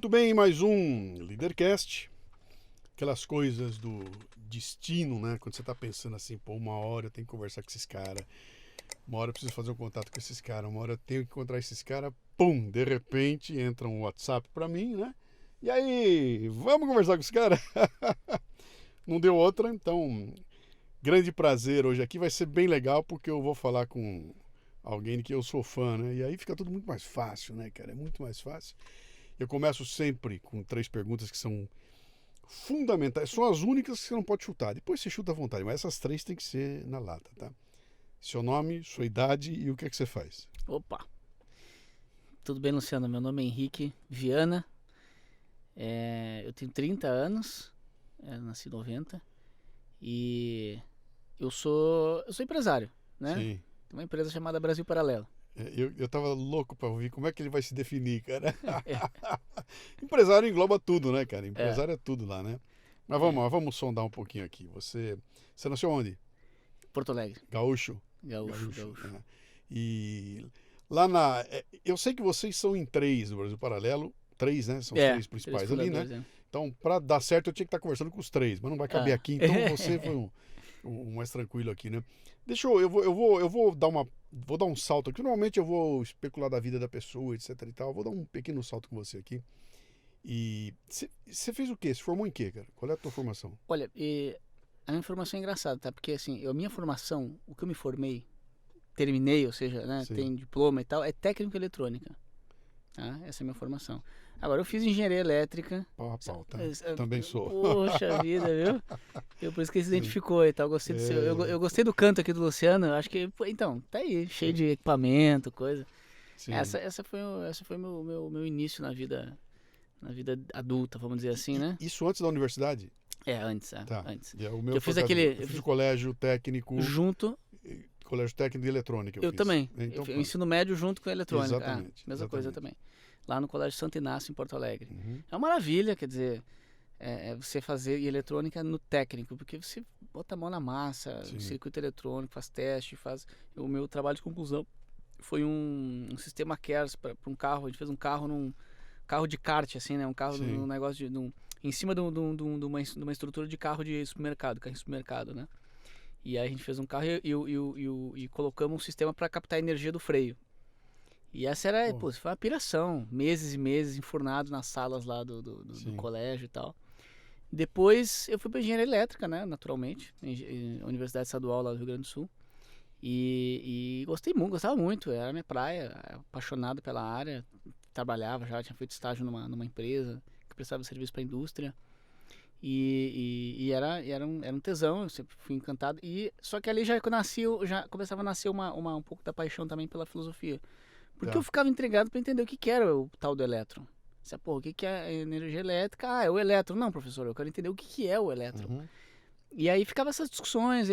Muito bem, mais um Leadercast. Aquelas coisas do destino, né? Quando você tá pensando assim, pô, uma hora eu tenho que conversar com esses caras, uma hora eu preciso fazer um contato com esses caras, uma hora eu tenho que encontrar esses caras, pum, de repente entra um WhatsApp pra mim, né? E aí, vamos conversar com esse cara? Não deu outra, então, grande prazer hoje aqui, vai ser bem legal porque eu vou falar com alguém que eu sou fã, né? E aí fica tudo muito mais fácil, né, cara? É muito mais fácil. Eu começo sempre com 3 perguntas que são fundamentais. São as únicas que você não pode chutar. Depois você chuta à vontade, mas essas 3 tem que ser na lata, tá? Seu nome, sua idade e o que é que você faz. Opa! Tudo bem, Luciano? Meu nome é Henrique Viana. Eu tenho 30 anos. Nasci em 90. E eu sou empresário, né? Sim. Tem uma empresa chamada Brasil Paralelo. Eu tava louco pra ouvir como é que ele vai se definir, cara. Empresário engloba tudo, né, cara? Empresário é tudo lá, né? Mas vamos sondar um pouquinho aqui. Você nasceu onde? Porto Alegre. Gaúcho? Gaúcho. É. E lá eu sei que vocês são em 3 no Brasil Paralelo. 3, né? São os 3 principais 3 ali, né? fundadores, Então, pra dar certo, eu tinha que estar conversando com os 3, mas não vai caber aqui. Então, você foi um mais tranquilo aqui, né? Eu vou dar um salto aqui. Normalmente eu vou especular da vida da pessoa, etc e tal. Vou dar um pequeno salto com você aqui. E você fez o quê? Você formou em quê, cara? Qual é a tua formação? Olha, a minha formação é engraçada, tá? Porque assim, a minha formação, o que eu me formei, terminei, ou seja, né, Sim. tem diploma e tal, é técnico em eletrônica. Tá? Essa é a minha formação. Agora, eu fiz engenharia elétrica. Pau a pau, tá? Também sou. Poxa vida, viu? Por isso que ele se Sim. identificou e tal. Gostei do seu. Eu gostei do canto aqui do Luciano. Eu acho que, pô, então, tá aí, cheio de equipamento, coisa. Sim. Essa foi meu início na vida adulta, vamos dizer assim, né? Isso antes da universidade? Antes. Tá. Antes. O meu Eu fiz foi aquele. eu fiz o colégio técnico. Junto. Colégio técnico de eletrônica. Eu fiz. também. Então, eu ensino médio junto com a eletrônica. Exatamente. Mesma coisa também. Lá no Colégio Santo Inácio, em Porto Alegre. Uhum. É uma maravilha, quer dizer, você fazer eletrônica no técnico, porque você bota a mão na massa, Sim. circuito eletrônico, faz teste, O meu trabalho de conclusão foi um sistema CARES para um carro. A gente fez um carro carro de kart, assim, né? Um carro num negócio em cima de uma estrutura de carro de supermercado, carro de supermercado, né? E aí a gente fez um carro e colocamos um sistema para captar a energia do freio. E essa foi uma piração, meses e meses enfurnado nas salas lá do colégio e tal. Depois eu fui para engenharia elétrica, né, naturalmente, Universidade Estadual lá do Rio Grande do Sul. E gostava muito, era a minha praia, apaixonado pela área, tinha feito estágio numa empresa que prestava serviço para a indústria. E era um tesão, eu sempre fui encantado. Só que ali já começava a nascer um pouco da paixão também pela filosofia. Porque eu ficava intrigado para entender o que era o tal do elétron. O que é energia elétrica? É o elétron. Não, professor, eu quero entender o que é o elétron. Uhum. E aí ficava essas discussões.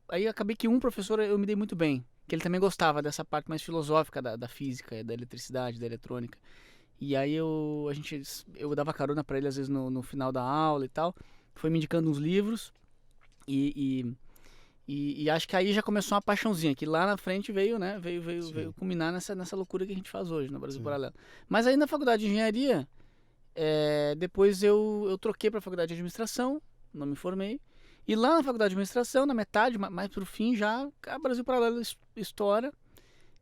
Aí acabei que um professor eu me dei muito bem, que ele também gostava dessa parte mais filosófica da física, da eletricidade, da eletrônica. E aí eu dava carona para ele às vezes no final da aula e tal. Foi me indicando uns livros e acho que aí já começou uma paixãozinha, que lá na frente veio culminar nessa loucura que a gente faz hoje no Brasil Paralelo. Mas aí na faculdade de engenharia, depois eu troquei para a faculdade de administração, não me formei. E lá na faculdade de administração, na metade, mais pro fim, já a Brasil Paralelo estoura.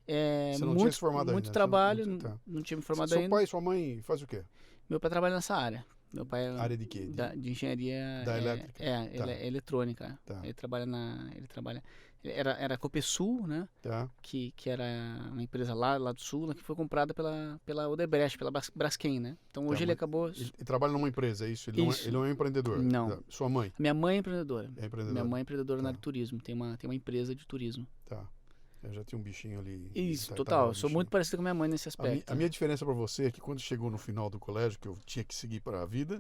Você não tinha se formado muito ainda? trabalho, não tinha me formado ainda. Seu pai e sua mãe fazem o quê? Meu pai trabalha nessa área. Meu pai Área de quê? De engenharia. Da elétrica? Ele é eletrônica. Tá. Ele trabalha era a Copesul, né? Tá. Que era uma empresa lá do sul, né, que foi comprada pela Odebrecht, pela Braskem, né? Então hoje ele acabou. Ele trabalha numa empresa, é isso? Ele não é um empreendedor? Não. Sua mãe? Minha mãe é empreendedora. Minha mãe é empreendedora na área de turismo. Tem uma empresa de turismo. Tá. Eu já tinha um bichinho ali. Isso, total. Eu sou muito parecido com minha mãe nesse aspecto. A minha diferença para você é que quando chegou no final do colégio, que eu tinha que seguir para a vida,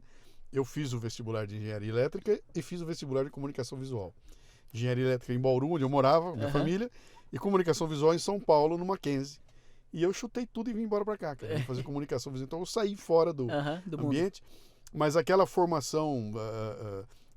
eu fiz o vestibular de engenharia elétrica e fiz o vestibular de comunicação visual. Engenharia elétrica em Bauru, onde eu morava, minha família, e comunicação visual em São Paulo, no Mackenzie. E eu chutei tudo e vim embora para cá, cara, fazer comunicação visual. Então eu saí fora do ambiente, mas aquela formação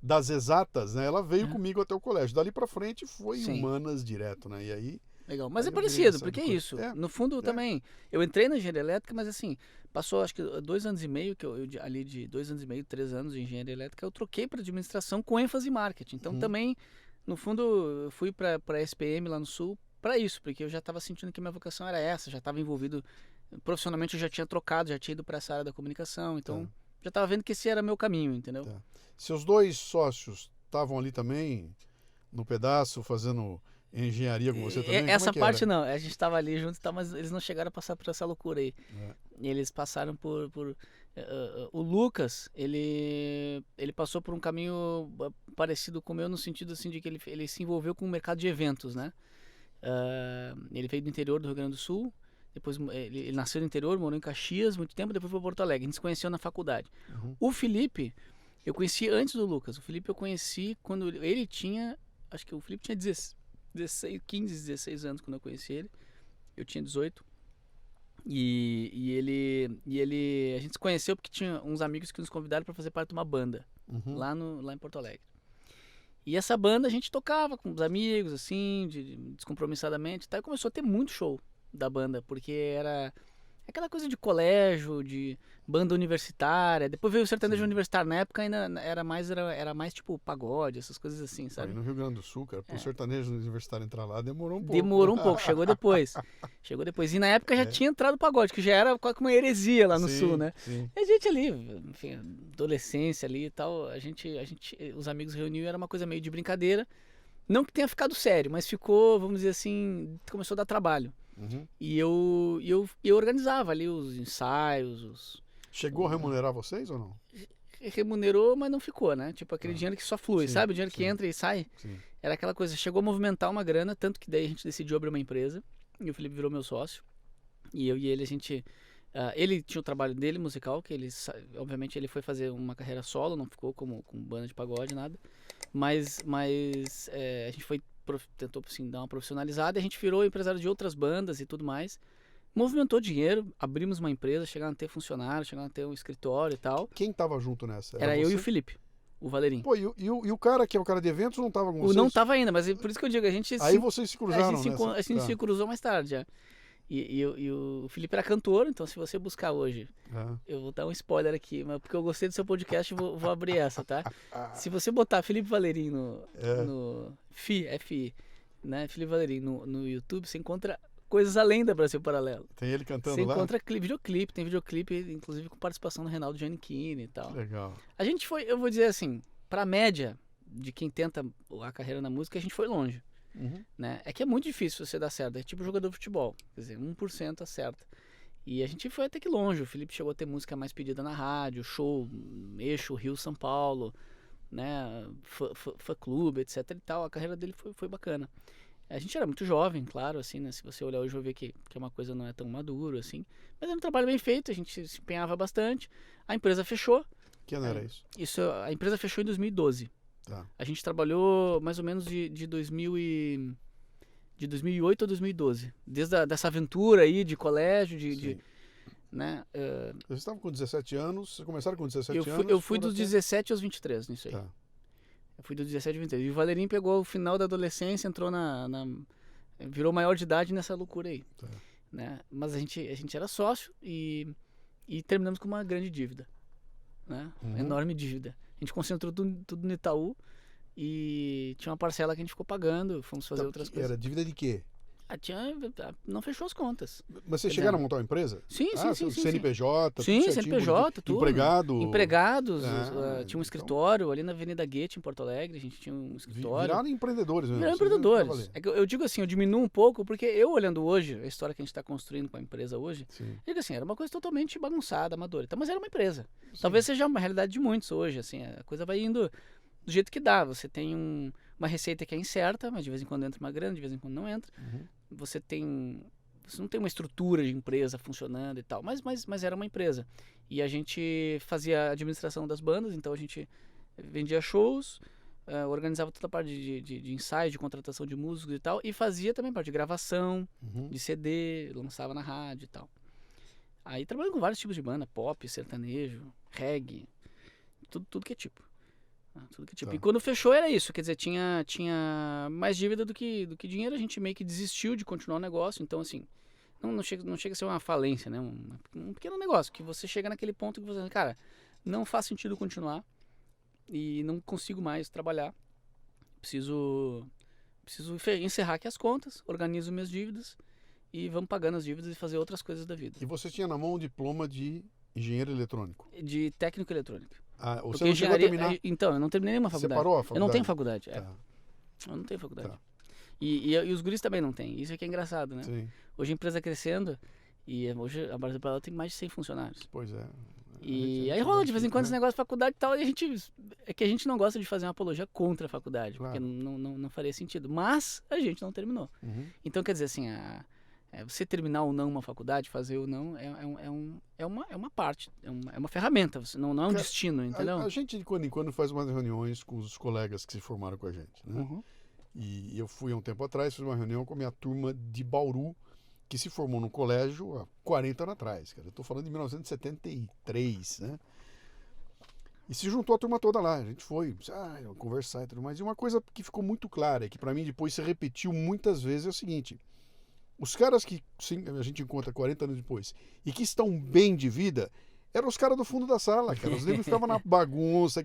das exatas, né, ela veio comigo até o colégio. Dali para frente foi humanas direto, né? E aí Legal. Mas Aí é eu virei parecido, essa porque é coisa. isso. No fundo, também. Eu entrei na engenharia elétrica, mas assim, passou acho que 2 anos e meio, que ali de 2 anos e meio, 3 anos de engenharia elétrica, eu troquei para administração com ênfase em marketing. Então também, no fundo, eu fui para a SPM lá no Sul para isso, porque eu já estava sentindo que minha vocação era essa, já estava envolvido profissionalmente, eu já tinha trocado, já tinha ido para essa área da comunicação, então já estava vendo que esse era meu caminho, entendeu? Seus 2 sócios estavam ali também, no pedaço, fazendo engenharia com você também? Essa Como é parte era? não, a gente estava ali junto, mas eles não chegaram a passar por essa loucura aí. Eles passaram o Lucas, ele passou por um caminho parecido com o meu, no sentido assim de que ele se envolveu com o mercado de eventos, né? Ele veio do interior do Rio Grande do Sul, depois ele nasceu no interior, morou em Caxias muito tempo, depois foi para Porto Alegre. A gente se conheceu na faculdade. O Felipe, eu conheci antes do Lucas. O Felipe eu conheci quando ele tinha, acho que o Felipe tinha 15, 16 anos quando eu conheci ele. Eu tinha 18. E ele, a gente se conheceu porque tinha uns amigos que nos convidaram para fazer parte de uma banda lá em Porto Alegre. E essa banda a gente tocava com os amigos, assim, descompromissadamente, e começou a ter muito show da banda, porque era aquela coisa de colégio, de banda universitária. Depois veio o sertanejo universitário. Na época ainda era mais tipo pagode, essas coisas assim, sabe? No Rio Grande do Sul, cara, pro sertanejo universitário entrar lá demorou um pouco. Demorou um pouco, chegou depois. E na época já tinha entrado o pagode, que já era quase uma heresia lá no Sul, né? Sim. E a gente ali, enfim, adolescência ali e tal, os amigos reuniam, era uma coisa meio de brincadeira. Não que tenha ficado sério, mas ficou, vamos dizer assim, começou a dar trabalho. E eu organizava ali os ensaios. Chegou a remunerar vocês ou não? Remunerou, mas não ficou, né? Tipo aquele dinheiro que só flui, sabe? O dinheiro que entra e sai. Sim. Era aquela coisa, chegou a movimentar uma grana, tanto que daí a gente decidiu abrir uma empresa. E o Felipe virou meu sócio. E eu e ele, a gente... ele tinha o trabalho dele, musical, que ele, obviamente, ele foi fazer uma carreira solo, não ficou com banda de pagode, nada. Mas a gente tentou assim, dar uma profissionalizada, e a gente virou empresário de outras bandas e tudo mais. Movimentou dinheiro, abrimos uma empresa, chegaram a ter funcionário, chegaram a ter um escritório e tal. Quem tava junto nessa? Era eu e o Felipe, o Valerinho. Pô, e o cara que é o cara de eventos não tava com vocês? Não tava ainda, mas por isso que eu digo, a gente... Aí vocês se cruzaram, a gente se cruzou mais tarde já. E o Felipe era cantor, então se você buscar hoje, eu vou dar um spoiler aqui, mas porque eu gostei do seu podcast, vou abrir essa, tá? Se você botar Felipe Valerinho no FI, né? Felipe Valerinho no YouTube, você encontra coisas além da Brasil Paralelo. Tem ele cantando lá? Você lá? encontra videoclipe, tem videoclipe, inclusive com participação do Reinaldo Giannichini e tal. Legal. A gente foi, eu vou dizer assim, pra média de quem tenta a carreira na música, a gente foi longe. Né? É que é muito difícil você dar certo, é tipo jogador de futebol, quer dizer, 1% acerta. E a gente foi até que longe, o Felipe chegou a ter música mais pedida na rádio, show, eixo, Rio, São Paulo, né, fã clube, etc e tal, a carreira dele foi bacana. A gente era muito jovem, claro, assim, né, se você olhar hoje vai ver que uma coisa não é tão maduro, assim, mas era um trabalho bem feito, a gente se empenhava bastante, a empresa fechou. Que ano era isso? A empresa fechou em 2012. Tá. A gente trabalhou mais ou menos de 2008 a 2012. Desde dessa aventura aí de colégio, né? Vocês estavam com 17 anos, vocês começaram com 17 anos? Eu fui dos 17 aos 23 nisso aí. Tá. Eu fui dos 17 aos 23. E o Valerinho pegou o final da adolescência, entrou virou maior de idade nessa loucura aí. Tá. Né? Mas a gente era sócio e terminamos com uma grande dívida. Né? Enorme dívida. A gente concentrou tudo no Itaú e tinha uma parcela que a gente ficou pagando, fomos fazer outras coisas. Era dívida de quê? Não fechou as contas. Mas vocês chegaram a montar uma empresa? Sim. CNPJ, sim, CNPJ, tudo. Empregados. Tinha um escritório ali na Avenida Goethe, em Porto Alegre, a gente tinha um escritório. Viraram empreendedores mesmo. Viraram empreendedores. É que eu digo assim, eu diminuo um pouco, porque eu olhando hoje, a história que a gente está construindo com a empresa hoje, eu digo assim, era uma coisa totalmente bagunçada, amadora. Mas era uma empresa. Sim. Talvez seja uma realidade de muitos hoje, assim, a coisa vai indo do jeito que dá. Você tem uma receita que é incerta, mas de vez em quando entra uma grana, de vez em quando não entra. Você não tem uma estrutura de empresa funcionando e tal, mas era uma empresa. E a gente fazia a administração das bandas, então a gente vendia shows, organizava toda a parte de ensaio, de contratação de músicos e tal, e fazia também parte de gravação, de CD, lançava na rádio e tal. Aí trabalhando com vários tipos de banda, pop, sertanejo, reggae, tudo que é tipo. Tudo que tipo. E quando fechou era isso, quer dizer, tinha mais dívida do que dinheiro, a gente meio que desistiu de continuar o negócio, então assim, não chega a ser uma falência, né? Um pequeno negócio, que você chega naquele ponto que você, cara, não faz sentido continuar e não consigo mais trabalhar, preciso encerrar aqui as contas, organizo minhas dívidas e vamos pagando as dívidas e fazer outras coisas da vida. E você tinha na mão um diploma de engenheiro eletrônico? De técnico eletrônico. Você não chegou a terminar? Então, eu não terminei nenhuma faculdade. Você parou a faculdade? Eu não tenho faculdade. Tá. Eu não tenho faculdade. Tá. E os guris também não têm. Isso é que é engraçado, né? Sim. Hoje a empresa crescendo e hoje a Brasil Paralelo tem mais de 100 funcionários. Pois é. E aí rola de vez em quando esse negócio de faculdade e tal, e é que a gente não gosta de fazer uma apologia contra a faculdade, porque não faria sentido. Mas a gente não terminou. Uhum. Então, quer dizer assim, você terminar ou não uma faculdade, fazer ou não, é uma parte, é uma ferramenta, não é um destino, entendeu? A gente de quando em quando faz umas reuniões com os colegas que se formaram com a gente, né? Uhum. E eu fui há um tempo atrás, fiz uma reunião com a minha turma de Bauru, que se formou no colégio há 40 anos atrás, cara. Eu tô falando de 1973, né? E se juntou a turma toda lá. A gente foi conversar e tudo mais. E uma coisa que ficou muito clara, que para mim depois se repetiu muitas vezes, é o seguinte: os caras que a gente encontra 40 anos depois e que estão bem de vida eram os caras do fundo da sala, cara. Os negros ficavam na bagunça,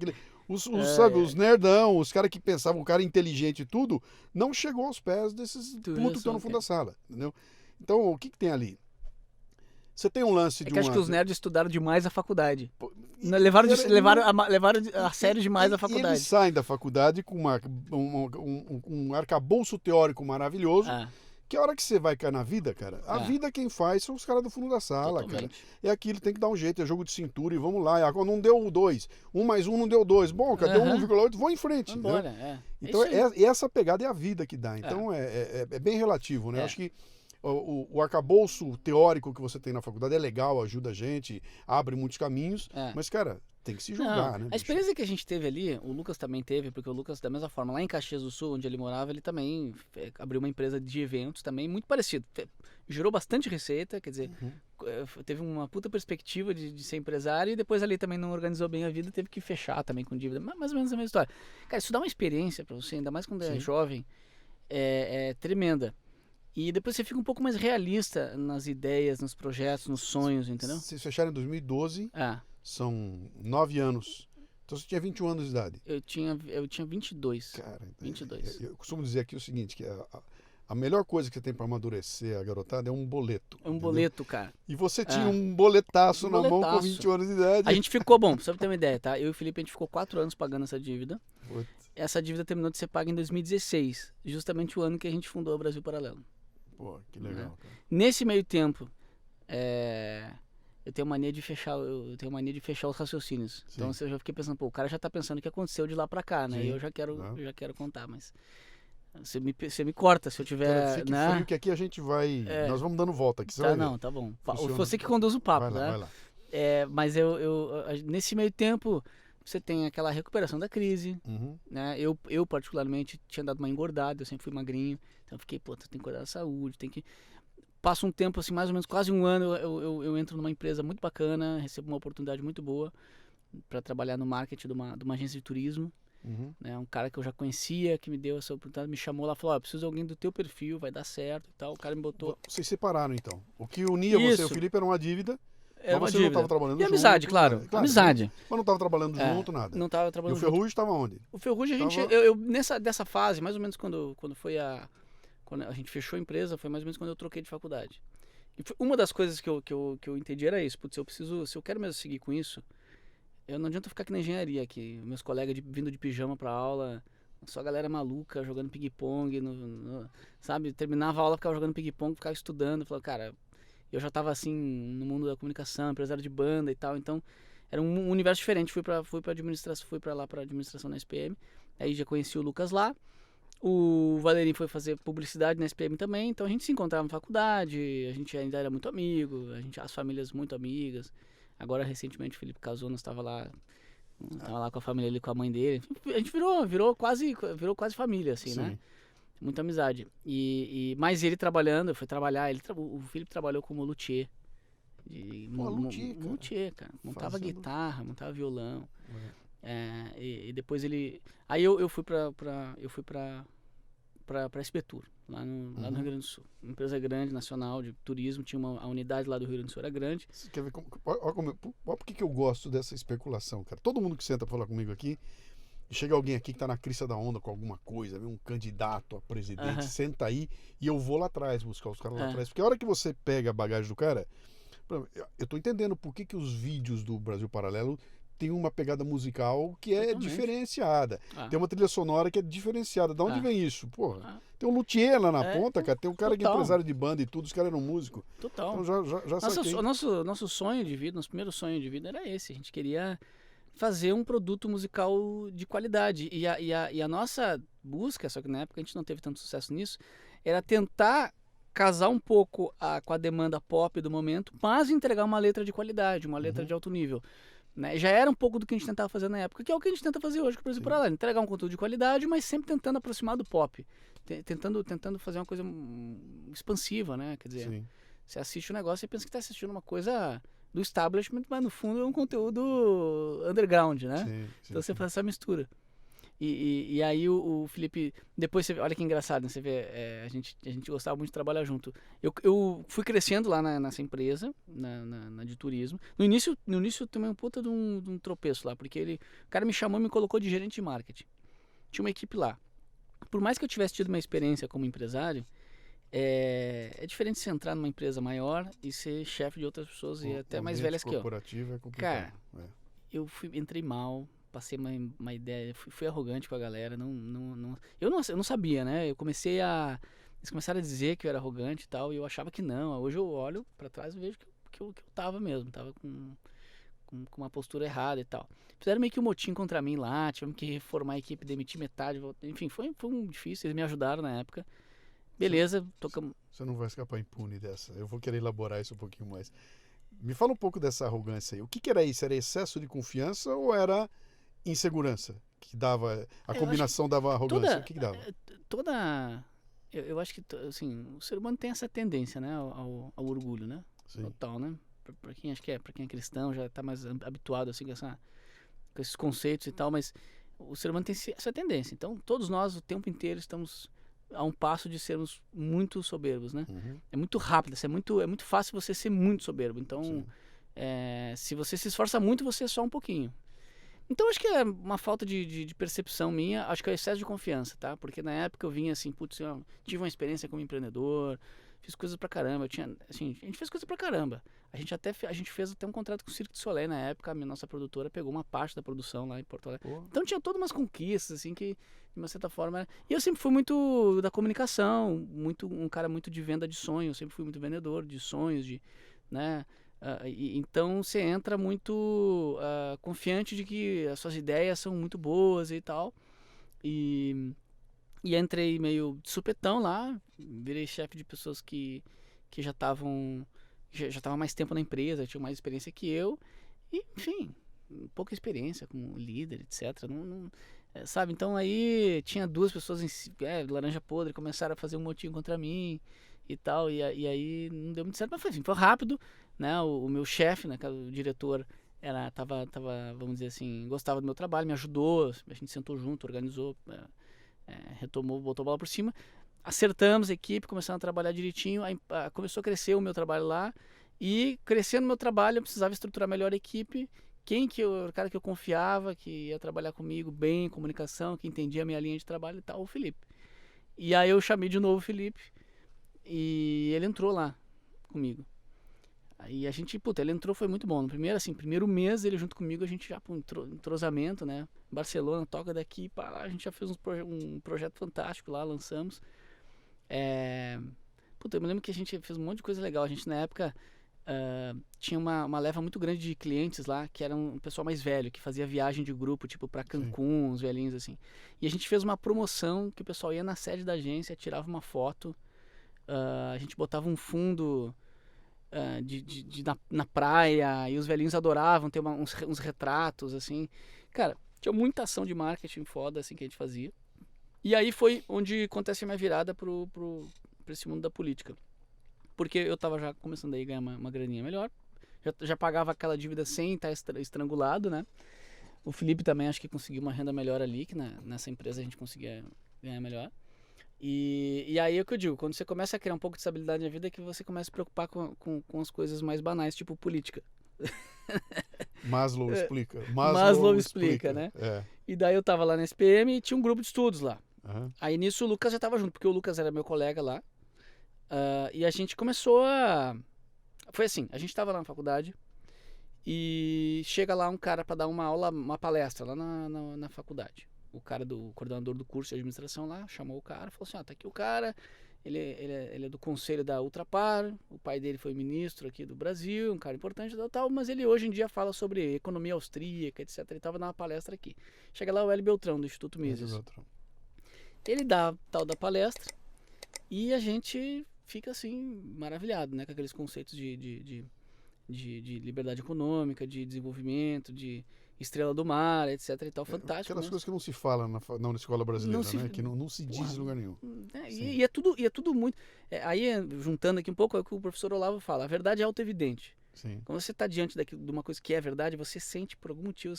sabe, os nerdão, os caras que pensavam, o cara inteligente e tudo, não chegou aos pés desses putos que estão no fundo da sala, entendeu? Então, o que tem ali? Você tem um lance de acho que os nerds estudaram demais a faculdade. Levaram a sério demais a faculdade. Eles saem da faculdade com um arcabouço teórico maravilhoso, que a hora que você vai cair na vida, cara, a vida quem faz são os caras do fundo da sala, cara. É aquilo, tem que dar um jeito, é jogo de cintura e vamos lá. Não deu 2, 1 mais 1 não deu 2. Bom, cara, deu 1,8, vou em frente. Embora, Então, essa pegada é a vida que dá. Então, é bem relativo, né? Acho que o arcabouço teórico que você tem na faculdade é legal, ajuda a gente, abre muitos caminhos, mas, cara, tem que se jogar, né? A experiência que a gente teve ali, o Lucas também teve, porque o Lucas, da mesma forma, lá em Caxias do Sul, onde ele morava, ele também abriu uma empresa de eventos também, muito parecido. Gerou bastante receita, quer dizer, teve uma puta perspectiva de ser empresário e depois ali também não organizou bem a vida, teve que fechar também com dívida, mais ou menos a mesma história. Cara, isso dá uma experiência pra você, ainda mais quando é jovem, é tremenda. E depois você fica um pouco mais realista nas ideias, nos projetos, nos sonhos, entendeu? Vocês fecharam em 2012, são 9 anos. Então você tinha 21 anos de idade. Eu tinha 22. Cara, 22. Eu costumo dizer aqui o seguinte, que a melhor coisa que você tem para amadurecer a garotada é um boleto. É um boleto, cara. E você tinha um boletaço na mão com 21 anos de idade. A gente ficou, só pra ter uma ideia, tá? Eu e o Felipe, a gente ficou 4 anos pagando essa dívida. Putz. Essa dívida terminou de ser paga em 2016, justamente o ano que a gente fundou o Brasil Paralelo. Pô, que legal, cara. Nesse meio tempo, eu tenho mania de fechar os raciocínios. Sim. Então eu já fiquei pensando, o cara já tá pensando o que aconteceu de lá pra cá, né? Sim. E eu já quero contar, mas você me corta se eu tiver, fique né? Frio que aqui a gente vai, nós vamos dando volta aqui. Tá bom. Funciona. Você que conduz o papo, vai né? Vai lá. Mas nesse meio tempo você tem aquela recuperação da crise, né? Eu particularmente tinha dado uma engordada, eu sempre fui magrinho, então eu fiquei, tem que cuidar da saúde, tem que... Passa um tempo, assim, mais ou menos quase um ano, eu entro numa empresa muito bacana, recebo uma oportunidade muito boa para trabalhar no marketing de uma agência de turismo, né? Um cara que eu já conhecia, que me deu essa oportunidade, me chamou lá e falou, preciso de alguém do teu perfil, vai dar certo e tal, o cara me botou... Vocês separaram, então. O que unia você e o Felipe era uma dívida... Mas você não estava trabalhando junto. E amizade, junto, claro. Amizade. Mas não estava trabalhando junto, nada. Não estava trabalhando junto. E o Ferrugem estava onde? O Ferrugem, dessa fase, mais ou menos quando a gente fechou a empresa, foi mais ou menos quando eu troquei de faculdade. E uma das coisas que eu entendi era isso. Se eu quero mesmo seguir com isso, não adianta ficar aqui na engenharia, aqui. Meus colegas vindo de pijama pra aula, só a galera maluca, jogando ping-pong, sabe? Terminava a aula, ficava jogando ping-pong, ficava estudando. Falava, cara... Eu já estava assim no mundo da comunicação, empresário de banda e tal, então era um universo diferente. Fui para administração, fui para lá para administração na SPM. Aí já conheci o Lucas lá. O Valerinho foi fazer publicidade na SPM também, então a gente se encontrava na faculdade, a gente ainda era muito amigo, as famílias muito amigas. Agora recentemente o Felipe casou, nós estava lá com a família ali, com a mãe dele. A gente virou quase família assim, Sim. né? Muita amizade. Mas ele trabalhando, foi trabalhar, o Felipe trabalhou como luthier. Luthier, cara. Montava guitarra, montava violão. E depois ele... Aí eu fui pra SP Tour, lá no Rio Grande do Sul. Uma empresa grande, nacional, de turismo. Tinha a unidade lá do Rio Grande do Sul, era grande. Você quer ver olha por que eu gosto dessa especulação, cara? Todo mundo que senta pra falar comigo aqui, e chega alguém aqui que tá na crista da onda com alguma coisa, um candidato a presidente, senta aí e eu vou lá atrás buscar os caras lá atrás. Porque a hora que você pega a bagagem do cara, eu tô entendendo por que os vídeos do Brasil Paralelo tem uma pegada musical que é diferenciada. Tem uma trilha sonora que é diferenciada. Da onde vem isso? Porra, tem um luthier lá na ponta, cara. Tem um cara que é empresário de banda e tudo. Os caras eram músicos. Total. Então já saquei. Nosso sonho de vida, nosso primeiro sonho de vida era esse. A gente queria fazer um produto musical de qualidade. E a nossa busca, só que na época a gente não teve tanto sucesso nisso, era tentar casar um pouco com a demanda pop do momento, mas entregar uma letra de qualidade, uma letra de alto nível. Né? Já era um pouco do que a gente tentava fazer na época, que é o que a gente tenta fazer hoje com o Brasil Paralelo. Entregar um conteúdo de qualidade, mas sempre tentando aproximar do pop. Tentando fazer uma coisa expansiva, né? Quer dizer, você assiste o negócio e pensa que está assistindo uma coisa do establishment, mas no fundo é um conteúdo underground, né? Então você faz essa mistura. E aí o Felipe, depois você vê, olha que engraçado, né? Você vê, a gente gostava muito de trabalhar junto. Eu fui crescendo lá nessa empresa, na de turismo. No início eu tomei um puta de um tropeço lá, porque o cara me chamou e me colocou de gerente de marketing. Tinha uma equipe lá. Por mais que eu tivesse tido uma experiência como empresário, é diferente você entrar numa empresa maior e ser chefe de outras pessoas e até mais velhas que eu. Corporativo é complicado. Cara, eu entrei mal. Passei uma ideia, fui arrogante com a galera, eu não sabia, né? Eles começaram a dizer que eu era arrogante e tal, e eu achava que não. Hoje eu olho pra trás e vejo que eu tava mesmo, tava com uma postura errada e tal. Fizeram meio que um motim contra mim lá, tivemos que reformar a equipe, demitir metade, enfim, foi um difícil, eles me ajudaram na época. Beleza, tocamos. Você não vai escapar impune dessa, eu vou querer elaborar isso um pouquinho mais. Me fala um pouco dessa arrogância aí, o que era isso? Era excesso de confiança ou era insegurança que dava, a combinação dava arrogância? O que dava? Eu acho que assim, o ser humano tem essa tendência, né, ao orgulho, né? Total, né? Para quem é cristão já está mais habituado assim com esses conceitos e tal, mas o ser humano tem essa tendência. Então todos nós o tempo inteiro estamos a um passo de sermos muito soberbos, né? É muito rápido, é muito fácil você ser muito soberbo. Então se você se esforça muito, você é só um pouquinho. Então acho que é uma falta de percepção minha, acho que é excesso de confiança, tá? Porque na época eu vinha assim, putz, eu tive uma experiência como empreendedor, fiz coisas pra caramba, a gente fez coisas pra caramba. A gente fez até um contrato com o Cirque du Soleil na época, a nossa produtora pegou uma parte da produção lá em Porto Alegre. Então tinha todas umas conquistas, assim, que de uma certa forma... E eu sempre fui muito da comunicação, um cara muito de venda de sonhos, sempre fui muito vendedor de sonhos, né? Então você entra muito confiante de que as suas ideias são muito boas e tal. E entrei meio de supetão lá, virei chefe de pessoas que já estavam mais tempo na empresa, tinham mais experiência que eu. E, enfim, pouca experiência como líder, etc. Sabe? Então aí tinha duas pessoas laranja podre, começaram a fazer um motim contra mim e tal. E aí não deu muito certo, mas foi rápido. Né, o meu chefe, né, o diretor, tava, vamos dizer assim, gostava do meu trabalho, me ajudou, a gente sentou junto, organizou, retomou, botou a bola por cima, acertamos a equipe, começamos a trabalhar direitinho, começou a crescer o meu trabalho lá, e crescendo o meu trabalho eu precisava estruturar melhor a equipe, o cara que eu confiava, que ia trabalhar comigo bem em comunicação, que entendia a minha linha de trabalho e tal, o Felipe. E aí eu chamei de novo o Felipe, e ele entrou lá comigo. Aí a gente, ele entrou, foi muito bom. No primeiro mês ele junto comigo, a gente já entrosamento, né? Barcelona, toca daqui para lá, a gente já fez um projeto fantástico lá, lançamos. Eu me lembro que a gente fez um monte de coisa legal. A gente na época tinha uma leva muito grande de clientes lá, que era um pessoal mais velho, que fazia viagem de grupo, tipo para Cancún, uns velhinhos assim. E a gente fez uma promoção que o pessoal ia na sede da agência, tirava uma foto, a gente botava um fundo... na praia, e os velhinhos adoravam ter uns retratos, assim. Cara, tinha muita ação de marketing foda, assim, que a gente fazia. E aí foi onde acontece a minha virada pra esse mundo da política. Porque eu tava já começando aí a ganhar uma graninha melhor, já pagava aquela dívida sem estar estrangulado, né? O Felipe também acho que conseguiu uma renda melhor ali, que nessa empresa a gente conseguia ganhar melhor. E aí é o que eu digo, quando você começa a criar um pouco de estabilidade na vida, é que você começa a se preocupar com as coisas mais banais, tipo política. Maslow explica. Maslow explica, né? É. E daí eu tava lá na SPM e tinha um grupo de estudos lá. Uhum. Aí nisso o Lucas já tava junto, porque o Lucas era meu colega lá. E a gente começou a... Foi assim, a gente tava lá na faculdade e chega lá um cara para dar uma aula, uma palestra lá na faculdade. O cara do coordenador do curso de administração lá chamou o cara e falou assim, tá aqui o cara, ele é do conselho da Ultrapar, o pai dele foi ministro aqui do Brasil, um cara importante e tal, mas ele hoje em dia fala sobre economia austríaca, etc. Ele estava dando uma palestra aqui. Chega lá o Hélio Beltrão, do Instituto Mises. Ele dá tal da palestra e a gente fica assim, maravilhado, né, com aqueles conceitos de liberdade econômica, de desenvolvimento, de estrela do mar, etc e tal, fantástico. Aquelas coisas que não se fala na escola brasileira, né? Que não se diz em lugar nenhum. E é tudo muito... aí, juntando aqui um pouco, é o que o professor Olavo fala, a verdade é auto-evidente. Sim. Quando você está diante de uma coisa que é verdade, você sente, por algum motivo,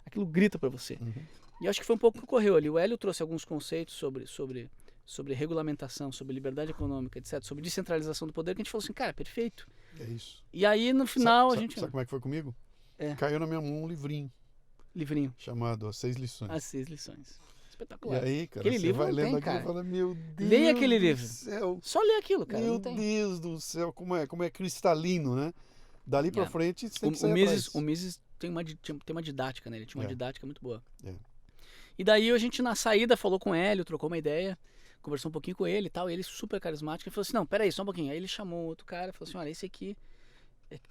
aquilo grita para você. Uhum. E eu acho que foi um pouco o que ocorreu ali. O Hélio trouxe alguns conceitos sobre regulamentação, sobre liberdade econômica, etc., sobre descentralização do poder, que a gente falou assim, cara, perfeito. É isso. E aí, no final, Sabe como é que foi comigo? Caiu na minha mão um livrinho. Chamado As 6 Lições. As 6 Lições. Espetacular. E aí, cara, aquele você livro vai lendo aquilo cara. e fala, meu Deus Leia aquele livro. Céu. Só lê aquilo, cara. Meu Deus do céu, como é cristalino, né? Dali pra frente, você tem que sair atrás. O Mises tem uma didática, né? Ele tinha uma didática muito boa. E daí a gente, na saída, falou com o Hélio, trocou uma ideia, conversou um pouquinho com ele e tal, e ele super carismático, ele falou assim, não, peraí, só um pouquinho. Aí ele chamou outro cara e falou assim, olha, esse aqui,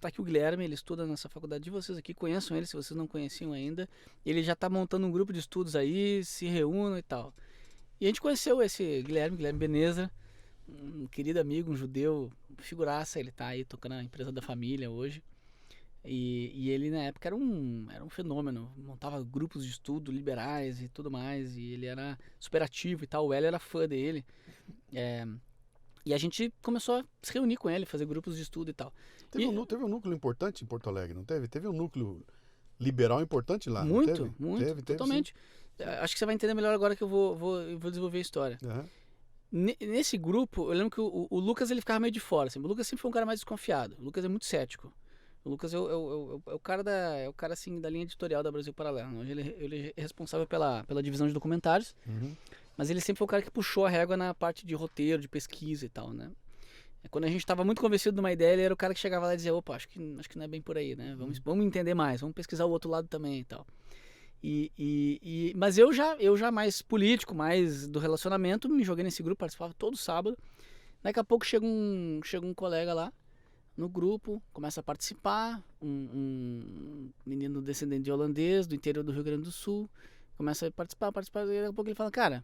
tá aqui o Guilherme, ele estuda nessa faculdade de vocês aqui, conheçam ele se vocês não conheciam ainda, ele já tá montando um grupo de estudos aí, se reúnam e tal. E a gente conheceu esse Guilherme Beneza, um querido amigo, um judeu, figuraça, ele tá aí tocando a empresa da família hoje. E ele na época era um fenômeno, montava grupos de estudo liberais e tudo mais, e ele era super ativo e tal, o Hélio era fã dele. E a gente começou a se reunir com ele, fazer grupos de estudo e tal. Teve um núcleo importante em Porto Alegre, não teve? Teve um núcleo liberal importante lá, muito, não teve? Muito, teve, totalmente. Acho que você vai entender melhor agora que eu vou desenvolver a história. Uhum. Nesse grupo, eu lembro que o Lucas ele ficava meio de fora. Assim. O Lucas sempre foi um cara mais desconfiado. O Lucas é muito cético. O Lucas é o cara assim, da linha editorial da Brasil Paralelo. Hoje ele é responsável pela divisão de documentários. Uhum. Mas ele sempre foi o cara que puxou a régua na parte de roteiro, de pesquisa e tal, né? Quando a gente estava muito convencido de uma ideia, ele era o cara que chegava lá e dizia, opa, acho que não é bem por aí, né? Vamos entender mais, vamos pesquisar o outro lado também e tal. Mas eu já mais político, mais do relacionamento, me joguei nesse grupo, participava todo sábado. Daqui a pouco chega um colega lá no grupo, começa a participar, um menino descendente de holandês, do interior do Rio Grande do Sul, começa a participar, e daqui a pouco ele fala, cara,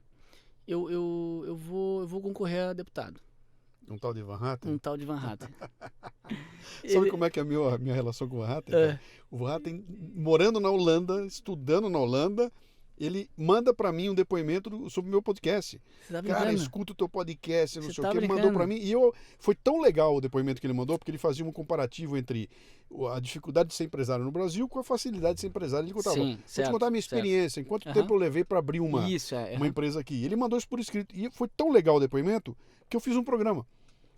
eu vou concorrer a deputado. Um tal de Van Hatten? Um tal de Van Hatten. Sabe como é que é a minha relação com o Van Hatten? O Van Hatten, morando na Holanda, estudando na Holanda, ele manda pra mim um depoimento sobre o meu podcast. Você tá cara, escuta o teu podcast, não sei o que, ele brincando? mandou pra mim. E foi tão legal o depoimento que ele mandou, porque ele fazia um comparativo entre a dificuldade de ser empresário no Brasil com a facilidade de ser empresário. Ele contava, vou te contar a minha experiência, em quanto tempo eu levei pra abrir uma empresa aqui. Ele mandou isso por escrito. E foi tão legal o depoimento que eu fiz um programa.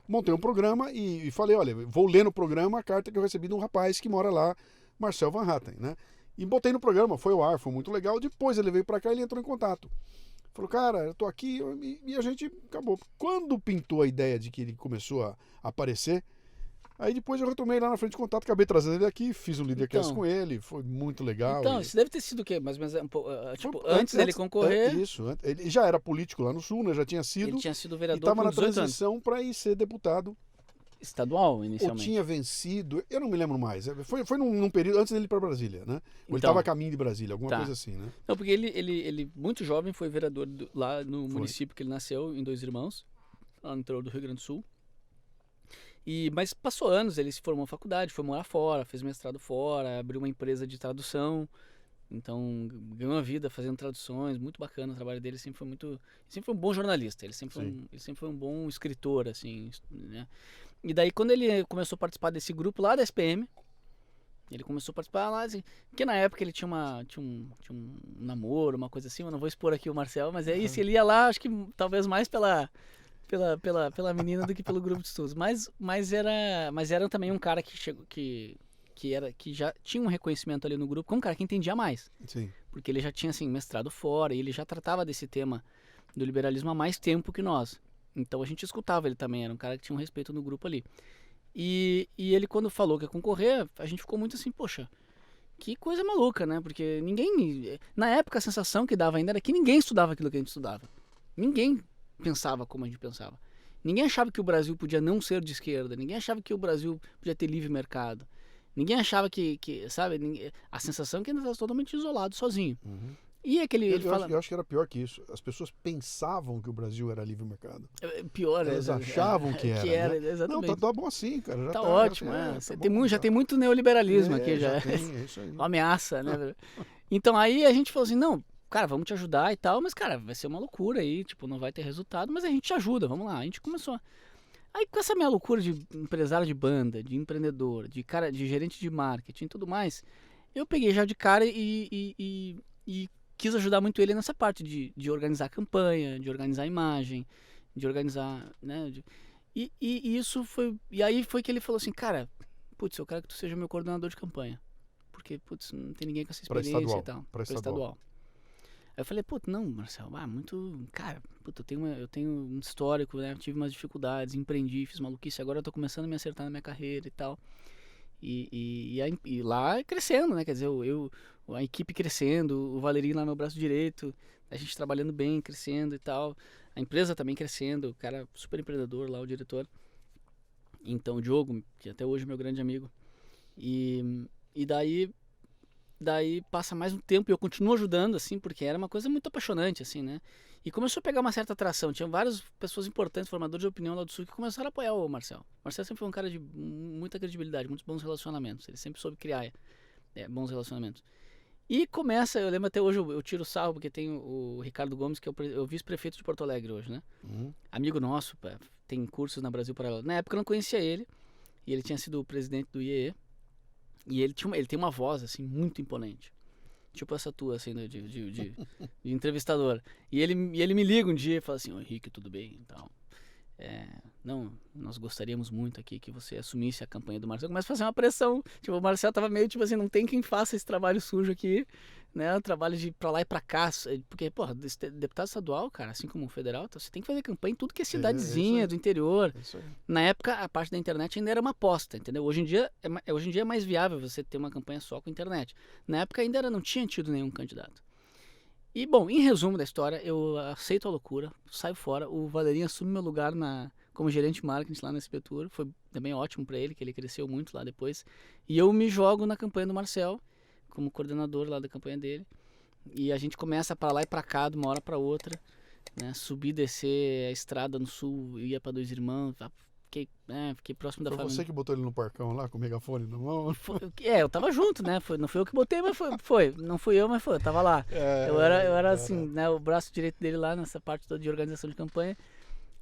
Montei um programa e falei, olha, vou ler no programa a carta que eu recebi de um rapaz que mora lá, Marcel Van Hatten, né? E botei no programa, foi ao ar, foi muito legal. Depois ele veio pra cá e ele entrou em contato. Falou, cara, eu tô aqui e a gente acabou. Quando pintou a ideia de que ele começou a aparecer, aí depois eu retomei lá na frente de contato, acabei trazendo ele aqui, fiz um Leadercast com ele, foi muito legal. Então, isso deve ter sido o quê? Mais ou menos antes dele concorrer? Isso, ele já era político lá no Sul, né? Já tinha sido. Ele tinha sido vereador e estava na transição para ir ser deputado. Estadual, inicialmente. Ou tinha vencido, eu não me lembro mais. Foi num período antes dele ir para Brasília, né? Ou ele estava a caminho de Brasília, alguma coisa assim, né? Não, porque ele muito jovem, foi vereador lá no município que ele nasceu, em Dois Irmãos, lá no interior do Rio Grande do Sul. Mas passou anos, ele se formou na faculdade, foi morar fora, fez mestrado fora, abriu uma empresa de tradução. Então, ganhou uma vida fazendo traduções, muito bacana o trabalho dele, sempre foi um bom jornalista, ele sempre foi um bom escritor, assim, né? E daí, quando ele começou a participar desse grupo lá da SPM, Ele começou a participar lá, assim, porque na época ele tinha um namoro, uma coisa assim, eu não vou expor aqui o Marcel, mas é isso, ele ia lá, acho que talvez mais pela menina do que pelo grupo de estudos. Mas era também um cara que chegou, que já tinha um reconhecimento ali no grupo, como um cara que entendia mais. Sim. Porque ele já tinha, assim, mestrado fora, e ele já tratava desse tema do liberalismo há mais tempo que nós. Então a gente escutava ele também, era um cara que tinha um respeito no grupo ali. E ele, quando falou que ia concorrer, a gente ficou muito assim, poxa, que coisa maluca, né? Porque ninguém... Na época a sensação que dava ainda era que ninguém estudava aquilo que a gente estudava. Ninguém pensava como a gente pensava. Ninguém achava que o Brasil podia não ser de esquerda. Ninguém achava que o Brasil podia ter livre mercado. Ninguém achava sabe? A sensação é que ele estava totalmente isolado, sozinho. Uhum. E aquele... Eu acho que era pior que isso. As pessoas pensavam que o Brasil era livre mercado. Pior, elas achavam que era, né? Exatamente. Não, tá bom assim, cara. Já tá ótimo, tá bom, já tem muito neoliberalismo aqui, já. É isso aí. Uma ameaça, né? Então aí a gente falou assim, não, cara, vamos te ajudar e tal, mas, cara, vai ser uma loucura aí, tipo, não vai ter resultado, mas a gente te ajuda, vamos lá. A gente começou. Aí com essa minha loucura de empresário de banda, de empreendedor, de gerente de marketing e tudo mais, eu peguei já de cara e quis ajudar muito ele nessa parte de organizar a campanha, de organizar a imagem, de organizar, né? E isso foi... E aí foi que ele falou assim, cara, putz, eu quero que tu seja meu coordenador de campanha. Porque, putz, não tem ninguém com essa experiência e tal. Pra estadual. Aí eu falei, putz, não, Marcelo, muito... Cara, putz, eu tenho um histórico, né? Tive umas dificuldades, empreendi, fiz maluquice, agora eu tô começando a me acertar na minha carreira e tal. E lá crescendo, né? Quer dizer, a equipe crescendo, o Valerinho lá meu braço direito, a gente trabalhando bem, crescendo e tal. A empresa também crescendo, o cara super empreendedor lá, o diretor. Então o Diogo, que até hoje é meu grande amigo. E daí passa mais um tempo e eu continuo ajudando, assim, porque era uma coisa muito apaixonante, assim, né? E começou a pegar uma certa atração. Tinha várias pessoas importantes, formadores de opinião lá do Sul, que começaram a apoiar o Marcel. O Marcel sempre foi um cara de muita credibilidade, muitos bons relacionamentos. Ele sempre soube criar bons relacionamentos. E começa, eu lembro até hoje, eu tiro sarro, porque tem o Ricardo Gomes, que é o vice-prefeito de Porto Alegre hoje, né? Amigo nosso, tem cursos na Brasil Paralelo. Na época eu não conhecia ele, e ele tinha sido o presidente do IEE. E ele tem uma voz, assim, muito imponente. Tipo essa tua, assim, de entrevistador. E ele me liga um dia e fala assim, ô Henrique, tudo bem? Então, não, nós gostaríamos muito aqui que você assumisse a campanha do Marcel. Começa a fazer uma pressão. Tipo, o Marcel tava meio, tipo assim, não tem quem faça esse trabalho sujo aqui, né? O trabalho de ir pra lá e pra cá. Porque, porra, deputado estadual, cara, assim como o federal, você tem que fazer campanha em tudo que é cidadezinha do interior. Na época, a parte da internet ainda era uma aposta, entendeu? Hoje em dia é mais viável você ter uma campanha só com internet. Na época ainda não tinha tido nenhum candidato. E, bom, em resumo da história, eu aceito a loucura, saio fora, o Valerinho assume meu lugar como gerente de marketing lá na SP Tour, foi também ótimo para ele, que ele cresceu muito lá depois, e eu me jogo na campanha do Marcel, como coordenador lá da campanha dele, e a gente começa para lá e para cá, de uma hora para outra, né, subir, descer a estrada no sul, ia para Dois Irmãos, fiquei próximo da família. Foi você que botou ele no parcão lá, com o megafone na mão? Eu tava junto, né? Não fui eu que botei, mas foi. Não fui eu, mas foi. Eu tava lá. Eu era assim, né? O braço direito dele lá, nessa parte toda de organização de campanha.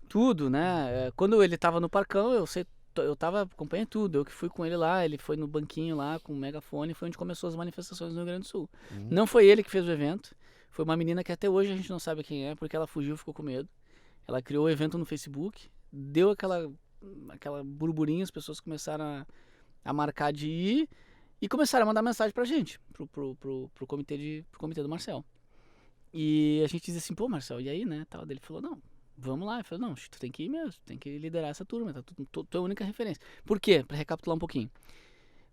Tudo, né? Quando ele tava no parcão, eu tava acompanhando tudo. Eu que fui com ele lá, ele foi no banquinho lá, com o megafone, foi onde começou as manifestações no Rio Grande do Sul. Não foi ele que fez o evento. Foi uma menina que até hoje a gente não sabe quem é, porque ela fugiu e ficou com medo. Ela criou o evento no Facebook, deu aquela burburinho, as pessoas começaram a marcar de ir e começaram a mandar mensagem pra gente, pro comitê do Marcel. E a gente dizia assim, pô, Marcel, e aí, né? Tal. Ele falou, não, vamos lá. Ele falou, não, tu tem que ir mesmo, tu tem que liderar essa turma, tu é a única referência. Por quê? Pra recapitular um pouquinho.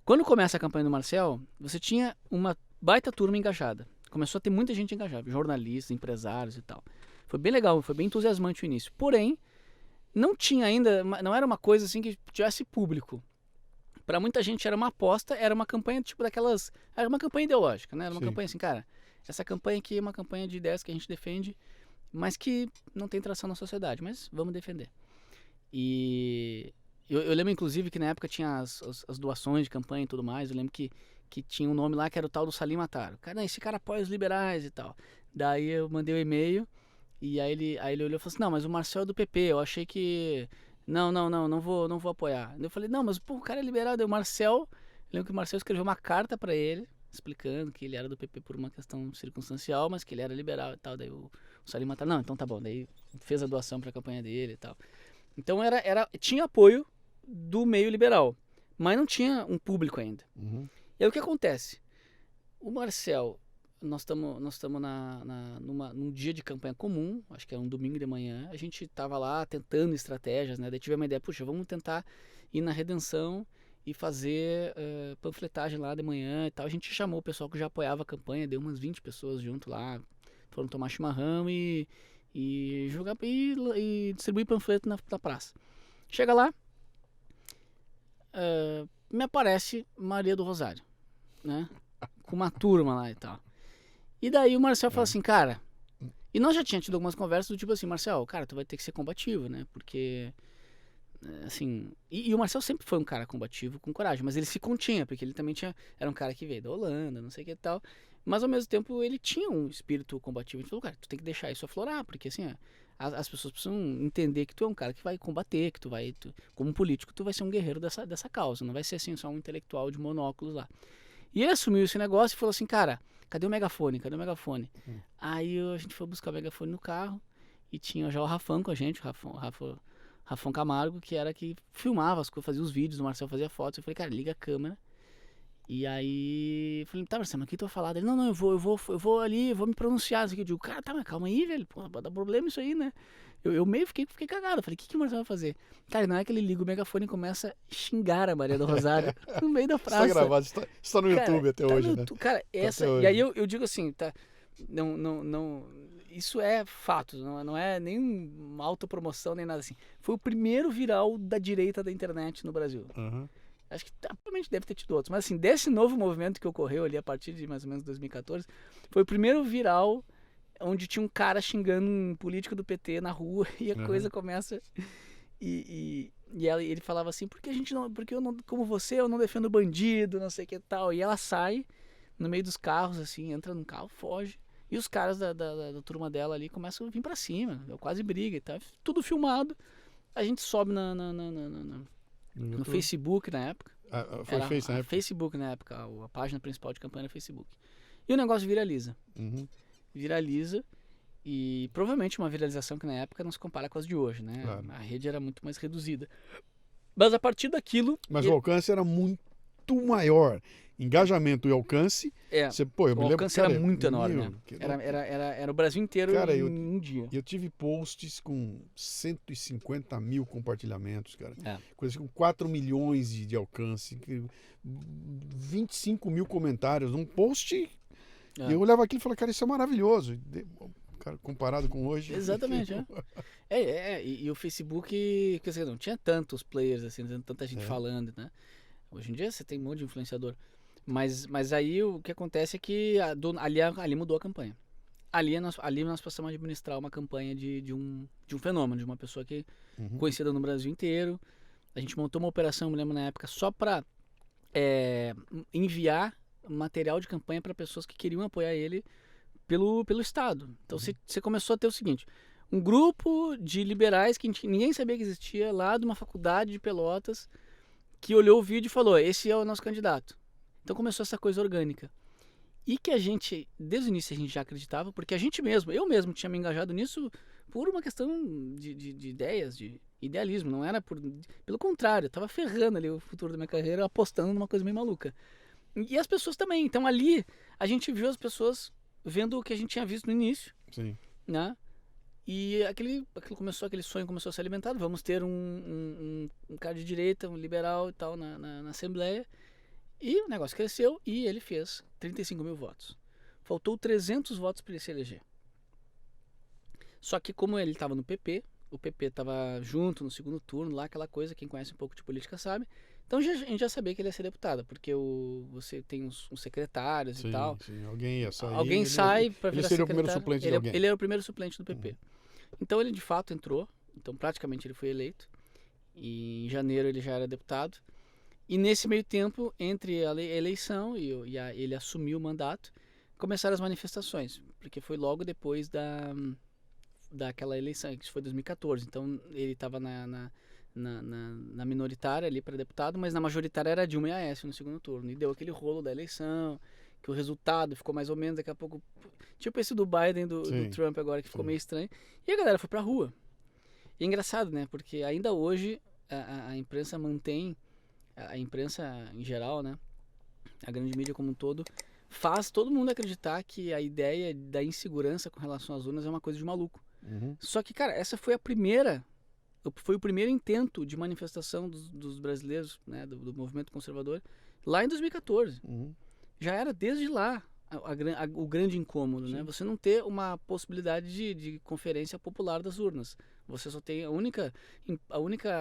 Quando começa a campanha do Marcel, você tinha uma baita turma engajada. Começou a ter muita gente engajada, jornalistas, empresários e tal. Foi bem legal, foi bem entusiasmante o início. Porém, não tinha ainda, não era uma coisa assim que tivesse público. Para muita gente era uma aposta, era uma campanha tipo daquelas, era uma campanha ideológica, né? Era uma campanha assim, cara, essa campanha aqui é uma campanha de ideias que a gente defende, mas que não tem tração na sociedade, mas vamos defender. E eu lembro inclusive que na época tinha as doações de campanha e tudo mais, eu lembro que tinha um nome lá que era o tal do Salim Matar. Cara, esse cara apoia os liberais e tal. Daí eu mandei o e-mail. E aí ele olhou e falou assim, não, mas o Marcel é do PP, eu achei que... Não vou apoiar. Eu falei, não, mas pô, o cara é liberado, o Marcel lembro que o Marcel escreveu uma carta para ele, explicando que ele era do PP por uma questão circunstancial, mas que ele era liberal e tal. Daí o Salim Matar, não, então tá bom. Daí fez a doação para a campanha dele e tal. Então tinha apoio do meio liberal, mas não tinha um público ainda. Uhum. E aí o que acontece? O Marcel, nós estamos num dia de campanha comum, acho que era um domingo de manhã, a gente estava lá tentando estratégias, né? Daí tivemos uma ideia, puxa, vamos tentar ir na Redenção e fazer panfletagem lá de manhã e tal. A gente chamou o pessoal que já apoiava a campanha, deu umas 20 pessoas junto lá, foram tomar chimarrão e jogar e distribuir panfleto na praça. Chega lá, me aparece Maria do Rosário, né? Com uma turma lá e tal. E daí o Marcel fala assim, cara... E nós já tínhamos tido algumas conversas do tipo assim, Marcel, cara, tu vai ter que ser combativo, né? Porque... assim, e o Marcel sempre foi um cara combativo, com coragem, mas ele se continha, porque ele também era um cara que veio da Holanda, não sei o que e tal, mas ao mesmo tempo ele tinha um espírito combativo. Ele falou, cara, tu tem que deixar isso aflorar, porque assim, as pessoas precisam entender que tu é um cara que vai combater, que como político, tu vai ser um guerreiro dessa causa, não vai ser assim só um intelectual de monóculos lá. E ele assumiu esse negócio e falou assim, cara, cadê o megafone? Aí a gente foi buscar o megafone no carro e tinha já o Rafão com a gente, o Rafão Camargo, que era que filmava as coisas, fazia os vídeos, o Marcel fazia fotos. Eu falei, cara, liga a câmera. E aí, eu falei, tá, Marcelo, mas o que tu vai falar? Ele, não, eu vou ali, eu vou me pronunciar. Assim, eu digo, cara, tá, mas calma aí, velho, pô, vai dar problema isso aí, né? Eu meio fiquei cagado. Eu falei, o que o Marcelo vai fazer? Cara, não é que ele liga o megafone e começa a xingar a Maria do Rosário no meio da praça. Está gravado, está no YouTube até hoje, né? Cara, essa. E aí eu digo assim, tá. Não. Isso é fato, não é nem uma autopromoção, nem nada assim. Foi o primeiro viral da direita da internet no Brasil. Uhum. Acho que provavelmente deve ter tido outros. Mas assim, desse novo movimento que ocorreu ali a partir de mais ou menos 2014, foi o primeiro viral onde tinha um cara xingando um político do PT na rua e a coisa começa... E ele falava assim, porque eu não, como você, eu não defendo bandido, não sei o que e tal. E ela sai no meio dos carros, assim, entra num carro, foge. E os caras da turma dela ali começam a vir pra cima, quase briga e tal. Tudo filmado. A gente sobe no Facebook na época. Foi Face na época? Facebook na época, a página principal de campanha era Facebook. E o negócio viraliza. Uhum. Viraliza. E provavelmente uma viralização que na época não se compara com as de hoje, né? Claro. A rede era muito mais reduzida. Mas a partir daquilo... Mas o alcance era muito maior. Engajamento e alcance. O alcance era muito enorme, né? Era o Brasil inteiro em um dia. Eu tive posts com 150 mil compartilhamentos, cara. Coisas com 4 milhões de alcance. 25 mil comentários num post. E eu olhava aquilo e falava, cara, isso é maravilhoso. Cara, comparado com hoje. Exatamente, E o Facebook, quer dizer, não tinha tantos players, assim, tanta gente falando, né? Hoje em dia você tem um monte de influenciador. Mas aí o que acontece é que ali mudou a campanha. Ali nós passamos a administrar uma campanha de um fenômeno, de uma pessoa que conhecida no Brasil inteiro. A gente montou uma operação, me lembro na época, só para enviar material de campanha para pessoas que queriam apoiar ele pelo Estado. Então você começou a ter o seguinte, um grupo de liberais que ninguém sabia que existia lá de uma faculdade de Pelotas, que olhou o vídeo e falou, esse é o nosso candidato. Então começou essa coisa orgânica. E que a gente, desde o início a gente já acreditava, porque eu mesmo tinha me engajado nisso por uma questão de ideias, de idealismo, não era pelo contrário, eu estava ferrando ali o futuro da minha carreira, apostando numa coisa meio maluca. E as pessoas também, então ali a gente viu as pessoas vendo o que a gente tinha visto no início. Sim. Né? E aquele sonho começou a ser alimentado, vamos ter um cara de direita, um liberal e tal na Assembleia. E o negócio cresceu e ele fez 35 mil votos. Faltou 300 votos para ele se eleger. Só que como ele estava no PP, o PP estava junto no segundo turno, lá aquela coisa, quem conhece um pouco de política sabe. Então a gente já sabia que ele ia ser deputado, porque você tem uns secretários e tal. Sim, alguém ia sair. Alguém sai para virar secretário. Ele seria o primeiro suplente de alguém. Ele era o primeiro suplente do PP. Então ele de fato entrou, então praticamente ele foi eleito. E em janeiro ele já era deputado. E nesse meio tempo, entre a eleição e ele assumiu o mandato, começaram as manifestações, porque foi logo depois daquela eleição, que foi 2014. Então ele estava na minoritária ali para deputado, mas na majoritária era Dilma e Aécio no segundo turno. E deu aquele rolo da eleição, que o resultado ficou mais ou menos, daqui a pouco... Tipo esse do Biden, do Trump agora, que ficou meio estranho. E a galera foi pra rua. E é engraçado, né? Porque ainda hoje a imprensa mantém, a imprensa em geral, né? A grande mídia como um todo, faz todo mundo acreditar que a ideia da insegurança com relação às urnas é uma coisa de maluco. Só que, cara, essa foi foi o primeiro intento de manifestação dos brasileiros, né? Do movimento conservador, lá em 2014. Já era desde lá o grande incômodo, né? Você não ter uma possibilidade de conferência popular das urnas. Você só tem a única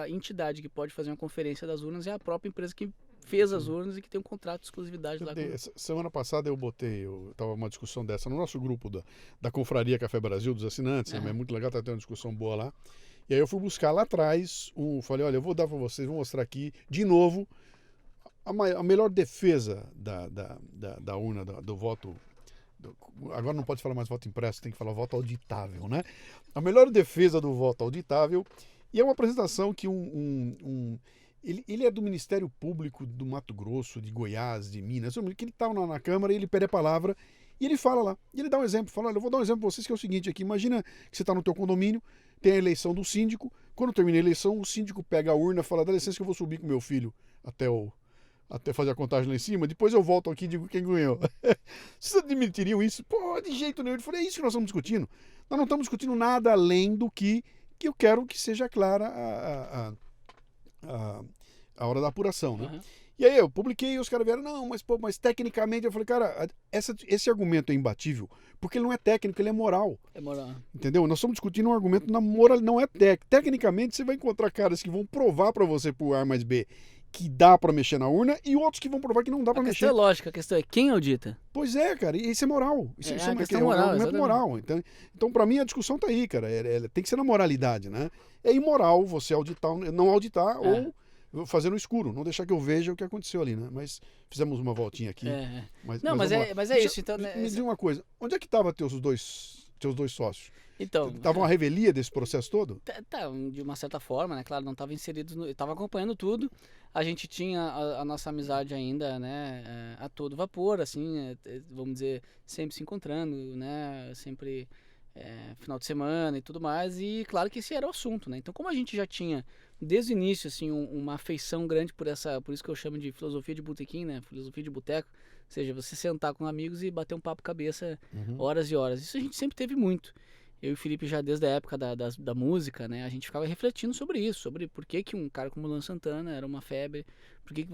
entidade que pode fazer uma conferência das urnas é a própria empresa que fez as urnas e que tem um contrato de exclusividade lá. Semana passada eu tava uma discussão dessa no nosso grupo da Confraria Café Brasil, dos assinantes, né? É muito legal, tá tendo uma discussão boa lá. E aí eu fui buscar lá atrás, falei, olha, eu vou dar para vocês, vou mostrar aqui de novo a melhor defesa da urna, do voto. Agora não pode falar mais voto impresso, tem que falar voto auditável, né? A melhor defesa do voto auditável. E é uma apresentação que ele é do Ministério Público do Mato Grosso, de Goiás, de Minas, que ele estava na Câmara e ele pede a palavra e ele fala lá. E ele dá um exemplo, fala, olha, eu vou dar um exemplo para vocês que é o seguinte aqui, imagina que você está no teu condomínio, tem a eleição do síndico, quando termina a eleição, o síndico pega a urna e fala, dá licença que eu vou subir com meu filho até fazer a contagem lá em cima, depois eu volto aqui e digo quem ganhou. Vocês admitiriam isso? Pô, de jeito nenhum. Ele falou, é isso que nós estamos discutindo. Nós não estamos discutindo nada além do que eu quero que seja clara a hora da apuração, né? E aí eu publiquei e os caras vieram, não, mas tecnicamente, eu falei, cara, esse argumento é imbatível, porque ele não é técnico, ele é moral. É moral. Entendeu? Nós estamos discutindo um argumento na moral, não é técnico. Tecnicamente, você vai encontrar caras que vão provar para você por A mais B que dá para mexer na urna e outros que vão provar que não dá para mexer. A questão é lógica, a questão é quem audita. Pois é, cara, e isso é moral. Isso é um argumento moral. Então para mim, a discussão tá aí, cara. Tem que ser na moralidade, né? É imoral você não auditar ou fazer no escuro, não deixar que eu veja o que aconteceu ali, né? Mas fizemos uma voltinha aqui. Mas é isso. Então, me diz uma coisa, onde é que estavam teus dois sócios? Então, tava uma revelia desse processo todo? Tá, de uma certa forma, né? Claro, não estava inserido, estava acompanhando tudo. A gente tinha a nossa amizade ainda, né? A todo vapor, assim, vamos dizer, sempre se encontrando, né? Sempre final de semana e tudo mais. E claro que esse era o assunto, né? Então, como a gente já tinha desde o início, assim, uma afeição grande por isso que eu chamo de filosofia de botequim, né? Filosofia de boteco. Ou seja, você sentar com amigos e bater um papo cabeça horas e horas. Isso a gente sempre teve muito. Eu e o Felipe já desde a época da música, né, a gente ficava refletindo sobre isso, sobre por que um cara como Luan Santana era uma febre, por que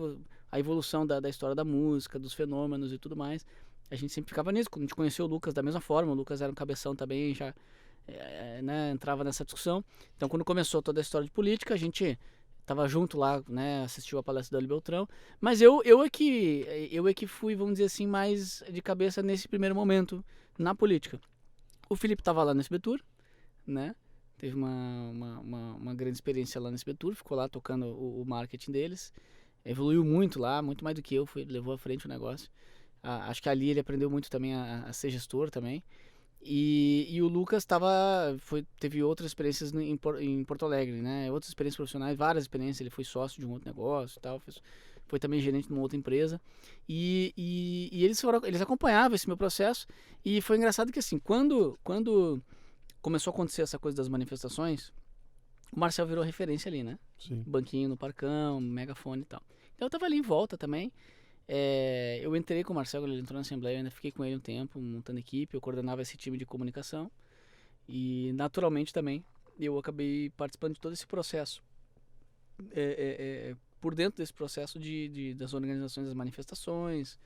a evolução da história da música, dos fenômenos e tudo mais. A gente sempre ficava nisso. Quando a gente conheceu o Lucas da mesma forma, o Lucas era um cabeção também, já né, entrava nessa discussão. Então quando começou toda a história de política, a gente tava junto lá, né, assistiu a palestra do Ali Beltrão, mas eu é que fui, vamos dizer assim, mais de cabeça nesse primeiro momento na política. O Felipe estava lá no SB Tour, né? Teve uma grande experiência lá no SB Tour, ficou lá tocando o marketing deles. Evoluiu muito lá, muito mais do que eu, levou à frente o negócio. Acho que ali ele aprendeu muito também a ser gestor também. E o Lucas teve outras experiências em Porto Alegre, né? Outras experiências profissionais, várias experiências. Ele foi sócio de um outro negócio e tal, foi também gerente de uma outra empresa. E eles acompanhavam esse meu processo. E foi engraçado que, assim, quando começou a acontecer essa coisa das manifestações, o Marcel virou referência ali, né? Sim. Banquinho no Parcão, megafone e tal. Então eu tava ali em volta também. Eu entrei com o Marcel, quando ele entrou na Assembleia, eu ainda fiquei com ele um tempo, montando equipe, eu coordenava esse time de comunicação. E, naturalmente, também, eu acabei participando de todo esse processo. Por dentro desse processo das organizações das manifestações,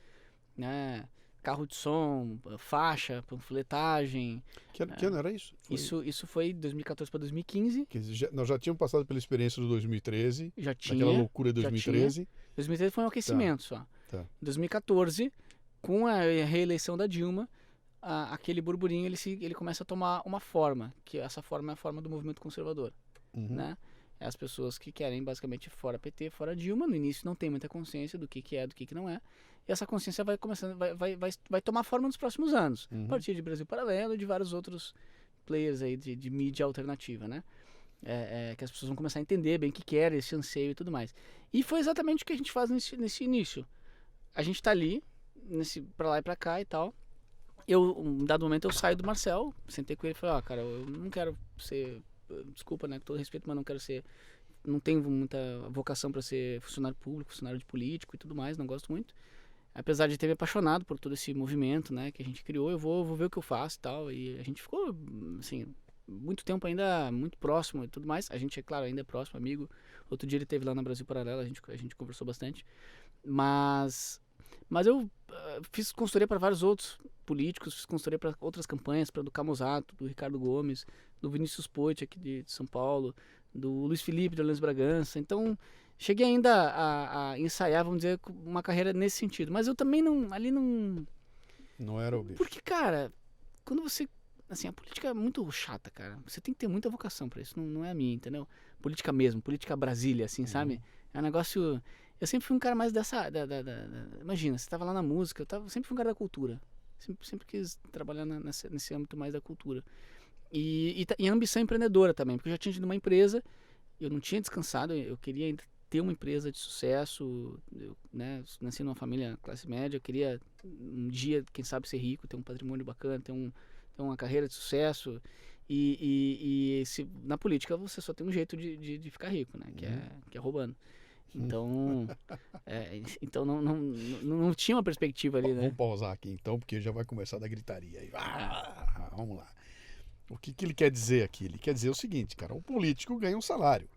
né? Carro de som, faixa, panfletagem. Que ano era isso? Isso foi de 2014 para 2015. Nós já tínhamos passado pela experiência do 2013. Já tinha. Aquela loucura de 2013. 2013 foi um aquecimento só. Tá. Em 2014, com a reeleição da Dilma, aquele burburinho ele começa a tomar uma forma, que essa forma é a forma do movimento conservador, né? É as pessoas que querem basicamente fora PT, fora Dilma. No início não tem muita consciência do que é, do que não é. E essa consciência vai começando, vai tomar forma nos próximos anos. A partir de Brasil Paralelo e de vários outros players aí de mídia alternativa, né? que as pessoas vão começar a entender bem o que era esse anseio e tudo mais. E foi exatamente o que a gente faz nesse início. A gente tá ali, pra lá e pra cá e tal. Um dado momento eu saio do Marcel, sentei com ele e falei, cara, eu não quero ser, desculpa, né, com todo respeito, mas não quero ser, não tenho muita vocação para ser funcionário público, funcionário de político e tudo mais, não gosto muito. Apesar de ter me apaixonado por todo esse movimento, né, que a gente criou, eu vou ver o que eu faço e tal. E a gente ficou, assim, muito tempo ainda muito próximo e tudo mais. A gente, é claro, ainda é próximo, amigo. Outro dia ele esteve lá na Brasil Paralelo, a gente conversou bastante. Mas eu fiz consultoria para vários outros políticos, fiz consultoria para outras campanhas, para do Camusato, do Ricardo Gomes, do Vinícius Poit aqui de São Paulo, do Luiz Felipe de Orleans Bragança. Então, cheguei ainda a ensaiar, vamos dizer, uma carreira nesse sentido. Mas eu também não... Não era o bicho. Porque, cara, quando você... Assim, a política é muito chata, cara. Você tem que ter muita vocação para isso, não é a minha, entendeu? Política mesmo, política Brasília, assim, sabe? É um negócio... Eu sempre fui um cara mais dessa... Imagina, você tava lá na música, sempre fui um cara da cultura. Sempre quis trabalhar nesse âmbito mais da cultura. E a ambição empreendedora também, porque eu já tinha tido uma empresa, eu não tinha descansado, eu queria ainda ter uma empresa de sucesso, eu, né, nasci numa família classe média, eu queria um dia, quem sabe, ser rico, ter um patrimônio bacana, ter uma carreira de sucesso. Na política você só tem um jeito de ficar rico, né, que é roubando. Então, então não tinha uma perspectiva ali, né? Vamos pausar aqui então, porque já vai começar da gritaria aí. Vamos lá. O que ele quer dizer aqui? Ele quer dizer o seguinte, cara, o político ganha um salário.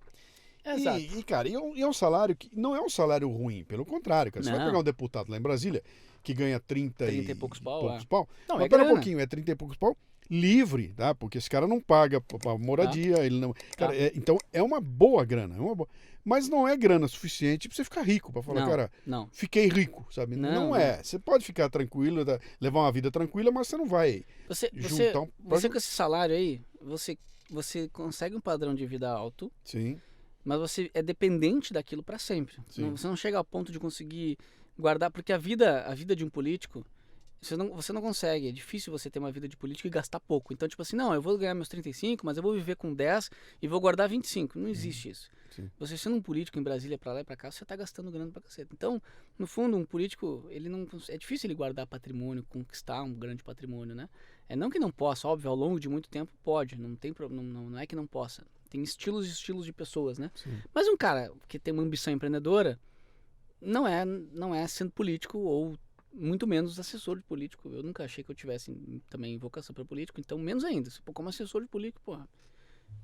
Exato. Cara, é um salário que não é um salário ruim, pelo contrário, cara. Você vai pegar um deputado lá em Brasília que ganha 30 e poucos pau. Não, mas pera um pouquinho, é 30 e poucos pau livre, tá? Porque esse cara não paga pra moradia, ele não... Cara, então é uma boa grana, mas não é grana suficiente pra você ficar rico, pra falar, cara, fiquei rico, sabe? Não é. Você pode ficar tranquilo, levar uma vida tranquila, mas você não vai juntar Você com esse salário aí, você consegue um padrão de vida alto. Sim. Mas você é dependente daquilo para sempre. Você não chega ao ponto de conseguir guardar, porque a vida de um político, você não consegue. É difícil você ter uma vida de político e gastar pouco. Então, tipo assim, não, eu vou ganhar meus 35, mas eu vou viver com 10 e vou guardar 25. Não existe isso. Sim. Você sendo um político em Brasília, para lá e para cá, você tá gastando grana pra caceta. Então, no fundo, um político, é difícil ele guardar patrimônio, conquistar um grande patrimônio, né? Não que não possa, óbvio, ao longo de muito tempo pode, não é que não possa. Tem estilos e estilos de pessoas, né? Sim. Mas um cara que tem uma ambição empreendedora não é sendo político ou muito menos assessor de político. Eu nunca achei que eu tivesse também vocação para político, então menos ainda. Como assessor de político, porra,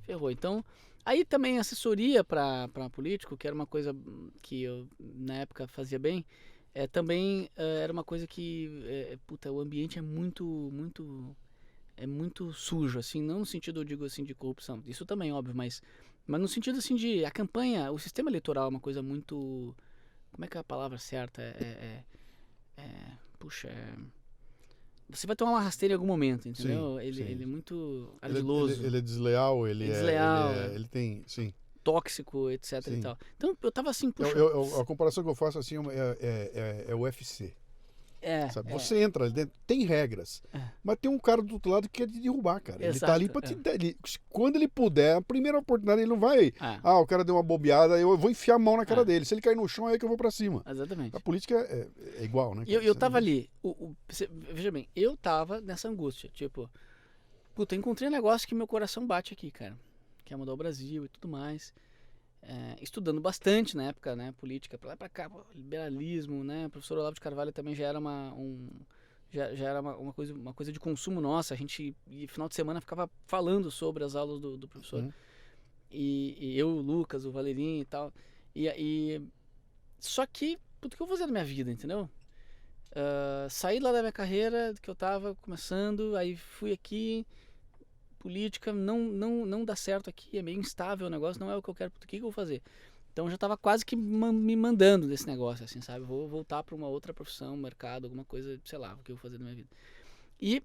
ferrou. Então, aí também assessoria para político, que era uma coisa que eu na época fazia bem, também era uma coisa que, o ambiente é muito sujo, assim, não no sentido, eu digo assim, de corrupção, isso também, óbvio, mas no sentido, assim, de a campanha, o sistema eleitoral é uma coisa muito, como é que é a palavra certa? Você vai tomar uma rasteira em algum momento, entendeu? Sim, ele é muito ardiloso. Ele é desleal, ele tem, sim. Tóxico, etc. Sim. E tal. Então, eu tava assim, puxa... A comparação que eu faço, assim, é o UFC. Sabe? Você entra ali dentro, tem regras, mas tem um cara do outro lado que quer te derrubar, cara. Exato, ele tá ali pra te dar. Quando ele puder, a primeira oportunidade, ele não vai. O cara deu uma bobeada, eu vou enfiar a mão na cara dele. Se ele cair no chão, é aí que eu vou pra cima. Exatamente. A política é igual, né? Eu tava ali, veja bem, eu tava nessa angústia, tipo, puta, encontrei um negócio que meu coração bate aqui, cara, que é mudar o Brasil e tudo mais. Estudando bastante na época, né, política, pra lá e pra cá, liberalismo, né, o professor Olavo de Carvalho também já era uma coisa de consumo nossa, a gente, final de semana, ficava falando sobre as aulas do professor, e eu, o Lucas, o Valerinho e tal, só que, puto, o que eu vou fazer na minha vida, entendeu? Saí lá da minha carreira, que eu tava começando, aí fui aqui, política, não dá certo aqui, é meio instável o negócio, não é o que eu quero, o que eu vou fazer? Então eu já tava quase que me mandando desse negócio, assim, sabe? Vou voltar para uma outra profissão, mercado, alguma coisa, sei lá, o que eu vou fazer na minha vida. E,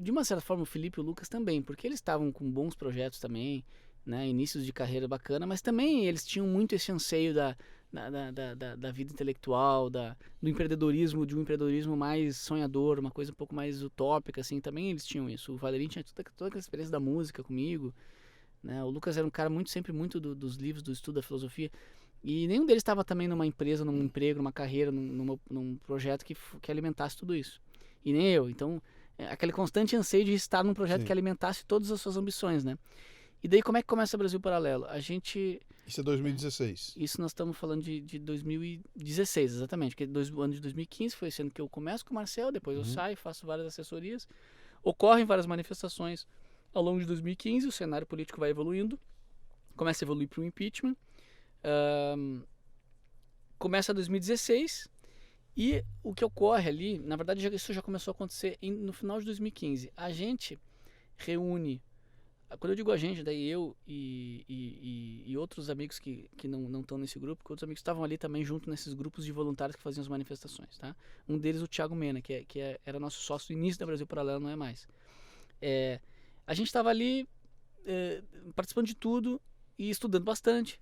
de uma certa forma, o Felipe e o Lucas também, porque eles estavam com bons projetos também, né? Inícios de carreira bacana, mas também eles tinham muito esse anseio da vida intelectual, do empreendedorismo, de um empreendedorismo mais sonhador, uma coisa um pouco mais utópica, assim, também eles tinham isso. O Valerinho tinha toda aquela experiência da música comigo, né? O Lucas era um cara sempre muito dos livros, do estudo da filosofia. E nenhum deles estava também numa empresa, num emprego, numa carreira, num projeto que alimentasse tudo isso. E nem eu. Então, aquele constante anseio de estar num projeto que alimentasse todas as suas ambições, né? E daí, como é que começa o Brasil Paralelo? Isso é 2016. Isso nós estamos falando de 2016, exatamente. Porque o ano de 2015 foi esse ano que eu começo com o Marcel, depois eu saio, faço várias assessorias. Ocorrem várias manifestações ao longo de 2015, o cenário político vai evoluindo, começa a evoluir para o impeachment. Começa 2016 e o que ocorre ali, na verdade isso já começou a acontecer no final de 2015. A gente reúne, quando eu digo a gente, daí eu e outros amigos que não estão nesse grupo, que outros amigos estavam ali também junto nesses grupos de voluntários que faziam as manifestações, tá? Um deles o Thiago Mena, era nosso sócio no início da Brasil Paralelo, não é mais. A gente estava ali participando de tudo e estudando bastante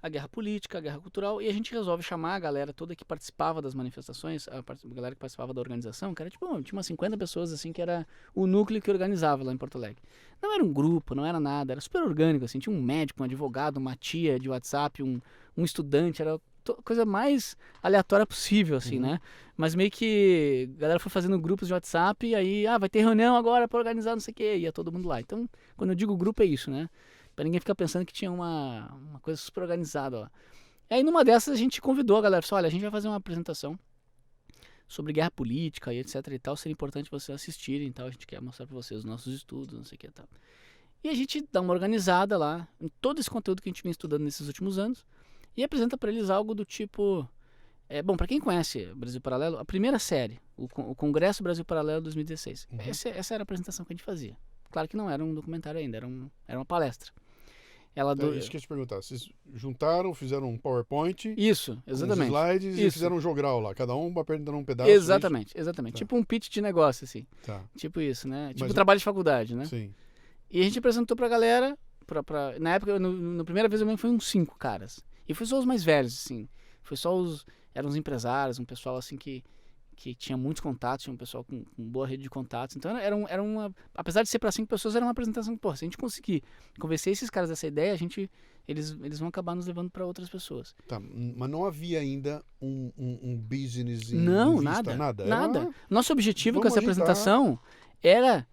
a guerra política, a guerra cultural, e a gente resolve chamar a galera toda que participava das manifestações, a galera que participava da organização, que era tipo, tinha umas 50 pessoas assim, que era o núcleo que organizava lá em Porto Alegre. Não era um grupo, não era nada, era super orgânico, assim, tinha um médico, um advogado, uma tia de WhatsApp, um estudante, era a coisa mais aleatória possível, assim, né? Mas meio que a galera foi fazendo grupos de WhatsApp, e aí, vai ter reunião agora pra organizar não sei o que, ia todo mundo lá. Então, quando eu digo grupo é isso, né? Pra ninguém ficar pensando que tinha uma coisa super organizada, ó. E aí numa dessas a gente convidou a galera, olha, a gente vai fazer uma apresentação sobre guerra política e etc e tal, seria importante vocês assistirem e tal, a gente quer mostrar pra vocês os nossos estudos, não sei o que e tal. E a gente dá uma organizada lá, em todo esse conteúdo que a gente vinha estudando nesses últimos anos, e apresenta pra eles algo do tipo... bom, pra quem conhece Brasil Paralelo, a primeira série, o Congresso Brasil Paralelo 2016, essa era a apresentação que a gente fazia. Claro que não era um documentário ainda, era uma palestra. Isso que eu ia te perguntar. Vocês juntaram, fizeram um PowerPoint. Isso, exatamente. Com os slides e fizeram um jogral lá. Cada um apresentando um pedaço. Exatamente. Tá. Tipo um pitch de negócio, assim. Tá. Tipo isso, né? Tipo trabalho de faculdade, né? Sim. E a gente apresentou pra galera. Na época, na primeira vez, eu foi uns 5 caras. E foi só os mais velhos, assim. Foi só eram os empresários, um pessoal, assim, que tinha muitos contatos, tinha um pessoal com boa rede de contatos. Então era uma... Apesar de ser para 5 pessoas, era uma apresentação que, se a gente conseguir convencer esses caras dessa ideia, eles vão acabar nos levando para outras pessoas. Tá, mas não havia ainda um business não, em vista, nada. Era... Nosso objetivo com essa apresentação era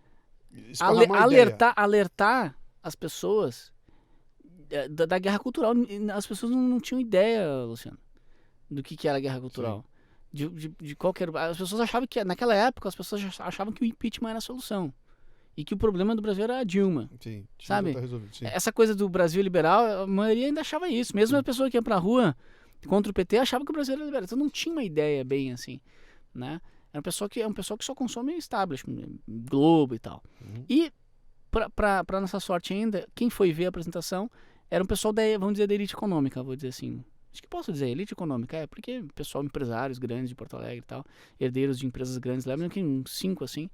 alertar as pessoas da guerra cultural. As pessoas não tinham ideia, Luciano, do que era a guerra cultural. Sim. De qualquer... As pessoas achavam que, naquela época, achavam que o impeachment era a solução. E que o problema do Brasil era a Dilma. Sim, sabe? Tá resolvido, sim. Essa coisa do Brasil liberal, a maioria ainda achava isso. Mesmo a pessoa que ia pra rua contra o PT achava que o Brasil era liberal. Então não tinha uma ideia bem assim, né? É um pessoal que só consome establishment, Globo e tal. E, pra nossa sorte ainda, quem foi ver a apresentação era um pessoal vamos dizer, da elite econômica, vou dizer assim. Acho que posso dizer, elite econômica, porque pessoal, empresários grandes de Porto Alegre e tal, herdeiros de empresas grandes, lembram que uns 5 assim.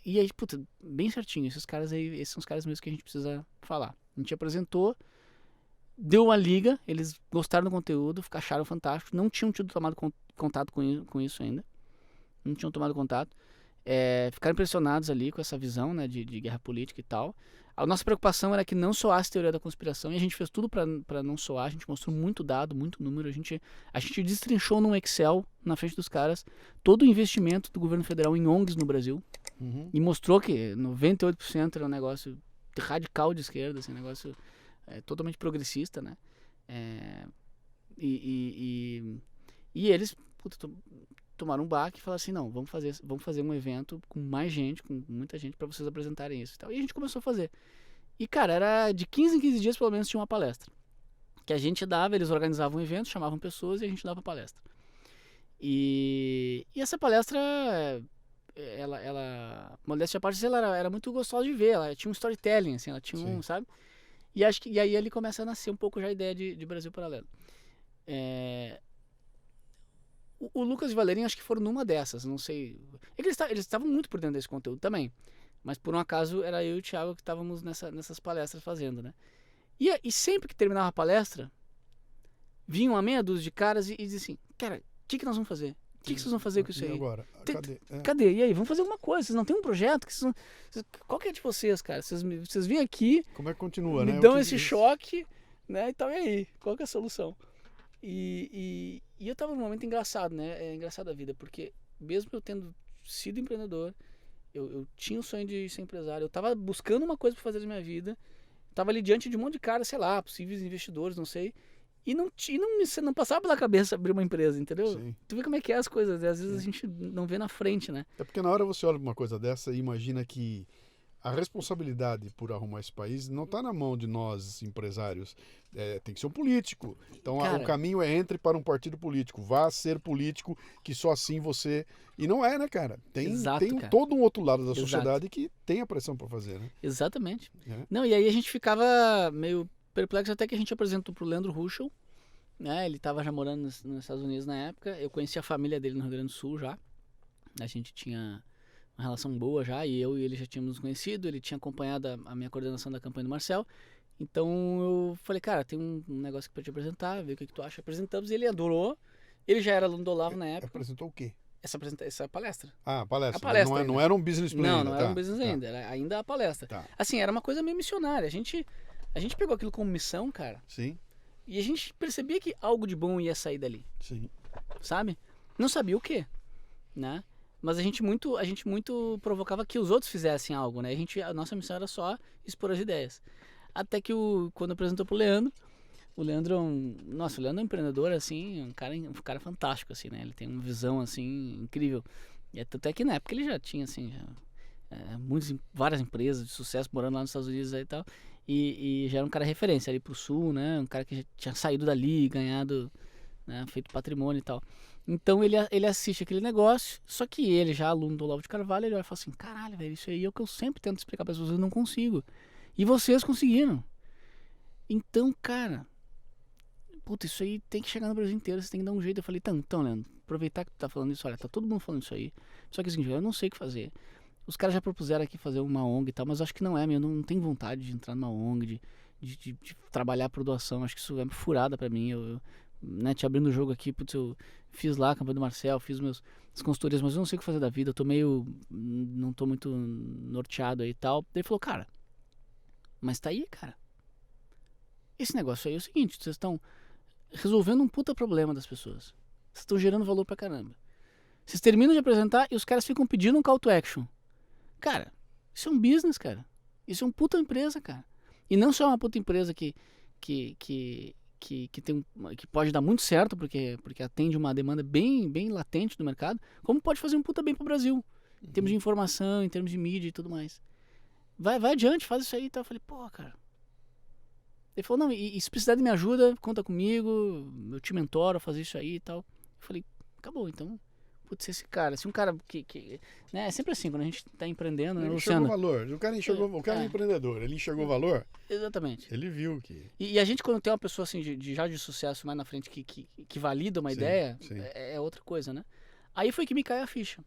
E aí, puta, bem certinho, esses caras aí, esses são os caras mesmo que a gente precisa falar. A gente apresentou, deu uma liga, eles gostaram do conteúdo, acharam fantástico, não tinham tomado contato com isso ainda, não tinham tomado contato, ficaram impressionados ali com essa visão, né, de guerra política e tal. A nossa preocupação era que não soasse teoria da conspiração, e a gente fez tudo para não soar. A gente mostrou muito dado, muito número. A gente destrinchou num Excel, na frente dos caras, todo o investimento do governo federal em ONGs no Brasil. E mostrou que 98% era um negócio radical de esquerda, assim, um negócio totalmente progressista, né? E eles tomaram um baque e falaram assim, não, vamos fazer um evento com mais gente, com muita gente, para vocês apresentarem isso e tal. E a gente começou a fazer. E, cara, era de 15 em 15 dias, pelo menos, tinha uma palestra. Que a gente dava, eles organizavam um evento, chamavam pessoas e a gente dava palestra. E essa palestra, modéstia à parte, ela era muito gostosa de ver, ela tinha um storytelling, assim, ela tinha sabe? E aí ele começa a nascer um pouco já a ideia de Brasil Paralelo. O Lucas e o Valerinho acho que foram numa dessas, não sei. Eles estavam muito por dentro desse conteúdo também. Mas por um acaso era eu e o Thiago que estávamos nessas palestras fazendo, né? E sempre que terminava a palestra, vinha uma meia dúzia de caras e diziam assim, cara, o que nós vamos fazer? O que vocês vão fazer com isso aí? E agora? Cadê? Cadê? E aí, vamos fazer alguma coisa. Vocês não têm um projeto? Qual que é de vocês, cara? Vocês vêm aqui... Como é que continua, me né? dão esse choque, né? Então, e aí? Qual que é a solução? E eu tava num momento engraçado, né? É engraçado a vida, porque mesmo eu tendo sido empreendedor, eu tinha o sonho de ser empresário, eu tava buscando uma coisa pra fazer na minha vida, tava ali diante de um monte de cara, sei lá, possíveis investidores, não sei, e não passava pela cabeça abrir uma empresa, entendeu? Sim. Tu vê como é que é as coisas, às vezes a gente não vê na frente, né? É porque na hora você olha uma coisa dessa e imagina que a responsabilidade por arrumar esse país não está na mão de nós, empresários. Tem que ser um político. Então Cara, o caminho é entre para um partido político. Vá ser político, que só assim você... E não é, né, cara? Exato, Tem cara. todo um outro lado da Exato. sociedade que tem a pressão para fazer, né? Exatamente. É. Não, e aí a gente ficava meio perplexo até que a gente apresentou pro Leandro Ruschel, né? Ele estava já morando nos Estados Unidos na época. Eu conheci a família dele no Rio Grande do Sul já. A gente tinha uma relação boa já, e eu e ele já tínhamos nos conhecido. Ele tinha acompanhado a minha coordenação da campanha do Marcel. Então eu falei, cara, tem um negócio aqui pra te apresentar, ver o que tu acha. Apresentamos e ele adorou. Ele já era aluno do Olavo na época. Apresentou o quê? Essa palestra. Ah, palestra. A palestra Não era um business plan Não, ainda. não era um business ainda, era ainda a palestra. Tá. Assim, era uma coisa meio missionária. A gente pegou aquilo como missão, cara. Sim, E a gente percebia que algo de bom ia sair dali, sim. sabe? Não sabia o quê, né? Mas a gente muito provocava que os outros fizessem algo, né? A nossa missão era só expor as ideias. Até que quando apresentou pro Leandro, o Leandro é um empreendedor, assim, um cara fantástico, assim, né? Ele tem uma visão, assim, incrível. E até que na época ele já tinha, assim, várias empresas de sucesso morando lá nos Estados Unidos e tal. E já era um cara referência ali pro Sul, né? Um cara que já tinha saído dali, ganhado, né? Feito patrimônio e tal. Então ele assiste aquele negócio, só que ele, já aluno do Olavo de Carvalho, ele olha e fala assim, caralho, velho, isso aí é o que eu sempre tento explicar para as pessoas, eu não consigo. E vocês conseguiram. Então, cara, puta, isso aí tem que chegar no Brasil inteiro, você tem que dar um jeito. Eu falei, então, Leandro, aproveitar que tu tá falando isso, olha, tá todo mundo falando isso aí. Só que é o seguinte, eu não sei o que fazer. Os caras já propuseram aqui fazer uma ONG e tal, mas eu acho que não é, eu não tenho vontade de entrar numa ONG, de trabalhar por doação. Acho que isso é furada pra mim. Né, te abrindo o jogo aqui, putz, eu fiz lá a campanha do Marcel, fiz as consultorias, mas eu não sei o que fazer da vida, não tô muito norteado aí e tal. Daí ele falou, cara, mas tá aí, cara. Esse negócio aí é o seguinte, vocês estão resolvendo um puta problema das pessoas. Vocês estão gerando valor pra caramba. Vocês terminam de apresentar e os caras ficam pedindo um call to action. Cara, isso é um business, cara. Isso é uma puta empresa, cara. E não só uma puta empresa que pode dar muito certo, porque atende uma demanda bem latente do mercado, como pode fazer um puta bem pro Brasil. Em termos de informação, em termos de mídia e tudo mais. Vai adiante, faz isso aí e tal. Eu falei, pô, cara. Ele falou, não, e se precisar de minha ajuda, conta comigo, eu te mentoro a fazer isso aí e tal. Eu falei, acabou, então... Putz, esse cara, um cara né, é sempre assim, quando a gente tá empreendendo, né, Ele Luciano? enxergou valor. O cara é empreendedor, ele enxergou valor. Exatamente. Ele viu que... E a gente, quando tem uma pessoa assim, já de sucesso mais na frente, que valida uma ideia, sim. É outra coisa, né? Aí foi que me caiu a ficha,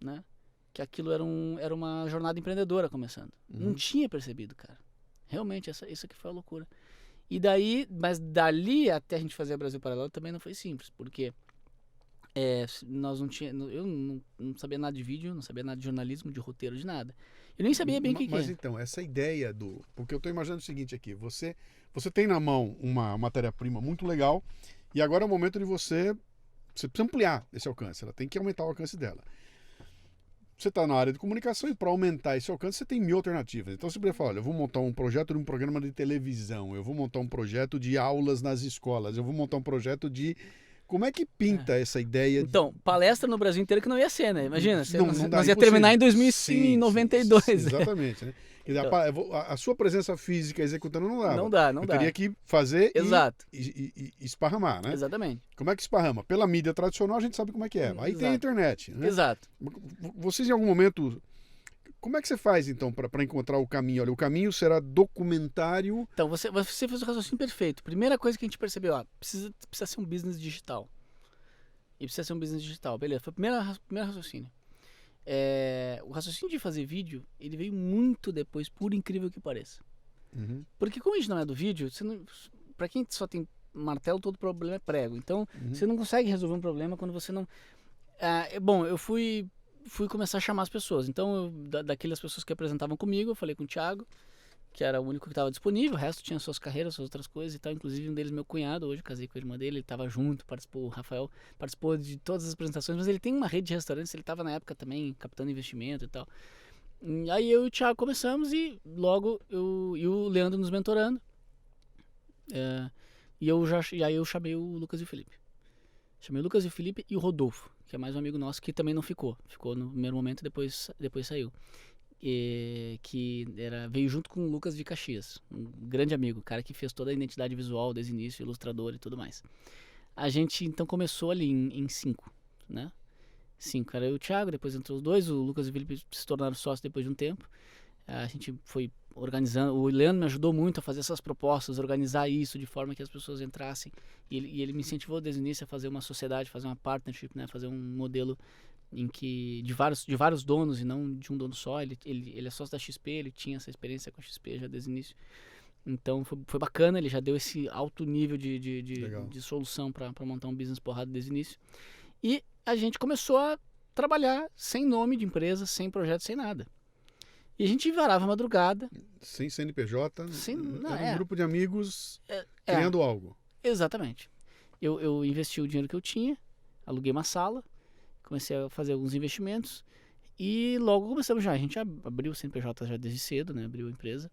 né? Que aquilo era uma jornada empreendedora começando. Não tinha percebido, cara. Realmente, isso aqui foi a loucura. E daí, mas dali até a gente fazer a Brasil Paralelo também não foi simples, porque... nós eu não sabia nada de vídeo, não sabia nada de jornalismo, de roteiro, de nada. Eu nem sabia bem o que Mas é. então, essa ideia porque eu estou imaginando o seguinte aqui, você tem na mão uma matéria-prima muito legal e agora é o momento de você precisa ampliar esse alcance, ela tem que aumentar o alcance dela. Você está na área de comunicação e para aumentar esse alcance você tem 1000 alternativas. Então você poderia falar, olha, eu vou montar um projeto de um programa de televisão, eu vou montar um projeto de aulas nas escolas, eu vou montar um projeto de... Como é que pinta essa ideia? Então, palestra no Brasil inteiro que não ia ser, né? Imagina, nós ia impossível. terminar em 2092. Sim, exatamente, né? Quer dizer, a sua presença física executando não dava. Não eu dá. teria que fazer Exato. e esparramar, né? Exatamente. Como é que esparrama? Pela mídia tradicional a gente sabe como é que é. Aí tem a internet, né? Exato. Vocês em algum momento... Como é que você faz, então, para encontrar o caminho? Olha, o caminho será documentário... Então, você fez o raciocínio perfeito. Primeira coisa que a gente percebeu, precisa ser um business digital. E precisa ser um business digital. Beleza, foi o primeiro raciocínio. O raciocínio de fazer vídeo, ele veio muito depois, por incrível que pareça. Porque como a gente não é do vídeo, para quem só tem martelo, todo problema é prego. Então, você não consegue resolver um problema quando você não... Bom, eu fui começar a chamar as pessoas. Então, daquelas pessoas que apresentavam comigo, eu falei com o Thiago, que era o único que estava disponível, o resto tinha suas carreiras, suas outras coisas e tal. Inclusive, um deles, meu cunhado, hoje eu casei com a irmã dele, ele estava junto, participou, o Rafael participou de todas as apresentações, mas ele tem uma rede de restaurantes, ele estava na época também captando investimento e tal. Aí eu e o Thiago começamos e logo e o Leandro nos mentorando. E aí eu chamei o Lucas e o Felipe. Chamei o Lucas e o Felipe e o Rodolfo, que é mais um amigo nosso que também não ficou. Ficou no primeiro momento e depois saiu. Veio junto com o Lucas de Caxias, um grande amigo, cara que fez toda a identidade visual desde o início, ilustrador e tudo mais. A gente então começou ali em 5, né? 5, era eu e o Thiago, depois entrou os dois, o Lucas e o Felipe se tornaram sócios depois de um tempo. A gente foi organizando, o Leandro me ajudou muito a fazer essas propostas, organizar isso de forma que as pessoas entrassem, e ele me incentivou desde o início a fazer uma sociedade, fazer uma partnership, né? Fazer um modelo em que de vários donos e não de um dono só. Ele é sócio da XP, ele tinha essa experiência com a XP já desde o início. Então foi bacana, ele já deu esse alto nível de solução para montar um business porrada desde o início. E a gente começou a trabalhar sem nome de empresa, sem projeto, sem nada. E a gente varava a madrugada. Sem CNPJ, era um grupo de amigos criando algo. Exatamente. Eu investi o dinheiro que eu tinha, aluguei uma sala, comecei a fazer alguns investimentos e logo começamos já. A gente abriu o CNPJ já desde cedo, né? Abriu a empresa.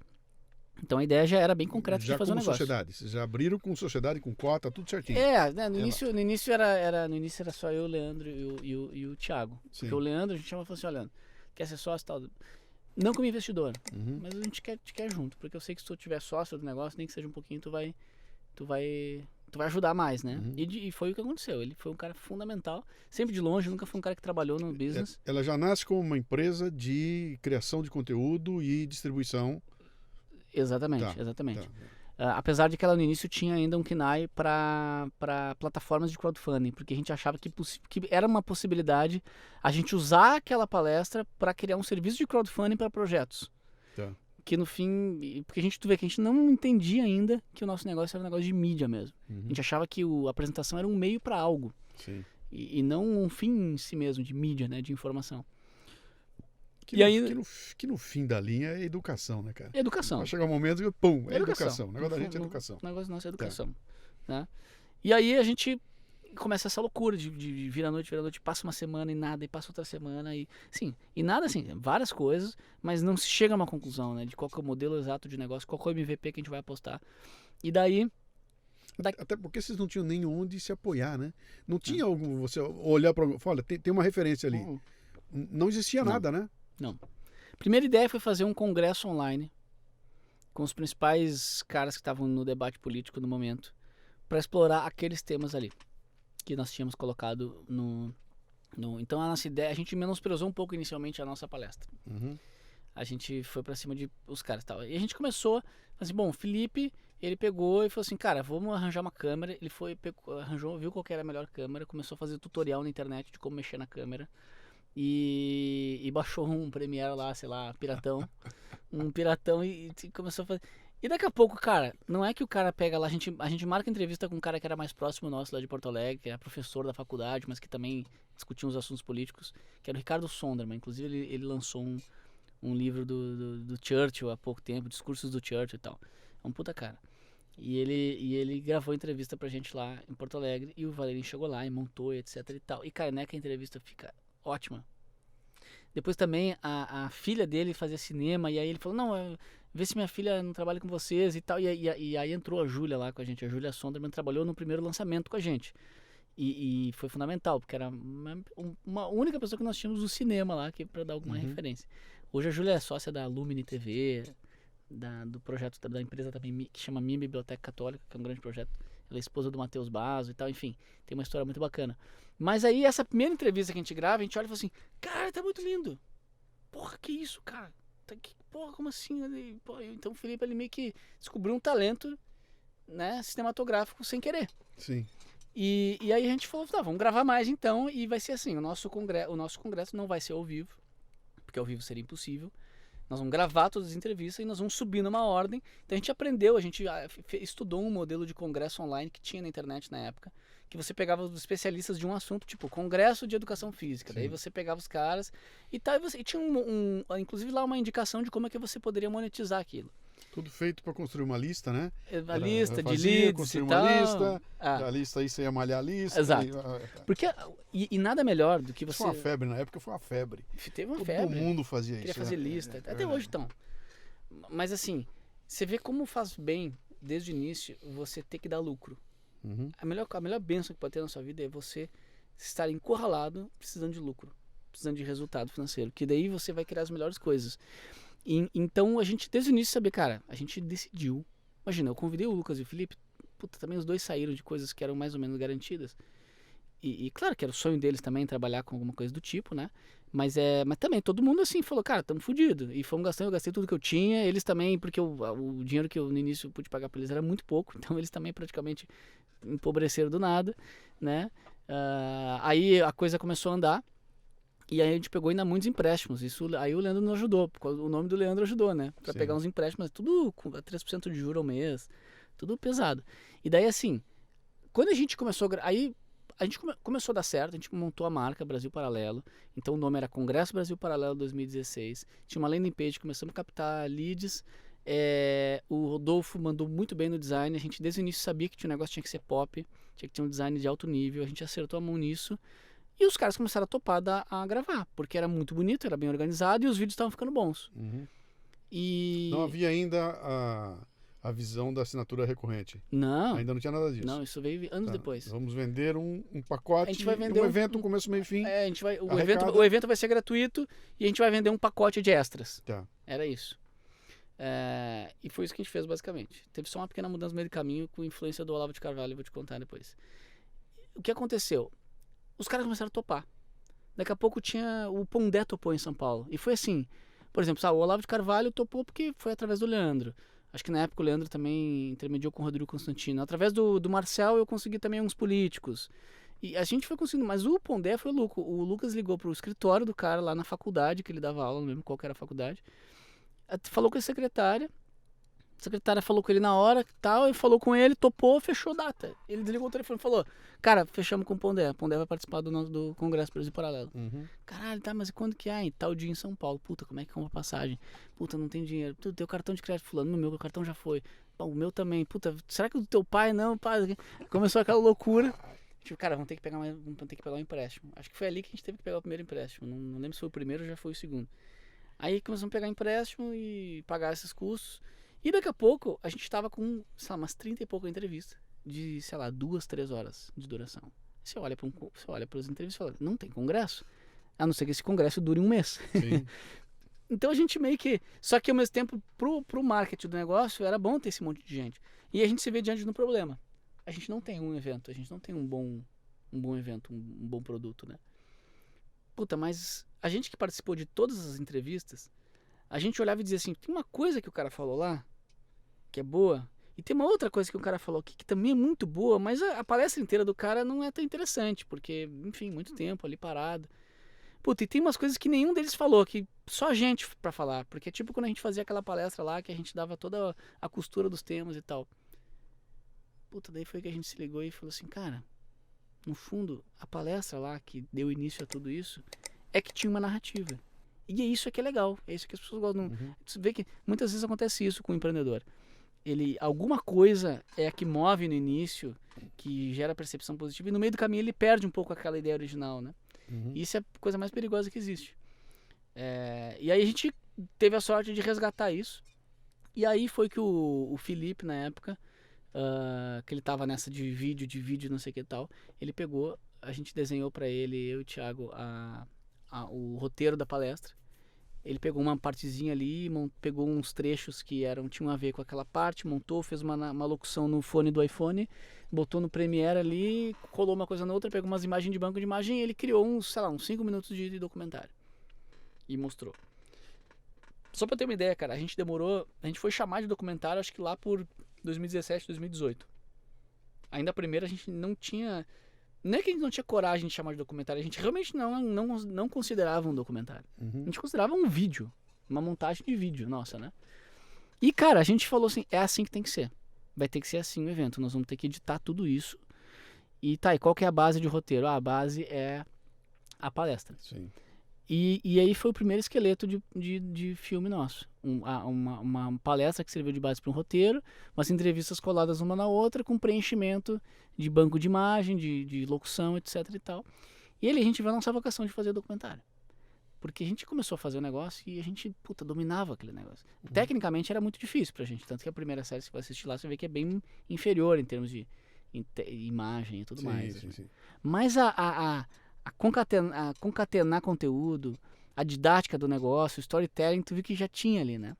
Então a ideia já era bem concreta de fazer um negócio. Sociedade. Vocês já abriram com sociedade, com cota, tudo certinho. Né, no início era só eu, o Leandro e o Thiago. Sim. Porque o Leandro, a gente chama e falou assim, olha, quer ser sócio e tal? Não como investidor, mas a gente te quer junto. Porque eu sei que se tu tiver sócio do negócio, nem que seja um pouquinho, tu vai ajudar mais, né? E foi o que aconteceu. Ele foi um cara fundamental. Sempre de longe, nunca foi um cara que trabalhou no business. Ela já nasce como uma empresa de criação de conteúdo e distribuição. Exatamente. Apesar de que ela no início tinha ainda um KNAI para plataformas de crowdfunding, porque a gente achava que era uma possibilidade a gente usar aquela palestra para criar um serviço de crowdfunding para projetos. Tá. Que no fim, porque tu vê que a gente não entendia ainda que o nosso negócio era um negócio de mídia mesmo. A gente achava que a apresentação era um meio para algo. Sim. E não um fim em si mesmo, de mídia, né, de informação. Que no fim da linha é educação, né, cara? Educação. Vai chegar um momento que, pum, é educação. O negócio da gente é educação. O negócio nosso é educação. Né? E aí a gente começa essa loucura de vira noite, passa uma semana e nada, e passa outra semana, e nada assim, várias coisas, mas não se chega a uma conclusão, né, de qual que é o modelo exato de negócio, qual que é o MVP que a gente vai apostar. E daí... Até porque vocês não tinham nem onde se apoiar, né? Não tinha algum, você olhar para... Olha, tem uma referência ali. Não existia nada, né? Não. A primeira ideia foi fazer um congresso online com os principais caras que estavam no debate político no momento, para explorar aqueles temas ali que nós tínhamos colocado no... Então a nossa ideia, a gente menosprezou um pouco inicialmente a nossa palestra. A gente foi para cima de os caras e tal. E a gente começou, assim, bom, o Felipe, ele pegou e falou assim, cara, vamos arranjar uma câmera. Ele arranjou, viu qual que era a melhor câmera, começou a fazer tutorial na internet de como mexer na câmera. E baixou um Premiere lá, sei lá, piratão. Um piratão e começou a fazer. E daqui a pouco, cara, não é que o cara pega lá, a gente marca entrevista com um cara que era mais próximo nosso lá de Porto Alegre, que era professor da faculdade, mas que também discutia uns assuntos políticos, que era o Ricardo Sonderman. Inclusive ele lançou um livro do Churchill há pouco tempo, Discursos do Churchill e tal. É um puta cara. E ele gravou entrevista pra gente lá em Porto Alegre, e o Valerinho chegou lá e montou, etc e tal. E, cara, né, que a entrevista fica ótima. Depois também a filha dele fazia cinema, e aí ele falou, não, vê se minha filha não trabalha com vocês e tal. E aí entrou a Júlia lá com a gente. A Júlia Sonderman trabalhou no primeiro lançamento com a gente. E foi fundamental, porque era uma única pessoa que nós tínhamos do cinema lá, para dar alguma referência. Hoje a Júlia é sócia da Lumine TV, do projeto da empresa também, que chama Minha Biblioteca Católica, que é um grande projeto. Ela é esposa do Matheus Basso e tal, enfim, tem uma história muito bacana. Mas aí, essa primeira entrevista que a gente grava, a gente olha e fala assim, cara, tá muito lindo. Porra, que isso, cara? Porra, como assim? Então o Felipe, ele meio que descobriu um talento, né, cinematográfico sem querer. Sim. E aí a gente falou, tá, vamos gravar mais então, e vai ser assim, o nosso congresso não vai ser ao vivo, porque ao vivo seria impossível. Nós vamos gravar todas as entrevistas e nós vamos subir numa ordem. Então a gente aprendeu, a gente estudou um modelo de congresso online que tinha na internet na época, que você pegava os especialistas de um assunto, tipo congresso de educação física. Sim. Daí você pegava os caras e tal, e tinha inclusive lá uma indicação de como é que você poderia monetizar aquilo. Tudo feito para construir uma lista, né? Uma lista de leads construir e uma tal. Lista, a lista aí você ia malhar a lista. Exato. Porque, e nada melhor do que você... Foi uma febre, na época foi uma febre. Teve uma febre. Todo mundo fazia isso. Queria fazer lista. Até hoje, então. Mas assim, você vê como faz bem, desde o início, você ter que dar lucro. Uhum. A melhor bênção que pode ter na sua vida é você estar encurralado, precisando de lucro, precisando de resultado financeiro, que daí você vai criar as melhores coisas. Então a gente desde o início sabia, cara, a gente decidiu. Imagina, eu convidei o Lucas e o Felipe, puta, também os dois saíram de coisas que eram mais ou menos garantidas. E claro que era o sonho deles também trabalhar com alguma coisa do tipo, né? Mas também todo mundo assim falou, cara, estamos fodidos. E fomos gastando, eu gastei tudo que eu tinha. Eles também, porque o dinheiro que eu no início pude pagar para eles era muito pouco. Então eles também praticamente empobreceram do nada, né? Aí a coisa começou a andar. E aí a gente pegou ainda muitos empréstimos. Aí o Leandro nos ajudou. O nome do Leandro ajudou, né? Para pegar uns empréstimos, tudo com 3% de juros ao mês. Tudo pesado. E daí assim, quando a gente começou... Aí a gente começou a dar certo, a gente montou a marca Brasil Paralelo. Então o nome era Congresso Brasil Paralelo 2016. Tinha uma landing page, começamos a captar leads. O Rodolfo mandou muito bem no design. A gente desde o início sabia que o negócio tinha que ser pop, tinha que ter um design de alto nível. A gente acertou a mão nisso. E os caras começaram a topar a gravar, porque era muito bonito, era bem organizado e os vídeos estavam ficando bons. Uhum. E... Não havia ainda a visão da assinatura recorrente. Não. Ainda não tinha nada disso. Não, isso veio anos depois. Vamos vender um pacote, a gente vai vender um evento, começo, meio e fim. O evento vai ser gratuito e a gente vai vender um pacote de extras. Tá. Era isso. E foi isso que a gente fez basicamente. Teve só uma pequena mudança no meio do caminho com influência do Olavo de Carvalho, eu vou te contar depois. O que aconteceu? Os caras começaram a topar. Daqui a pouco tinha... O Pondé topou em São Paulo. E foi assim. Por exemplo, o Olavo de Carvalho topou porque foi através do Leandro. Acho que na época o Leandro também intermediou com o Rodrigo Constantino. Através do Marcel eu consegui também uns políticos. E a gente foi conseguindo. Mas o Pondé foi louco. O Lucas ligou pro escritório do cara lá na faculdade, que ele dava aula, não lembro qual que era a faculdade. Falou com a secretária. A secretária falou com ele na hora, tal, ele falou com ele, topou, fechou data. Ele desligou o telefone e falou, cara, fechamos com o Pondé. O Pondé vai participar do Congresso Brasil Paralelo. Uhum. Caralho, tá, mas quando que é? Em tal dia em São Paulo. Puta, como é que compra a passagem? Puta, não tem dinheiro. Puta, teu cartão de crédito fulano, no meu cartão já foi. Bom, o meu também. Puta, será que o do teu pai não? Pai? Começou aquela loucura. Tipo, cara, vamos ter que pegar um empréstimo. Acho que foi ali que a gente teve que pegar o primeiro empréstimo. Não lembro se foi o primeiro ou já foi o segundo. Aí começamos a pegar empréstimo e pagar esses custos. E daqui a pouco, a gente estava com, sei lá, umas 30 e pouca entrevistas. De, sei lá, 2, 3 horas de duração. Você olha para as entrevistas e fala, não tem congresso. A não ser que esse congresso dure um mês. Sim. Então a gente meio que... Só que ao mesmo tempo, pro marketing do negócio, era bom ter esse monte de gente. E a gente se vê diante de um problema. A gente não tem um evento, a gente não tem um bom evento, um bom produto, né? Puta, mas a gente que participou de todas as entrevistas, a gente olhava e dizia assim, tem uma coisa que o cara falou lá, que é boa, e tem uma outra coisa que o cara falou aqui, que também é muito boa, mas a palestra inteira do cara não é tão interessante, porque, enfim, muito tempo ali parado. Puta, e tem umas coisas que nenhum deles falou, que só a gente pra falar, porque é tipo quando a gente fazia aquela palestra lá, que a gente dava toda a costura dos temas e tal. Puta, daí foi que a gente se ligou e falou assim, cara, no fundo, a palestra lá, que deu início a tudo isso, é que tinha uma narrativa. E é isso que é legal, é isso que as pessoas gostam. Uhum. Você vê que muitas vezes acontece isso com o empreendedor. Alguma coisa é a que move no início, que gera percepção positiva, e no meio do caminho ele perde um pouco aquela ideia original, né? Uhum. E isso é a coisa mais perigosa que existe. E aí a gente teve a sorte de resgatar isso. E aí foi que o Felipe, na época, que ele tava nessa de vídeo, não sei o que e tal, ele pegou, a gente desenhou para ele, eu e o Thiago, o roteiro da palestra. Ele pegou uma partezinha ali, pegou uns trechos que tinham a ver com aquela parte, montou, fez uma locução no fone do iPhone, botou no Premiere ali, colou uma coisa na outra, pegou umas imagens de banco de imagem e ele criou uns 5 minutos de documentário. E mostrou. Só pra ter uma ideia, cara, a gente foi chamar de documentário acho que lá por 2017, 2018. Ainda a primeira a gente não tinha... Não é que a gente não tinha coragem de chamar de documentário, a gente realmente não considerava um documentário. Uhum. A gente considerava um vídeo. uma montagem de vídeo, nossa, né? E, cara, a gente falou assim, é assim que tem que ser. Vai ter que ser assim o evento, nós vamos ter que editar tudo isso. E tá, e qual que é a base de roteiro? A base é a palestra. Sim. E aí foi o primeiro esqueleto de filme nosso. Uma palestra que serviu de base para um roteiro, umas entrevistas coladas uma na outra, com preenchimento de banco de imagem, de locução, etc e tal. E ele, a gente viu a nossa vocação de fazer documentário. Porque a gente começou a fazer o negócio e a gente, dominava aquele negócio. Tecnicamente era muito difícil pra gente, tanto que a primeira série, se você assistir lá, você vê que é bem inferior em termos de imagem e tudo mais. Sim, sim. Mas a concatenar conteúdo, a didática do negócio, o storytelling, tu viu que já tinha ali, né?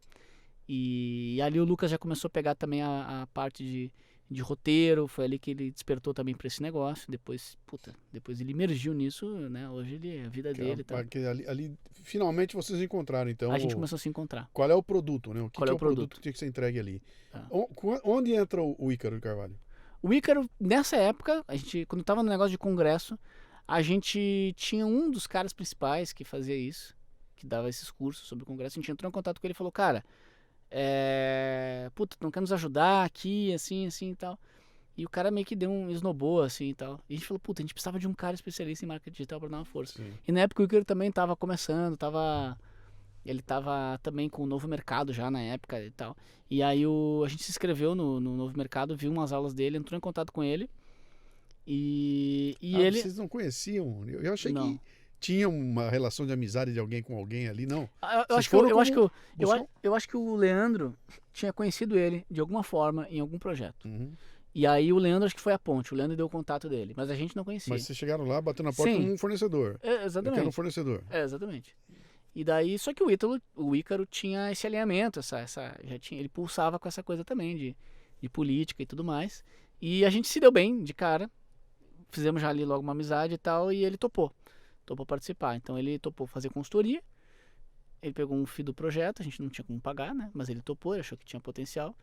E ali o Lucas já começou a pegar também a parte de roteiro, foi ali que ele despertou também para esse negócio. Depois ele emergiu nisso, né? Hoje ele, a vida dele tá. Ali, finalmente vocês encontraram, então. A gente começou a se encontrar. Qual é o produto, né? Qual é o produto que tinha que ser entregue ali? Ah. Onde entra o Ícaro de Carvalho? O Ícaro, nessa época, quando estava no negócio de congresso, a gente tinha um dos caras principais que fazia isso, que dava esses cursos sobre o congresso. A gente entrou em contato com ele e falou, cara, não quer nos ajudar aqui, assim e tal. E o cara meio que deu um snowball, assim e tal. E a gente falou, a gente precisava de um cara especialista em marketing digital para dar uma força. Sim. E na época o Ícaro também estava começando, ele estava também com o Novo Mercado já na época e tal. E aí a gente se inscreveu no Novo Mercado, viu umas aulas dele, entrou em contato com ele. E ele... Vocês não conheciam? Eu achei não. que tinha uma relação de amizade de alguém com alguém ali, não? Eu acho que o Leandro tinha conhecido ele de alguma forma em algum projeto. Uhum. E aí o Leandro acho que foi a ponte, o Leandro deu o contato dele, mas a gente não conhecia. Mas vocês chegaram lá, batendo na porta Sim. com um fornecedor. Exatamente. Eu quero um fornecedor. Exatamente. E daí, só que o Ícaro tinha esse alinhamento, ele pulsava com essa coisa também de política e tudo mais. E a gente se deu bem de cara, fizemos já ali logo uma amizade e tal, e ele topou participar. Então ele topou fazer consultoria, ele pegou um FII do projeto, a gente não tinha como pagar, né? Mas ele topou, ele achou que tinha potencial.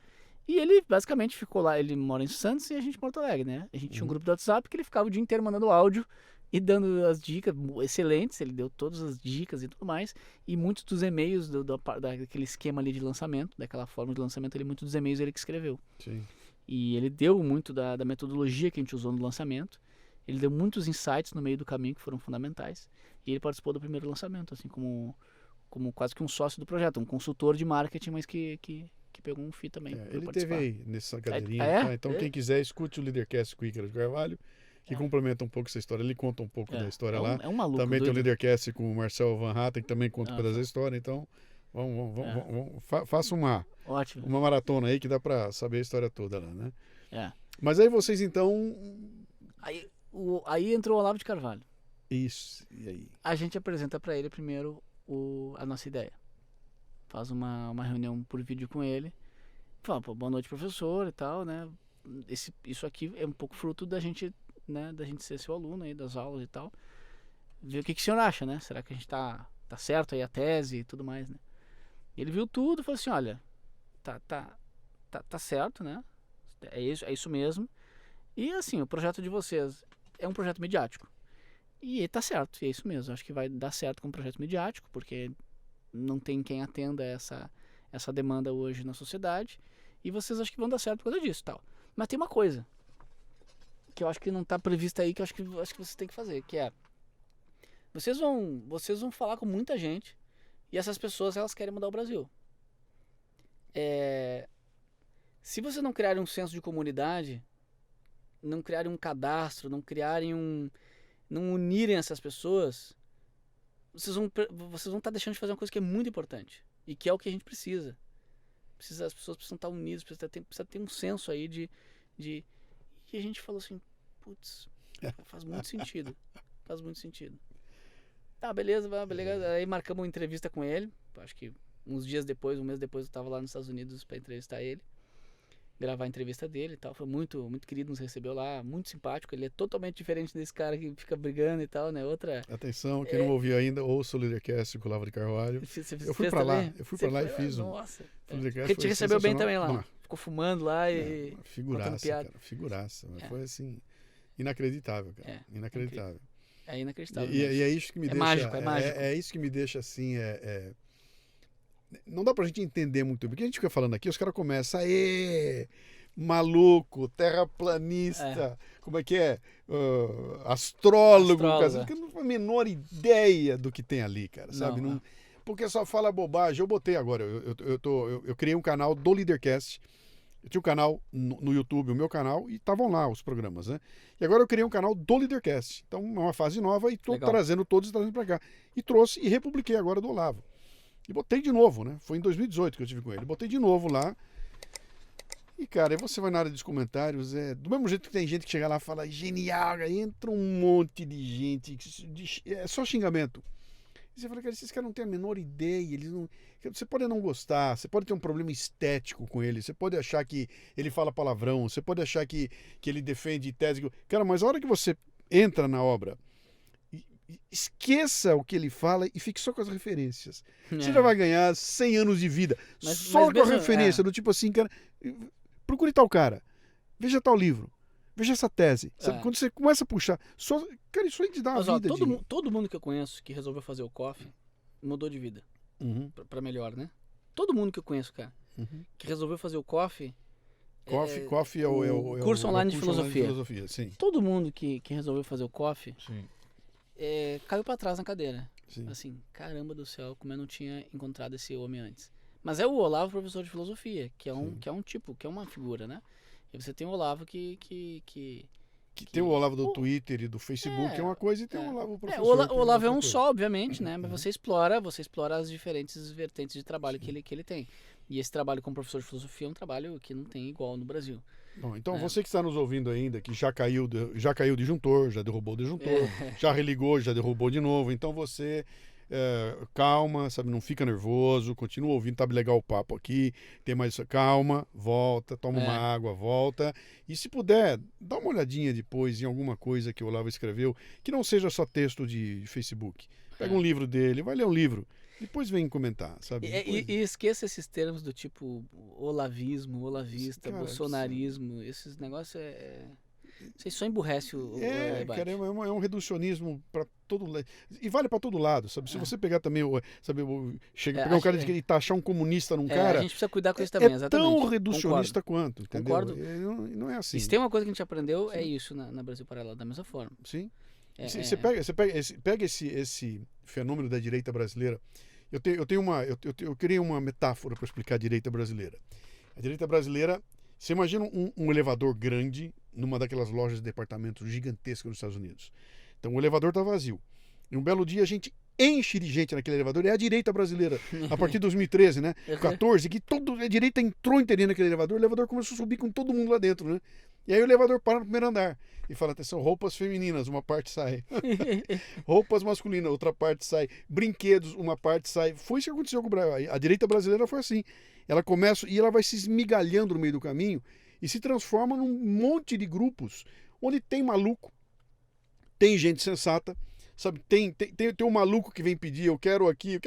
E ele basicamente ficou lá, ele mora em Santos e a gente em Porto Alegre, né? A gente tinha um grupo do WhatsApp que ele ficava o dia inteiro mandando áudio e dando as dicas excelentes, ele deu todas as dicas e tudo mais, e muitos dos e-mails daquele esquema ali de lançamento, daquela forma de lançamento, muitos dos e-mails ele que escreveu. Sim. E ele deu muito da metodologia que a gente usou no lançamento, ele deu muitos insights no meio do caminho que foram fundamentais, e ele participou do primeiro lançamento, assim, como quase que um sócio do projeto, um consultor de marketing, mas que pegou um FII também. Ele teve aí nessa cadeirinha, tá? Então quem quiser, escute o Leadercast com o Ícaro de Carvalho, que complementa um pouco essa história. Ele conta um pouco da história lá. É um maluco. Também doido. Tem o Leadercast com o Marcel Van Hatten, que também conta um pedaço da história. Então, faça uma maratona aí que dá pra saber a história toda lá, né? Mas aí vocês então... Aí entrou o Olavo de Carvalho. Isso, e aí? A gente apresenta pra ele primeiro a nossa ideia. Faz uma reunião por vídeo com ele. Fala, boa noite, professor e tal, né? Isso aqui é um pouco fruto da gente, né? Da gente ser seu aluno aí, das aulas e tal. Ver o que o senhor acha, né? Será que a gente tá certo aí a tese e tudo mais, né? Ele viu tudo e falou assim, olha, tá certo, né? É isso mesmo. E assim, o projeto de vocês é um projeto midiático. E tá certo, e é isso mesmo. Acho que vai dar certo com um projeto midiático, porque não tem quem atenda essa demanda hoje na sociedade. E vocês acham que vão dar certo por causa disso, tal. Mas tem uma coisa que eu acho que não está prevista aí, que eu acho que vocês têm que fazer, que é vocês vão falar com muita gente e essas pessoas, elas querem mudar o Brasil. Se vocês não criarem um senso de comunidade, não criarem um cadastro, não unirem essas pessoas, vocês vão estar deixando de fazer uma coisa que é muito importante e que é o que a gente precisa. As pessoas precisam estar unidas, precisa ter um senso aí de... E a gente falou assim, putz, faz muito sentido. Faz muito sentido. Tá, beleza. Aí marcamos uma entrevista com ele. Acho que um mês depois eu tava lá nos Estados Unidos para entrevistar ele. Gravar a entrevista dele e tal. Foi muito, muito querido, nos recebeu lá, muito simpático. Ele é totalmente diferente desse cara que fica brigando e tal, né? Atenção, quem não ouviu ainda, ouça o Leadercast com o Olavo de Carvalho. Eu fui pra lá e fiz um. Nossa. Ele te recebeu bem também lá. Ficou fumando lá e... Figuraça, cara. Figuraça. Foi assim, inacreditável, cara. Inacreditável. É inacreditável. E é isso que me deixa... Mágico, é mágico. É isso que me deixa assim, não dá pra gente entender muito bem. Porque a gente fica falando aqui, os caras começam, aê, maluco, terraplanista, como é que é? Astrólogo, cara. Eu não tenho a menor ideia do que tem ali, cara, sabe? Não, porque só fala bobagem. Eu botei agora, eu criei um canal do Leadercast. Eu tinha um canal no YouTube, o meu canal, e estavam lá os programas, né? E agora eu criei um canal do Leadercast. Então é uma fase nova e estou trazendo para cá. E trouxe e republiquei agora do Olavo. E botei de novo, né? Foi em 2018 que eu tive com ele. Botei de novo lá. E, cara, aí você vai na área dos comentários, do mesmo jeito que tem gente que chega lá e fala genial, aí entra um monte de gente, é só xingamento. E você fala, cara, esses caras não têm a menor ideia, eles não... Você pode não gostar, você pode ter um problema estético com ele, você pode achar que ele fala palavrão, você pode achar que ele defende tese... Cara, mas a hora que você entra na obra, esqueça o que ele fala e fique só com as referências. Você já vai ganhar 100 anos de vida, só com a referência, do tipo assim, cara, procure tal cara, veja tal livro, veja essa tese. Sabe? Quando você começa a puxar, cara, isso aí te dá uma vida. Todo mundo que eu conheço que resolveu fazer o coffee mudou de vida. Pra melhor, né? Todo mundo que eu conheço, cara, que resolveu fazer o coffee. Coffee é o curso online de filosofia. Sim. Todo mundo que resolveu fazer o coffee caiu pra trás na cadeira. Sim. Assim, caramba do céu, como eu não tinha encontrado esse homem antes. Mas é o Olavo, professor de filosofia, que é um tipo, que é uma figura, né? E você tem o Olavo que tem o Olavo do Twitter e do Facebook, é uma coisa, e tem o Olavo professor. O Olavo é um só, obviamente, né? Mas você explora as diferentes vertentes de trabalho que ele tem. E esse trabalho como professor de filosofia é um trabalho que não tem igual no Brasil. Bom, então você que está nos ouvindo ainda, que já caiu o disjuntor, já derrubou o disjuntor, já religou, já derrubou de novo, então você... calma, sabe, não fica nervoso, continua ouvindo, tá legal o papo aqui, tem mais calma, volta, toma uma água, volta, e se puder, dá uma olhadinha depois em alguma coisa que o Olavo escreveu, que não seja só texto de Facebook. Pega um livro dele, vai ler um livro, depois vem comentar, sabe? E esqueça esses termos do tipo olavismo, olavista, cara, bolsonarismo, esses negócios Você só emburrece o debate. Cara, é um reducionismo para todo lado. E vale para todo lado, sabe? Se você pegar também, pegar um cara e taxar um comunista num cara... A gente precisa cuidar com isso também, exatamente. É tão reducionista quanto, entendeu? Concordo. Não é assim. E se tem uma coisa que a gente aprendeu, é isso na Brasil Paralelo, da mesma forma. Sim. Você pega esse fenômeno da direita brasileira. Eu criei uma metáfora para explicar a direita brasileira. A direita brasileira, você imagina um elevador grande numa daquelas lojas de departamentos gigantescas nos Estados Unidos. Então o elevador está vazio. E um belo dia a gente enche de gente naquele elevador. É a direita brasileira. A partir de 2013, né? 14, que a direita entrou inteirinha naquele elevador. O elevador começou a subir com todo mundo lá dentro, né? E aí o elevador para no primeiro andar e fala, atenção, roupas femininas, uma parte sai. Roupas masculinas, outra parte sai. Brinquedos, uma parte sai. Foi isso que aconteceu com o Brasil. A direita brasileira foi assim. Ela começa e ela vai se esmigalhando no meio do caminho e se transforma num monte de grupos onde tem maluco, tem gente sensata, sabe? Tem um maluco que vem pedir, eu quero que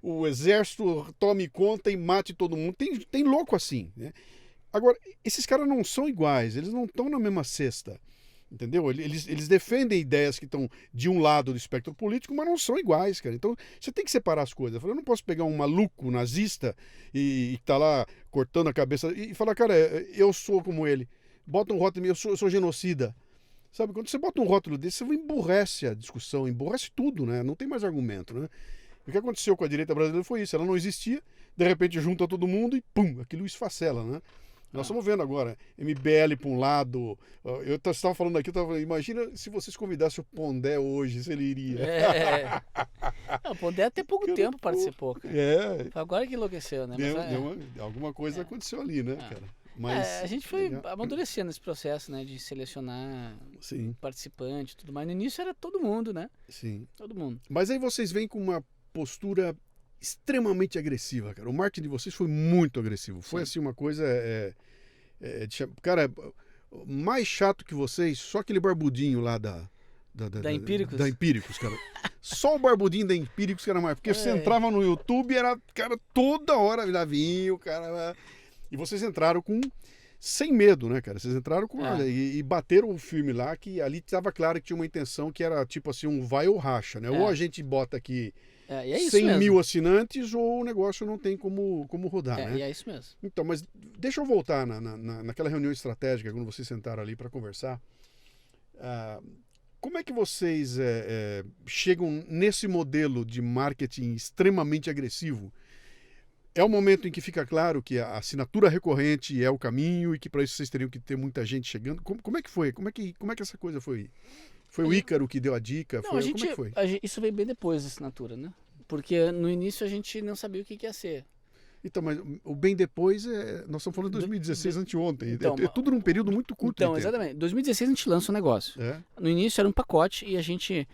o exército tome conta e mate todo mundo. Tem louco assim, né? Agora, esses caras não são iguais, eles não estão na mesma cesta, entendeu? Eles defendem ideias que estão de um lado do espectro político, mas não são iguais, cara. Então, você tem que separar as coisas. Eu não posso pegar um maluco nazista e tá lá cortando a cabeça e falar, cara, eu sou como ele. Bota um rótulo, eu sou genocida. Sabe, quando você bota um rótulo desse, você emburrece a discussão, emburrece tudo, né? Não tem mais argumento, né? O que aconteceu com a direita brasileira foi isso, ela não existia, de repente junta todo mundo e pum, aquilo esfacela, né? Nós estamos vendo agora, MBL para um lado, eu estava falando aqui, imagina se vocês convidassem o Pondé hoje, se ele iria. Não, o Pondé até pouco tempo participou, cara. Foi agora que enlouqueceu, né? Alguma coisa aconteceu ali, né, cara? Mas, a gente foi amadurecendo esse processo, né, de selecionar participante e tudo mais. No início era todo mundo, né? Sim. Todo mundo. Mas aí vocês vêm com uma postura extremamente agressiva, cara. O marketing de vocês foi muito agressivo. Foi assim uma coisa... cara, mais chato que vocês, só aquele barbudinho lá da Empíricos. Da Empíricos, cara. Só o barbudinho da Empíricos que era mais... Porque você entrava no YouTube, era, cara, toda hora vinha o cara... E vocês entraram sem medo, né, cara? Vocês entraram com... E bateram o filme lá, que ali estava claro que tinha uma intenção que era tipo assim, um vai ou racha, né? Ou a gente bota aqui E é isso 100 mesmo. mil assinantes ou o negócio não tem como rodar, né? E é isso mesmo. Então, mas deixa eu voltar naquela reunião estratégica, quando vocês sentaram ali para conversar. Como é que vocês chegam nesse modelo de marketing extremamente agressivo? É o momento em que fica claro que a assinatura recorrente é o caminho e que para isso vocês teriam que ter muita gente chegando? Como é que foi? Como é que essa coisa foi? Foi o Ícaro que deu a dica? Não, como é que foi? Isso veio bem depois da assinatura, né? Porque no início a gente não sabia o que ia ser. Então, mas o bem depois, nós estamos falando de 2016, anteontem. Então, é tudo num período muito curto. Então, exatamente. Em 2016 a gente lança o negócio. No início era um pacote e a gente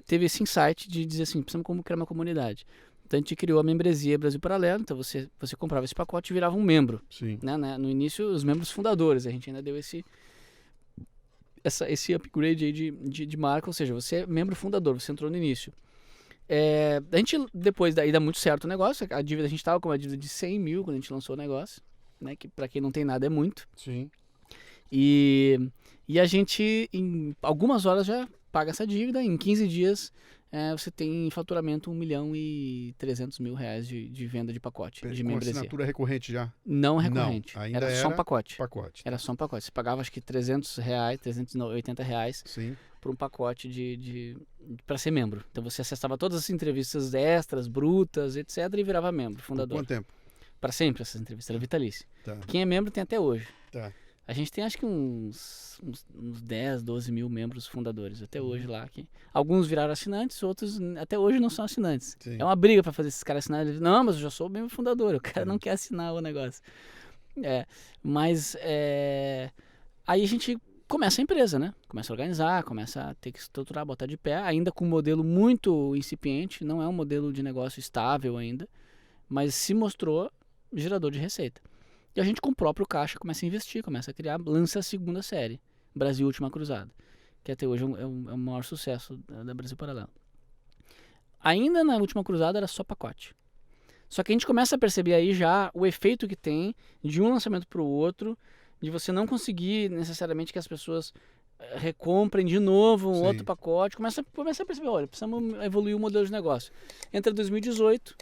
teve esse insight de dizer assim, precisamos criar uma comunidade. Então a gente criou a membresia Brasil Paralelo, então você comprava esse pacote e virava um membro. Sim. Né? No início, os membros fundadores, a gente ainda deu esse upgrade aí de marca, ou seja, você é membro fundador, você entrou no início. A gente, depois daí dá muito certo o negócio, a dívida, a gente estava com uma dívida de 100 mil quando a gente lançou o negócio, né? Que para quem não tem nada é muito. Sim. E a gente, em algumas horas já paga essa dívida, em 15 dias você tem em faturamento 1.300.000 reais de venda de pacote, de membresia. Com assinatura recorrente já? Não recorrente, ainda era só um pacote. Era Tá. só um pacote, você pagava acho que 300 reais, 380 reais Sim. por um pacote para ser membro. Então você acessava todas as entrevistas extras, brutas, etc. e virava membro, fundador. Por quanto tempo? Para sempre essas entrevistas, era vitalício. Tá. Quem é membro tem até hoje. Tá. A gente tem acho que uns 10, 12 mil membros fundadores até hoje lá. Alguns viraram assinantes, outros até hoje não são assinantes. Sim. É uma briga para fazer esses caras assinarem. Não, mas eu já sou membro fundador, o cara não quer assinar o negócio. Mas aí a gente começa a empresa, né? Começa a organizar, começa a ter que estruturar, botar de pé, ainda com um modelo muito incipiente, não é um modelo de negócio estável ainda, mas se mostrou gerador de receita. E a gente com o próprio caixa começa a investir, começa a criar, lança a segunda série, Brasil Última Cruzada, que até hoje é o maior sucesso da Brasil Paralelo. Ainda na Última Cruzada era só pacote. Só que a gente começa a perceber aí já o efeito que tem de um lançamento para o outro, de você não conseguir necessariamente que as pessoas recomprem de novo um outro pacote. Começa a perceber, olha, precisamos evoluir o modelo de negócio. Entra 2018,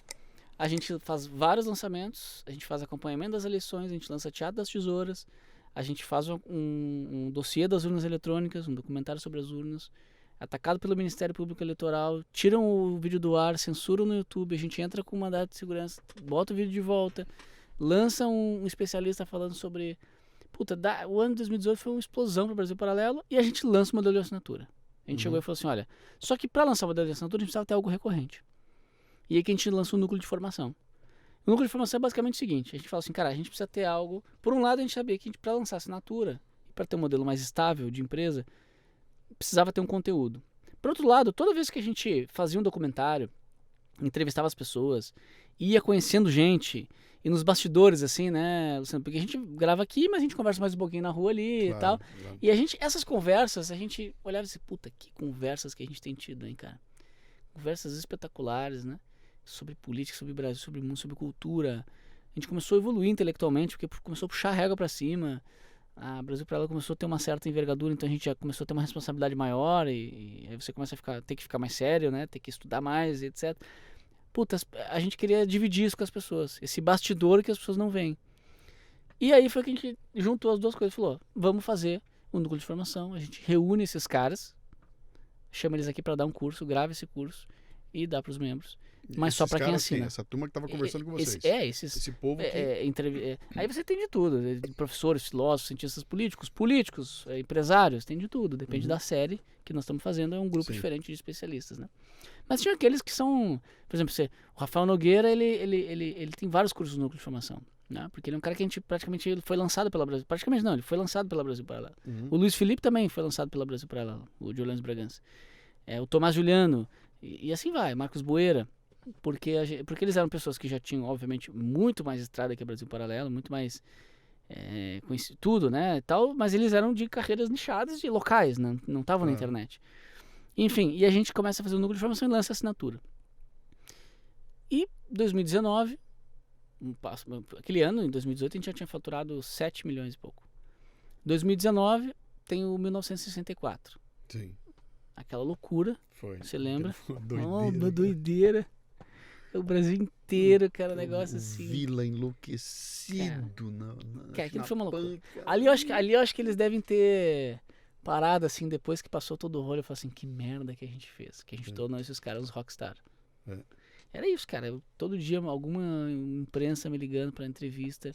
a gente faz vários lançamentos, a gente faz acompanhamento das eleições, a gente lança Teatro das Tesouras, a gente faz um dossiê das urnas eletrônicas, um documentário sobre as urnas, atacado pelo Ministério Público Eleitoral, tiram o vídeo do ar, censuram no YouTube, a gente entra com um mandato de segurança, bota o vídeo de volta, lança um especialista falando sobre... o ano de 2018 foi uma explosão para o Brasil Paralelo e a gente lança o modelo de assinatura. A gente chegou e falou assim, olha, só que para lançar o modelo de assinatura a gente precisava ter algo recorrente. E aí que a gente lançou o núcleo de formação. O núcleo de formação é basicamente o seguinte, a gente fala assim, cara, a gente precisa ter algo... Por um lado a gente sabia que para lançar assinatura, para ter um modelo mais estável de empresa, precisava ter um conteúdo. Por outro lado, toda vez que a gente fazia um documentário, entrevistava as pessoas, ia conhecendo gente... E nos bastidores, assim, né, Luciano? Porque a gente grava aqui, mas a gente conversa mais um pouquinho na rua ali e tal. Claro. E essas conversas, a gente olhava e disse, puta, que conversas que a gente tem tido, hein, cara? Conversas espetaculares, né? Sobre política, sobre Brasil, sobre mundo, sobre cultura. A gente começou a evoluir intelectualmente, porque começou a puxar a régua pra cima. A Brasil Paralelo começou a ter uma certa envergadura, então a gente já começou a ter uma responsabilidade maior e aí você começa a ter que ficar mais sério, né? Ter que estudar mais, etc. Puta, a gente queria dividir isso com as pessoas. Esse bastidor que as pessoas não veem. E aí foi que a gente juntou as duas coisas. Falou, vamos fazer um núcleo de formação. A gente reúne esses caras, chama eles aqui para dar um curso, grava esse curso e dá para os membros. Mas só para quem assina. Essa turma que estava conversando com vocês. Esse povo que... Aí você tem de tudo. Professores, filósofos, cientistas políticos, empresários, tem de tudo. Depende da série que nós estamos fazendo. É um grupo diferente de especialistas, né? Mas tinha aqueles que são... Por exemplo, o Rafael Nogueira, ele tem vários cursos no núcleo de formação. Né? Porque ele é um cara que a gente praticamente foi lançado pela Brasil... Praticamente não, ele foi lançado pela Brasil Paralelo. O Luiz Felipe também foi lançado pela Brasil Paralelo. O de Orleans Bragança. O Tomás Juliano. E assim vai. Marcos Boeira. Porque eles eram pessoas que já tinham, obviamente, muito mais estrada que a Brasil Paralelo. Muito mais... tudo, né? E tal, mas eles eram de carreiras nichadas, de locais. Não estavam na internet. Enfim, e a gente começa a fazer o núcleo de formação e lança a assinatura. E 2019, aquele ano, em 2018, a gente já tinha faturado 7 milhões e pouco. 2019, tem o 1964. Sim. Aquela loucura, foi. você lembra? Doideira. Uma doideira. O Brasil inteiro, cara, negócio assim. Vila enlouquecido Cara, aquilo foi uma loucura. panca. Ali eu acho que eles devem ter parado, assim, depois que passou todo o rolo, eu falei assim, que merda que a gente fez. Que a gente tornou esses caras uns rockstar. É. Era isso, cara. Todo dia alguma imprensa me ligando pra entrevista.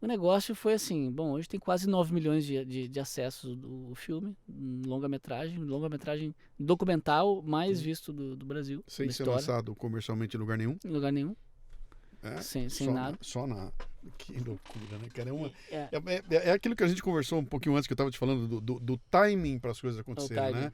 O negócio foi assim, bom, hoje tem quase 9 milhões de acessos do filme, longa-metragem documental mais visto do Brasil. Sem da ser história, lançado comercialmente em lugar nenhum. em lugar nenhum, É, sem só nada. Só na. Que loucura, né, cara? É, É aquilo que a gente conversou um pouquinho antes, que eu estava te falando do timing para as coisas acontecerem, timing. né?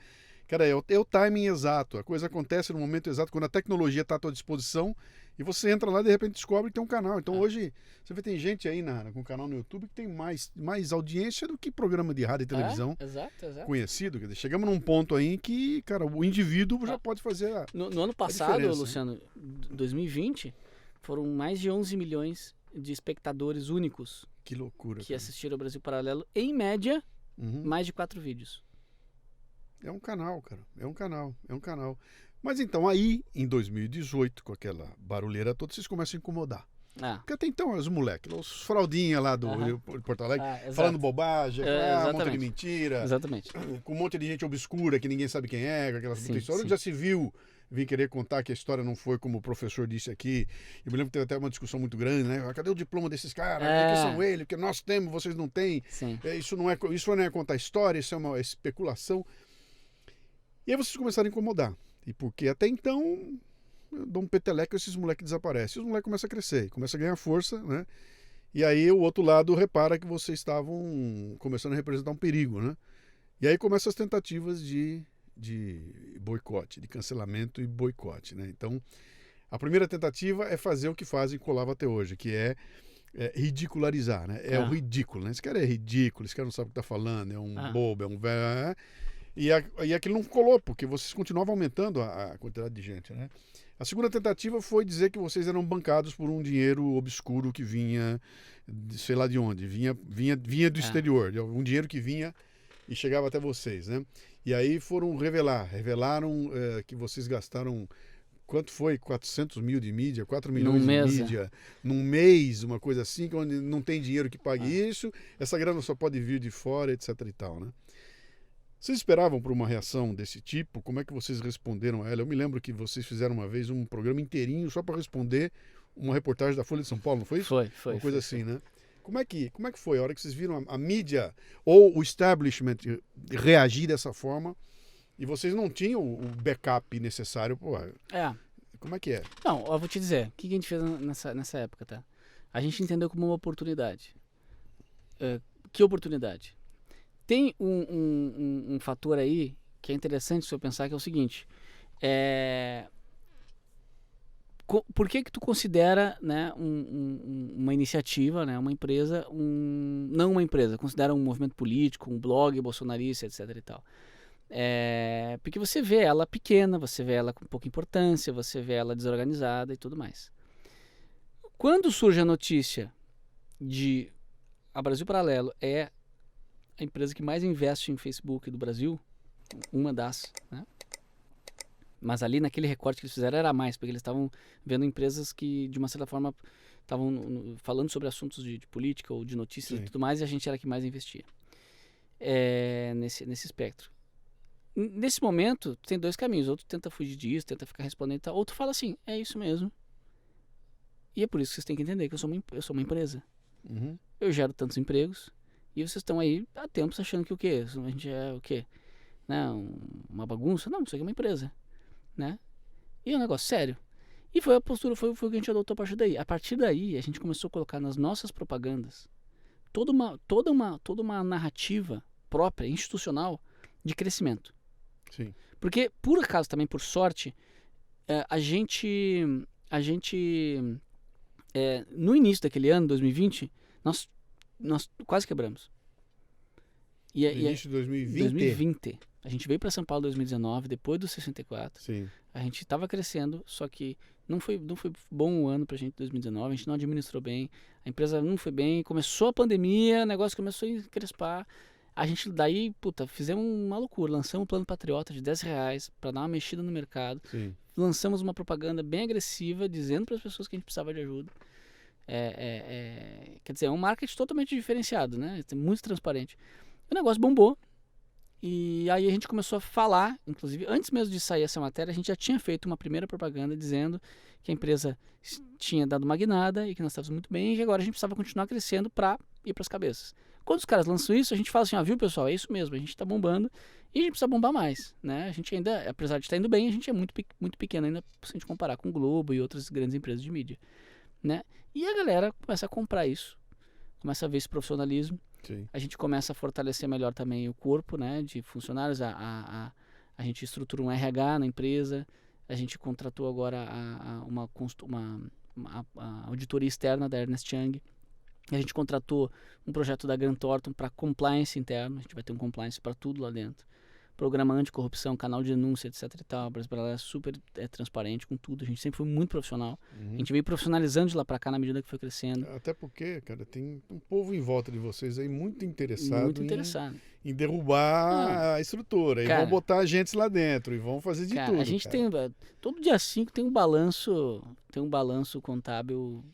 Cara, é o timing exato. A coisa acontece no momento exato, quando a tecnologia está à tua disposição e você entra lá e de repente descobre que tem um canal. Então hoje, você vê, tem gente aí com canal no YouTube que tem mais audiência do que programa de rádio e televisão exato. conhecido. Quer dizer, chegamos num ponto aí em que, cara, o indivíduo já pode fazer No ano passado, diferença, Luciano, 2020, foram mais de 11 milhões de espectadores únicos Que loucura. que Cara. assistiram ao Brasil Paralelo, em média, Uhum. mais de 4 vídeos. É um canal, cara. É um canal. Mas então aí, em 2018, com aquela barulheira toda, vocês começam a incomodar. Ah, Porque até então, os moleques, os fraldinha lá do Aham. Porto Alegre, exato. falando bobagem, um monte de exatamente. mentira, Exatamente. com um monte de gente obscura que ninguém sabe quem é, com aquelas Sim, histórias. sim. Já se viu vir querer contar que a história não foi como o professor disse aqui. Eu me lembro que teve até uma discussão muito grande, né? Cadê o diploma desses caras? É. Que são eles? Porque nós temos, vocês não têm. Sim. Isso não é contar história, isso é uma especulação. E aí vocês começaram a incomodar. E porque até então, eu dou um peteleco e esses moleques desaparecem. E os moleques começam a crescer, começam a ganhar força, né? E aí o outro lado repara que vocês estavam começando a representar um perigo, né? E aí começam as tentativas de boicote, de cancelamento e boicote, né? Então, a primeira tentativa é fazer o que fazem com o Olavo até hoje, que é ridicularizar, né? É o ridículo, né? Esse cara é ridículo, esse cara não sabe o que tá falando, é um bobo, é um velho... E aquilo não colou, porque vocês continuavam aumentando a quantidade de gente, né? A segunda tentativa foi dizer que vocês eram bancados por um dinheiro obscuro que vinha, sei lá de onde, vinha do exterior, um dinheiro que vinha e chegava até vocês, né? E aí foram revelaram que vocês gastaram, quanto foi? 400 mil de mídia, 4 milhões de mídia, num mês, uma coisa assim, onde não tem dinheiro que pague isso, essa grana só pode vir de fora, etc e tal, né? Vocês esperavam por uma reação desse tipo? Como é que vocês responderam a ela? Eu me lembro que vocês fizeram uma vez um programa inteirinho só para responder uma reportagem da Folha de São Paulo, não foi isso? Foi. Uma coisa assim, né? Como é que foi a hora que vocês viram a mídia ou o establishment reagir dessa forma e vocês não tinham o backup necessário? Pô, como é que é? Não, eu vou te dizer, o que a gente fez nessa época, tá? A gente entendeu como uma oportunidade. Que oportunidade? Tem um fator aí que é interessante se eu pensar, que é o seguinte. Por que tu considera, né, uma iniciativa, né, uma empresa, não uma empresa, considera um movimento político, um blog bolsonarista, etc e tal? Porque você vê ela pequena, você vê ela com pouca importância, você vê ela desorganizada e tudo mais. Quando surge a notícia de a Brasil Paralelo é a empresa que mais investe em Facebook do Brasil, uma das, né? Mas ali naquele recorte que eles fizeram era mais, porque eles estavam vendo empresas que, de uma certa forma, estavam falando sobre assuntos de política ou de notícias. Sim. E tudo mais, e a gente era que mais investia nesse espectro. Nesse momento, tem dois caminhos. Outro tenta fugir disso, tenta ficar respondendo e tal. Outro fala assim, é isso mesmo. E é por isso que vocês têm que entender que eu sou uma empresa. Uhum. Eu gero tantos empregos. E vocês estão aí há tempos achando que o quê? A gente é o quê? Né? Uma bagunça? Não, isso aqui é uma empresa. Né? E é um negócio sério. E foi a postura, foi o que a gente adotou a partir daí. A partir daí, a gente começou a colocar nas nossas propagandas toda uma narrativa própria, institucional, de crescimento. Sim. Porque, por acaso, também por sorte, a gente no início daquele ano, 2020, nós quase quebramos. No início de 2020? 2020. A gente veio para São Paulo em 2019, depois do 64. Sim. A gente estava crescendo, só que não foi bom o ano pra gente, 2019. A gente não administrou bem, a empresa não foi bem, começou a pandemia, o negócio começou a encrespar. A gente daí, puta, fizemos uma loucura. Lançamos um plano patriota de R$10 para dar uma mexida no mercado. Sim. Lançamos uma propaganda bem agressiva, dizendo para as pessoas que a gente precisava de ajuda. Quer dizer, é um marketing totalmente diferenciado, né? Muito transparente. O negócio bombou. E aí a gente começou a falar, inclusive, antes mesmo de sair essa matéria, a gente já tinha feito uma primeira propaganda dizendo que a empresa tinha dado uma guinada e que nós estávamos muito bem e que agora a gente precisava continuar crescendo para ir para as cabeças. Quando os caras lançam isso, a gente fala assim, viu pessoal, é isso mesmo, a gente está bombando e a gente precisa bombar mais, né? A gente ainda, apesar de estar indo bem, a gente é muito pequeno ainda se a gente comparar com o Globo e outras grandes empresas de mídia, né? E a galera começa a comprar isso, começa a ver esse profissionalismo. Sim. A gente começa a fortalecer melhor também o corpo, né, de funcionários. A gente estrutura um RH na empresa. A gente contratou agora uma auditoria externa da Ernst Young. A gente contratou um projeto da Grant Thornton para compliance interno. A gente vai ter um compliance para tudo lá dentro. Programa anticorrupção, canal de denúncia, etc e tal. A Brasileira é super transparente com tudo. A gente sempre foi muito profissional. A gente veio profissionalizando de lá para cá na medida que foi crescendo. Até porque, cara, tem um povo em volta de vocês aí muito interessado, em derrubar a estrutura. Cara, e vão botar agentes lá dentro e vão fazer de tudo. A gente tem, todo dia 5 tem um balanço contábil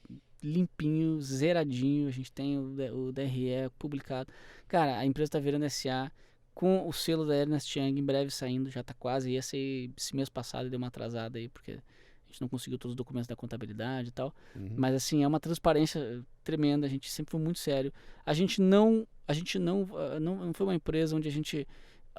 limpinho, zeradinho. A gente tem o DRE publicado. Cara, a empresa está virando SA com o selo da Ernst Young em breve saindo, já está quase, ia ser esse mês passado e deu uma atrasada aí, porque a gente não conseguiu todos os documentos da contabilidade e tal, mas assim, é uma transparência tremenda, a gente sempre foi muito sério, a gente não foi uma empresa onde a gente,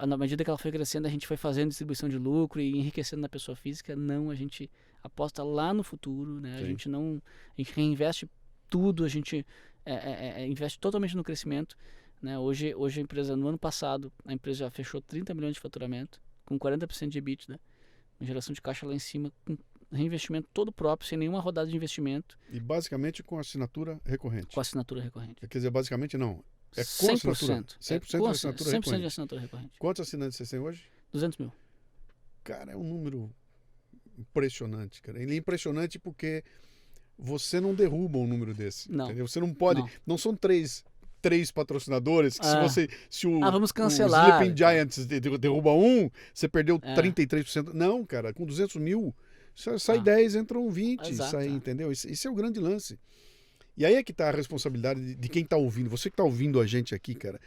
na medida que ela foi crescendo, a gente foi fazendo distribuição de lucro e enriquecendo na pessoa física, não, a gente aposta lá no futuro, né? A gente reinveste tudo, a gente investe totalmente no crescimento. Né? Hoje a empresa, no ano passado, a empresa já fechou 30 milhões de faturamento, com 40% de EBITDA, uma geração de caixa lá em cima, com reinvestimento todo próprio, sem nenhuma rodada de investimento. E basicamente com assinatura recorrente. Com assinatura recorrente. Quer dizer, basicamente não. É com 100%. assinatura. 100% de assinatura 100% recorrente. de assinatura recorrente. Quantos assinantes vocês têm hoje? 200 mil. Cara, é um número impressionante, cara. Ele é impressionante porque você não derruba um número desse. Não. Entendeu? Você não pode. Não são três patrocinadores que se o vamos cancelar, o Sleeping Giants derruba um, você perdeu 33%. Não, cara, com 200 mil sai 10, entram 20. Exato, entendeu? Esse é o grande lance. E aí é que tá a responsabilidade de quem tá ouvindo. Você que tá ouvindo a gente aqui, cara,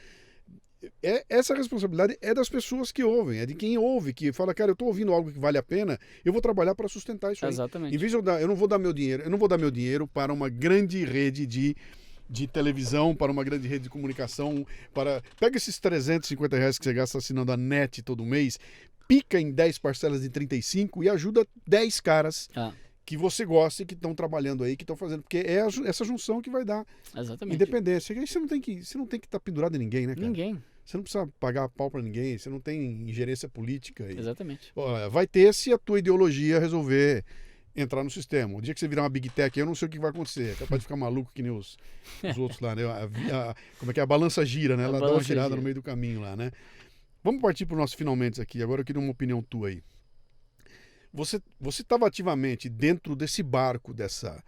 essa responsabilidade é das pessoas que ouvem, é de quem ouve, que fala, cara, eu tô ouvindo algo que vale a pena, eu vou trabalhar para sustentar isso aí. Exatamente. Em vez de eu não vou dar meu dinheiro para uma grande rede de televisão, para uma grande rede de comunicação, pega esses R$350 que você gasta assinando a NET todo mês, pica em 10 parcelas de 35 e ajuda 10 caras que você gosta e que estão trabalhando aí, que estão fazendo, porque é essa junção que vai dar independência. E aí você não tem que estar pendurado em ninguém, né, cara? Ninguém. Você não precisa pagar pau para ninguém, você não tem ingerência política. Exatamente. Vai ter se a tua ideologia resolver entrar no sistema. O dia que você virar uma Big Tech, eu não sei o que vai acontecer. É capaz de ficar maluco que nem os outros lá, né? Como é que é? A balança gira, né? Ela dá uma girada no meio do caminho lá, né? Vamos partir para o nosso finalmente aqui. Agora eu queria uma opinião tua aí. Você estava ativamente dentro desse barco, dessa...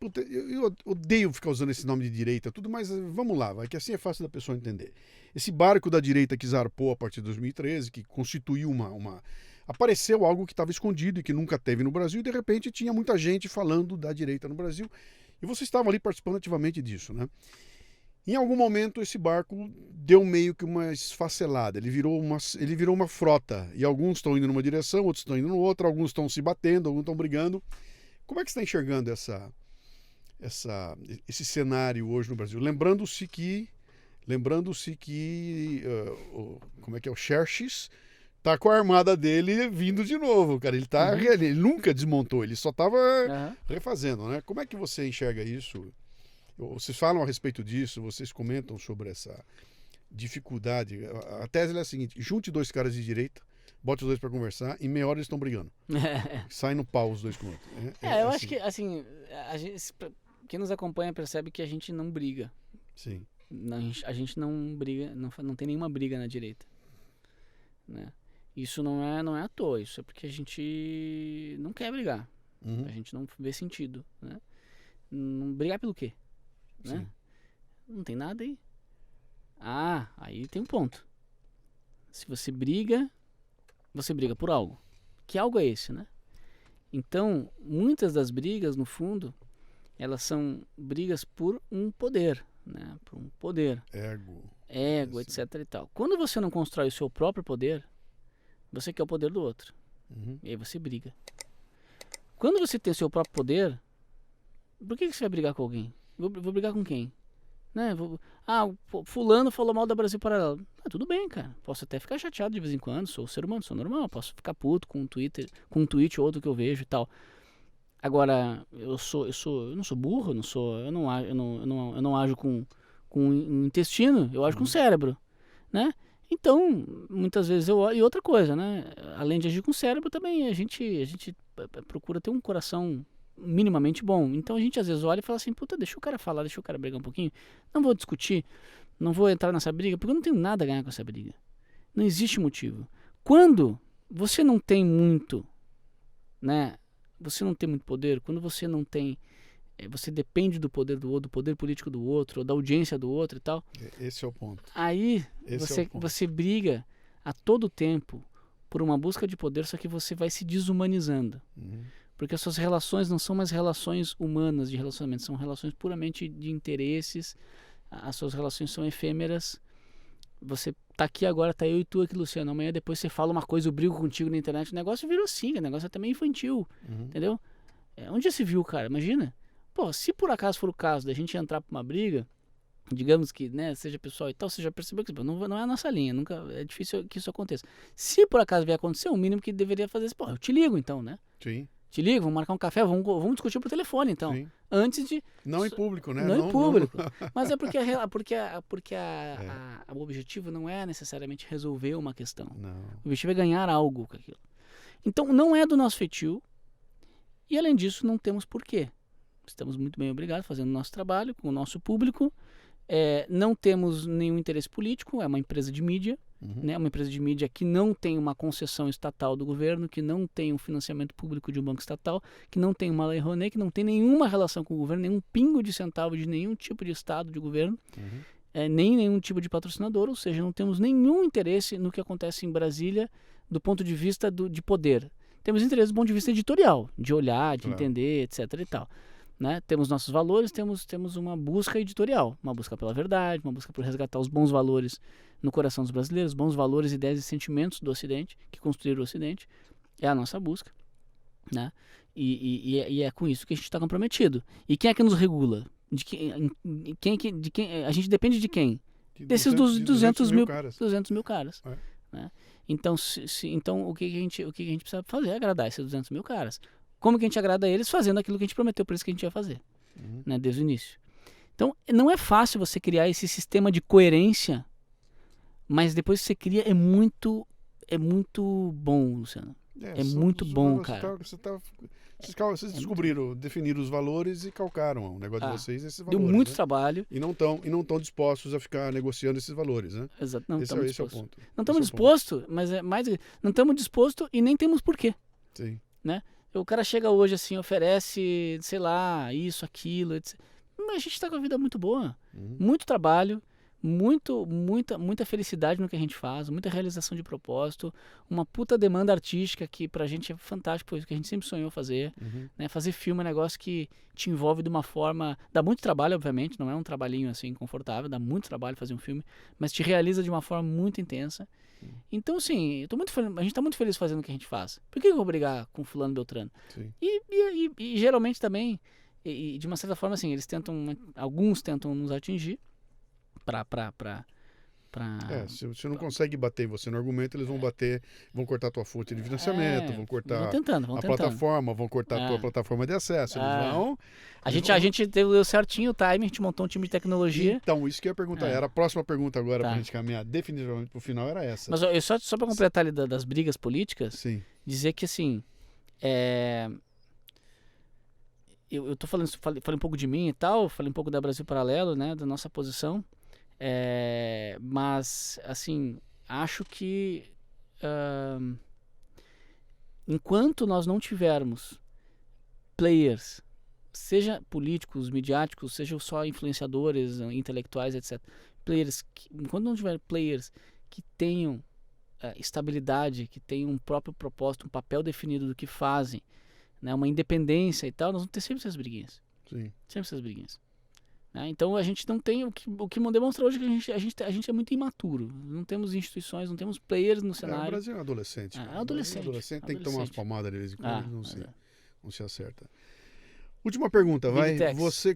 Puta, eu odeio ficar usando esse nome de direita, tudo, mas vamos lá, que assim é fácil da pessoa entender. Esse barco da direita que zarpou a partir de 2013, que constituiu apareceu algo que estava escondido e que nunca teve no Brasil, e de repente tinha muita gente falando da direita no Brasil, e vocês estavam ali participando ativamente disso, né? Em algum momento esse barco deu meio que uma esfacelada, ele virou uma frota, e alguns estão indo numa direção, outros estão indo em outra, alguns estão se batendo, alguns estão brigando. Como é que você está enxergando esse cenário hoje no Brasil? Lembrando-se que como é que é, o Xerxes tá com a armada dele vindo de novo, cara. Ele nunca desmontou, ele só estava refazendo, né? Como é que você enxerga isso? Vocês falam a respeito disso, vocês comentam sobre essa dificuldade. A tese é a seguinte: junte dois caras de direita, bote os dois para conversar, em meia hora eles estão brigando. Sai no pau os dois com o outro. Eu acho que, assim, quem nos acompanha percebe que a gente não briga. Sim. A gente não briga, não tem nenhuma briga na direita. Né? Isso não é à toa, isso é porque a gente não quer brigar. A gente não vê sentido. Né? Não brigar pelo quê? Né? Não tem nada aí. Aí tem um ponto. Se você briga por algo. Que algo é esse, né? Então, muitas das brigas, no fundo, elas são brigas por um poder, né? Por um poder. Ego, etc e tal. Quando você não constrói o seu próprio poder, você quer o poder do outro. E aí você briga. Quando você tem o seu próprio poder, por que você vai brigar com alguém? Vou brigar com quem? Né? Fulano falou mal da Brasil Paralelo. Tudo bem, cara. Posso até ficar chateado de vez em quando, sou ser humano, sou normal. Posso ficar puto com um tweet ou outro que eu vejo e tal. Agora, eu não sou burro, eu não ajo com o intestino, eu ajo com o cérebro, né? Então, muitas vezes e outra coisa, né? Além de agir com o cérebro, também a gente procura ter um coração minimamente bom. Então a gente às vezes olha e fala assim, puta, deixa o cara falar, deixa o cara brigar um pouquinho. Não vou discutir, não vou entrar nessa briga, porque eu não tenho nada a ganhar com essa briga. Não existe motivo. Quando você não tem muito, né? Você não tem muito poder, quando você não tem, você depende do poder do outro, do poder político do outro, ou da audiência do outro e tal. Esse é o ponto. Aí você briga a todo tempo por uma busca de poder, só que você vai se desumanizando. Porque as suas relações não são mais relações humanas de relacionamento, são relações puramente de interesses, as suas relações são efêmeras. Você tá aqui agora, tá eu e tu aqui, Luciano, amanhã depois você fala uma coisa, eu brigo contigo na internet, o negócio virou assim, o negócio é também infantil, entendeu? Onde já se viu, cara? Imagina. Pô, se por acaso for o caso da gente entrar pra uma briga, digamos que, né, seja pessoal e tal, você já percebeu que não é a nossa linha, nunca, é difícil que isso aconteça. Se por acaso vier acontecer, o mínimo que deveria fazer é, pô, eu te ligo então, né? Sim. Te ligo, vamos marcar um café, vamos discutir por telefone, então. Sim. Antes de... Não em público, né? Não em público. Mas é porque o objetivo não é necessariamente resolver uma questão. Não. O objetivo é ganhar algo com aquilo. Então, não é do nosso feitio. E, além disso, não temos porquê. Estamos muito bem obrigados fazendo o nosso trabalho com o nosso público. Não temos nenhum interesse político, é uma empresa de mídia. Né, uma empresa de mídia que não tem uma concessão estatal do governo, que não tem um financiamento público de um banco estatal, que não tem uma lei Rouanet, que não tem nenhuma relação com o governo, nenhum pingo de centavo de nenhum tipo de estado de governo, nem nenhum tipo de patrocinador, ou seja, não temos nenhum interesse no que acontece em Brasília do ponto de vista de poder. Temos interesse do ponto de vista editorial, de olhar, de entender, etc. e tal. Né? Temos nossos valores, temos uma busca editorial, uma busca pela verdade, uma busca por resgatar os bons valores no coração dos brasileiros, bons valores, ideias e sentimentos do Ocidente, que construíram o Ocidente, é a nossa busca, né? E é com isso que a gente está comprometido. E quem é que nos regula? De quem a gente depende de quem? Desses 200 mil caras. Né? Então, então o que a gente precisa fazer é agradar esses 200 mil caras. Como que a gente agrada eles? Fazendo aquilo que a gente prometeu para eles que a gente ia fazer, né, desde o início. Então, não é fácil você criar esse sistema de coerência, mas depois que você cria, é muito bom, Luciano. É muito bom, cara. Vocês descobriram, definiram os valores e calcaram o negócio de vocês esses valores. Deu muito trabalho. E não estão dispostos a ficar negociando esses valores, né? Exato, não estamos dispostos. Esse é o ponto. Não estamos dispostos, mas é mais... Não estamos dispostos e nem temos porquê. Sim. Né? O cara chega hoje assim, oferece, sei lá, isso, aquilo, etc. Mas a gente está com a vida muito boa. Muito trabalho, muita felicidade no que a gente faz, muita realização de propósito, uma puta demanda artística que pra gente é fantástico, porque a gente sempre sonhou fazer. Né? Fazer filme é um negócio que te envolve de uma forma... Dá muito trabalho, obviamente, não é um trabalhinho assim confortável, dá muito trabalho fazer um filme, mas te realiza de uma forma muito intensa. Então, assim, a gente tá muito feliz fazendo o que a gente faz. Por que eu vou brigar com fulano Beltrano? Sim. E geralmente também, de uma certa forma, assim, alguns tentam nos atingir se você não consegue bater você no argumento, eles vão bater, vão cortar a tua fonte de financiamento, vão cortar a plataforma, vão cortar a tua plataforma de acesso. A gente deu certinho o time, a gente montou um time de tecnologia. Então, isso que eu ia perguntar, era a próxima pergunta agora, pra gente caminhar definitivamente pro final, era essa. Mas só para completar ali das brigas políticas, sim, dizer que assim, eu tô falei um pouco de mim e tal, falei um pouco da Brasil Paralelo, né, da nossa posição. Mas assim, acho que enquanto nós não tivermos players, seja políticos, midiáticos, seja só influenciadores, intelectuais, etc., enquanto não tiver players que tenham estabilidade, que tenham um próprio propósito, um papel definido do que fazem, né, uma independência e tal, nós vamos ter sempre essas briguinhas. Sim. Sempre essas briguinhas. Né? Então a gente não tem, o que demonstra hoje é que a gente é muito imaturo. Não temos instituições, não temos players no cenário. O Brasil é um adolescente. É adolescente. Adolescente tem que tomar umas palmadas de vez em quando, não se acerta. Última pergunta,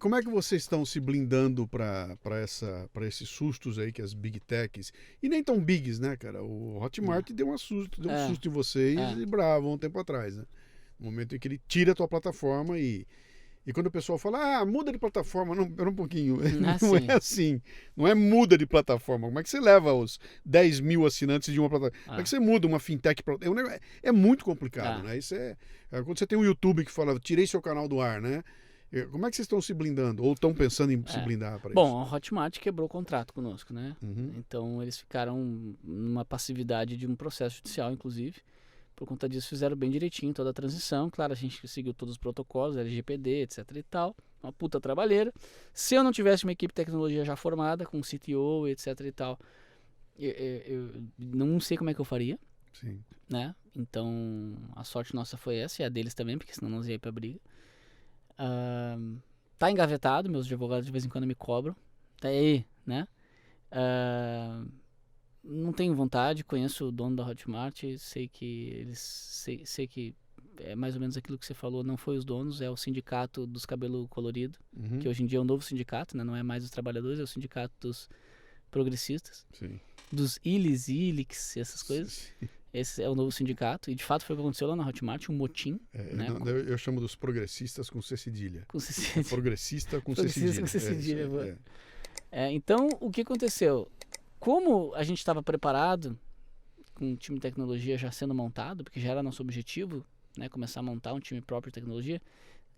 como é que vocês estão se blindando para esses sustos aí que as Big Techs, e nem tão bigs, né, cara? O Hotmart deu um susto em vocês e bravo um tempo atrás, né? No momento em que ele tira a tua plataforma e quando o pessoal fala, muda de plataforma, não, pera um pouquinho, não é assim, não é muda de plataforma. Como é que você leva os 10 mil assinantes de uma plataforma? Como é que você muda uma fintech? É muito complicado, né? Isso quando você tem um YouTube que fala, tirei seu canal do ar, né? Como é que vocês estão se blindando? Ou estão pensando em se blindar para isso? Bom, a Hotmart quebrou o contrato conosco, né? Então eles ficaram numa passividade de um processo judicial, inclusive. Por conta disso, fizeram bem direitinho toda a transição. Claro, a gente seguiu todos os protocolos, LGPD, etc e tal. Uma puta trabalheira. Se eu não tivesse uma equipe de tecnologia já formada, com CTO, etc e tal, eu não sei como é que eu faria. Sim. Né? Então, a sorte nossa foi essa, e a deles também, porque senão nós ia pra briga. Tá engavetado, meus advogados de vez em quando me cobram. Tá aí, né? Não tenho vontade, conheço o dono da Hotmart, sei que sei que é mais ou menos aquilo que você falou, não foi os donos, é o sindicato dos cabelos coloridos, que hoje em dia é um novo sindicato, né? Não é mais os trabalhadores, é o sindicato dos progressistas, Sim. dos ilix, essas coisas. Sim. Esse é o novo sindicato, e de fato foi o que aconteceu lá na Hotmart, um motim. Né? Eu chamo dos progressistas com C cedilha. Com C cedilha. Progressista com C cedilha. Com C cedilha. Então, o que aconteceu? Como a gente estava preparado, com um time de tecnologia já sendo montado, porque já era nosso objetivo, né, começar a montar um time próprio de tecnologia,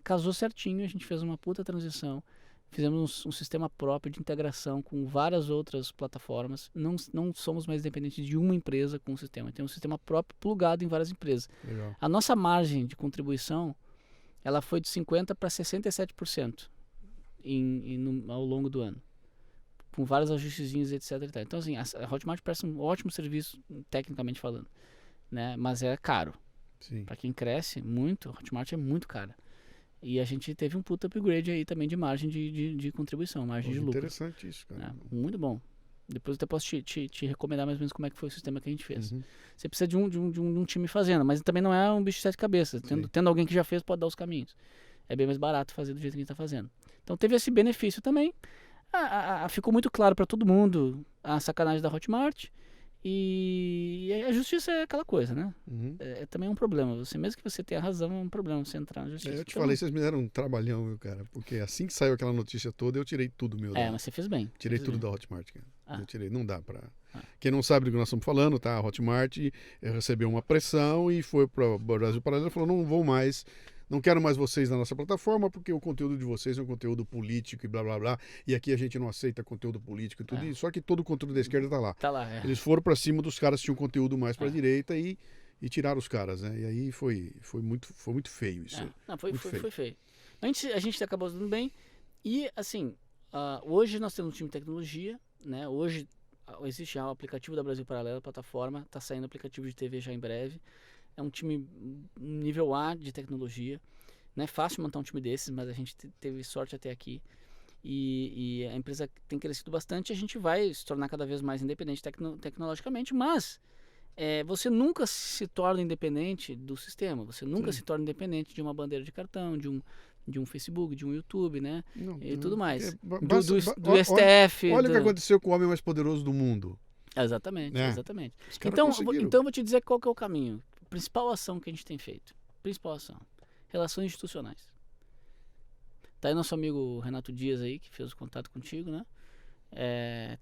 casou certinho, a gente fez uma puta transição, fizemos um sistema próprio de integração com várias outras plataformas, não somos mais dependentes de uma empresa com o sistema, tem um sistema próprio plugado em várias empresas. Legal. A nossa margem de contribuição, ela foi de 50% para 67% ao longo do ano, com vários ajustezinhos, etc. Então, assim, a Hotmart presta um ótimo serviço, tecnicamente falando, né? Mas é caro. Para quem cresce muito, a Hotmart é muito cara. E a gente teve um puta upgrade aí também de margem de contribuição, margem de lucro. Interessante isso, cara. Muito bom. Depois eu até posso te recomendar mais ou menos como é que foi o sistema que a gente fez. Você precisa de um time fazendo, mas também não é um bicho de 7 cabeças. Tendo alguém que já fez, pode dar os caminhos. É bem mais barato fazer do jeito que a gente está fazendo. Então teve esse benefício também. Ficou muito claro para todo mundo a sacanagem da Hotmart, e a justiça é aquela coisa, né? Também é um problema. Mesmo que você tenha razão, é um problema você entrar na justiça. Eu te falei, vocês me deram um trabalhão, viu, cara? Porque assim que saiu aquela notícia toda, eu tirei tudo meu. Mas você fez bem. Tirei tudo da Hotmart, cara. Eu tirei, não dá pra... Quem não sabe do que nós estamos falando, tá? A Hotmart recebeu uma pressão e foi para o Brasil Paralelo e falou, não vou mais... Não quero mais vocês na nossa plataforma porque o conteúdo de vocês é um conteúdo político e blá blá blá. E aqui a gente não aceita conteúdo político e tudo isso. Só que todo o conteúdo da esquerda tá lá. Tá lá, Eles foram para cima dos caras que tinham conteúdo mais para a direita e tiraram os caras, né? E aí foi muito feio isso. Não, foi feio. A gente acabou dando bem. E assim, hoje nós temos um time de tecnologia, né? Hoje existe já o aplicativo da Brasil Paralelo, a plataforma. Tá saindo aplicativo de TV já em breve. É um time nível A de tecnologia. Não é fácil montar um time desses, mas a gente teve sorte até aqui. E a empresa tem crescido bastante. A gente vai se tornar cada vez mais independente tecnologicamente, mas você nunca se torna independente do sistema. Você nunca se torna independente de uma bandeira de cartão, de um Facebook, de um YouTube, né? E tudo mais. Do STF. Olha o que aconteceu com o homem mais poderoso do mundo. Exatamente. Então eu vou te dizer qual que é o caminho. Principal ação que a gente tem feito. Principal ação. Relações institucionais. Tá aí nosso amigo Renato Dias aí, que fez o contato contigo, né?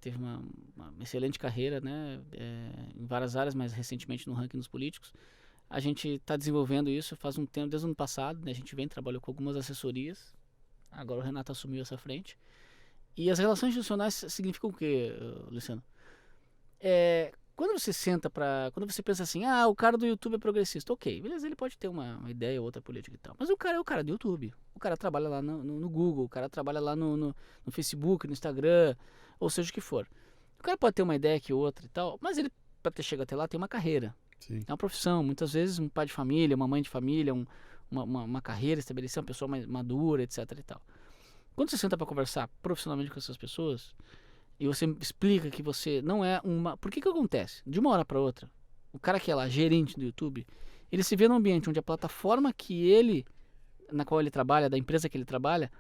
Teve uma excelente carreira, né? Em várias áreas, mas recentemente no ranking dos políticos. A gente está desenvolvendo isso faz um tempo, desde o ano passado, né? A gente trabalhou com algumas assessorias. Agora o Renato assumiu essa frente. E as relações institucionais significam o quê, Luciano? Quando você pensa assim, o cara do YouTube é progressista, ok, beleza, ele pode ter uma ideia ou outra política e tal, mas o cara é o cara do YouTube, o cara trabalha lá no Google, o cara trabalha lá no Facebook, no Instagram, ou seja o que for. cara pode ter uma ideia que outra e tal, mas ele, para ter chegado até lá, tem uma carreira. Sim. É uma profissão. Muitas vezes um pai de família, uma mãe de família, uma carreira estabelecida, uma pessoa mais madura, etc e tal. Quando você senta para conversar profissionalmente com essas pessoas, e você explica que você não é uma... Por que acontece? De uma hora para outra, o cara que é lá, gerente do YouTube, ele se vê num ambiente onde a plataforma na qual ele trabalha, da empresa que ele trabalha,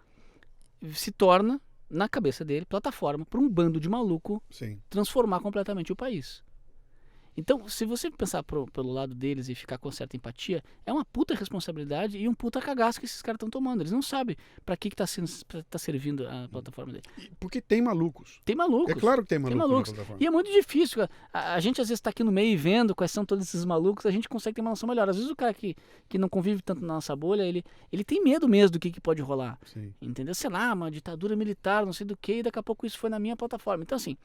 se torna, na cabeça dele, plataforma para um bando de maluco transformar completamente o país. Então, se você pensar pelo lado deles e ficar com certa empatia, é uma puta responsabilidade e um puta cagaço que esses caras estão tomando. Eles não sabem para que tá servindo a plataforma dele. Porque tem malucos. Tem malucos. É claro que tem malucos. E é muito difícil. A gente às vezes está aqui no meio e vendo quais são todos esses malucos, a gente consegue ter uma noção melhor. Às vezes o cara que não convive tanto na nossa bolha, ele tem medo mesmo do que pode rolar. Sim. Entendeu? Sei lá, uma ditadura militar, não sei do que, e daqui a pouco isso foi na minha plataforma. Então assim...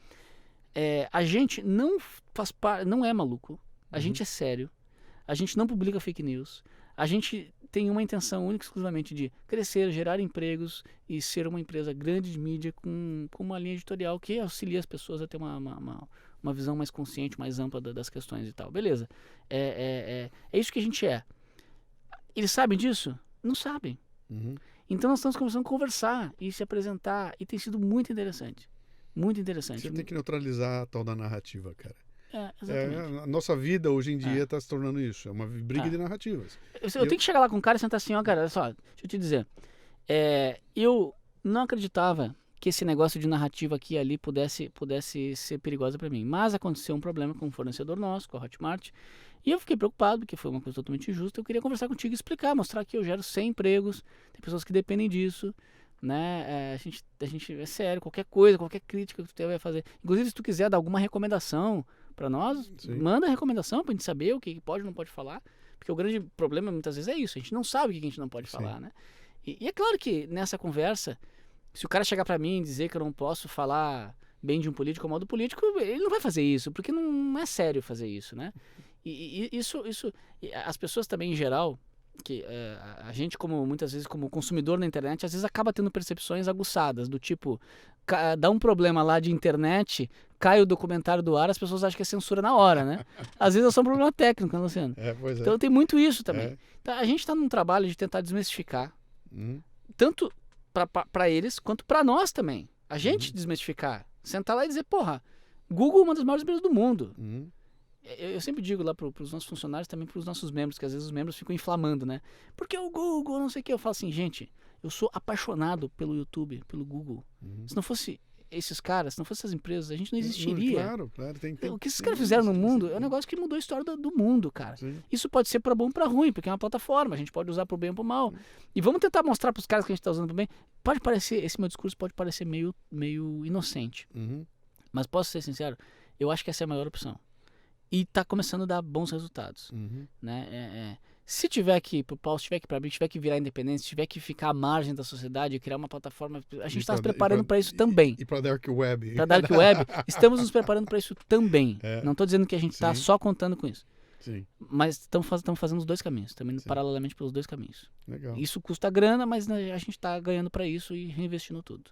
a gente não faz parte, não é maluco, a gente é sério, a gente não publica fake news, a gente tem uma intenção única e exclusivamente de crescer, gerar empregos e ser uma empresa grande de mídia com uma linha editorial que auxilia as pessoas a ter uma visão mais consciente, mais ampla das questões e tal. Beleza, é isso que a gente é. Eles sabem disso? Não sabem. Então nós estamos começando a conversar e se apresentar e tem sido muito interessante. Muito interessante. Você tem que neutralizar a tal da narrativa, cara. Exatamente. A nossa vida hoje em dia está se tornando isso. É uma briga de narrativas. Eu tenho que chegar lá com o cara e sentar assim, ó, cara, olha só, deixa eu te dizer. Eu não acreditava que esse negócio de narrativa aqui e ali pudesse ser perigosa para mim. Mas aconteceu um problema com um fornecedor nosso, com a Hotmart, e eu fiquei preocupado, porque foi uma coisa totalmente injusta. Eu queria conversar contigo e explicar, mostrar que eu gero 100 empregos, tem pessoas que dependem disso. Né? A gente é sério, qualquer coisa, qualquer crítica que tu vai fazer. Inclusive, se tu quiser dar alguma recomendação para nós, manda a recomendação pra gente saber o que pode ou não pode falar. Porque o grande problema muitas vezes é isso, a gente não sabe o que a gente não pode falar, né? E é claro que nessa conversa, se o cara chegar para mim e dizer que eu não posso falar bem de um político ou mal do político, ele não vai fazer isso, porque não é sério fazer isso, né? E isso as pessoas também em geral, que a gente muitas vezes como consumidor na internet, às vezes acaba tendo percepções aguçadas, do tipo, dá um problema lá de internet, cai o documentário do ar, as pessoas acham que é censura na hora, né? Às vezes é só um problema técnico, né, Luciano? Pois é. Então tem muito isso também. Então, a gente está num trabalho de tentar desmistificar, tanto para eles, quanto para nós também. A gente desmistificar, sentar lá e dizer, porra, Google é uma das maiores empresas do mundo. Eu sempre digo lá para os nossos funcionários, também para os nossos membros, que às vezes os membros ficam inflamando, né? Porque o Google, não sei o que. Eu falo assim, gente, eu sou apaixonado pelo YouTube, pelo Google. Se não fosse esses caras, se não fossem essas empresas, a gente não existiria. Claro. O que esses caras fizeram no mundo é um negócio que mudou a história do mundo, cara. Isso pode ser para bom ou para ruim, porque é uma plataforma, a gente pode usar para o bem ou para o mal. E vamos tentar mostrar para os caras que a gente está usando para o bem. Pode parecer, esse meu discurso pode parecer meio inocente. Mas posso ser sincero, eu acho que essa é a maior opção. E está começando a dar bons resultados. Né? Se tiver que, pro Paulo, se tiver que para abrir, tiver que virar independente, se tiver que ficar à margem da sociedade, criar uma plataforma, a gente está se preparando para isso também. E para Dark Web. Para Dark Web, estamos nos preparando para isso também. Não estou dizendo que a gente está só contando com isso. Mas estamos fazendo os dois caminhos, estamos indo paralelamente pelos dois caminhos. Legal. Isso custa grana, mas a gente está ganhando para isso e reinvestindo tudo.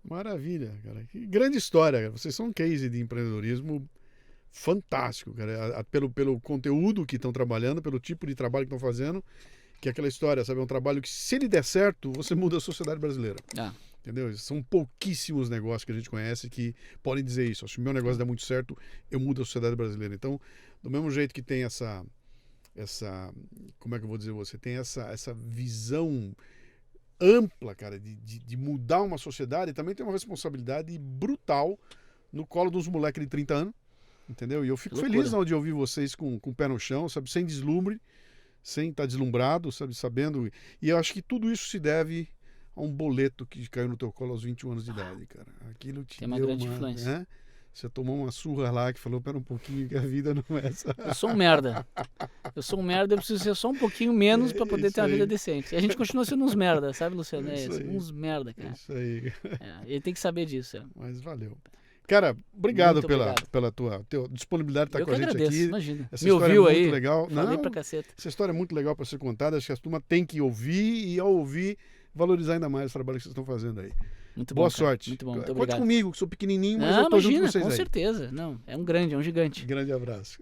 Maravilha, cara. Que grande história, cara. Vocês são um case de empreendedorismo fantástico, cara, pelo conteúdo que estão trabalhando, pelo tipo de trabalho que estão fazendo, que é aquela história, sabe, é um trabalho que, se ele der certo, você muda a sociedade brasileira. Entendeu? São pouquíssimos negócios que a gente conhece que podem dizer isso. Se o meu negócio der muito certo, eu mudo a sociedade brasileira. Então, do mesmo jeito que tem essa como é que eu vou dizer, você tem essa visão ampla, cara, de mudar uma sociedade, também tem uma responsabilidade brutal no colo dos moleques de 30 anos. Entendeu? E eu fico feliz de ouvir vocês com o pé no chão, sabe? Sem deslumbre, sem estar deslumbrado, sabe? Sabendo. E eu acho que tudo isso se deve a um boleto que caiu no teu colo aos 21 anos de idade, cara. Aquilo te tem uma grande influência. Né? Você tomou uma surra lá que falou, pera um pouquinho, que a vida não é essa. Eu sou um merda. Eu preciso ser só um pouquinho menos para poder ter uma vida decente. E a gente continua sendo uns merda, sabe, Luciano? Uns merda, cara. Isso aí. Ele tem que saber disso. Mas valeu. Cara, obrigado pela tua disponibilidade de estar com a gente agradeço, aqui. Imagina. Essa Me ouviu é muito aí? Legal. Falei pra caceta. Essa história é muito legal para ser contada. Acho que a turma tem que ouvir e, ao ouvir, valorizar ainda mais o trabalho que vocês estão fazendo aí. Muito bom, Boa cara. sorte. Muito bom, muito Conte obrigado. comigo, que sou pequenininho, mas Não, eu tô junto imagina, com vocês com aí. certeza. Não, é um grande, é um gigante. Grande abraço.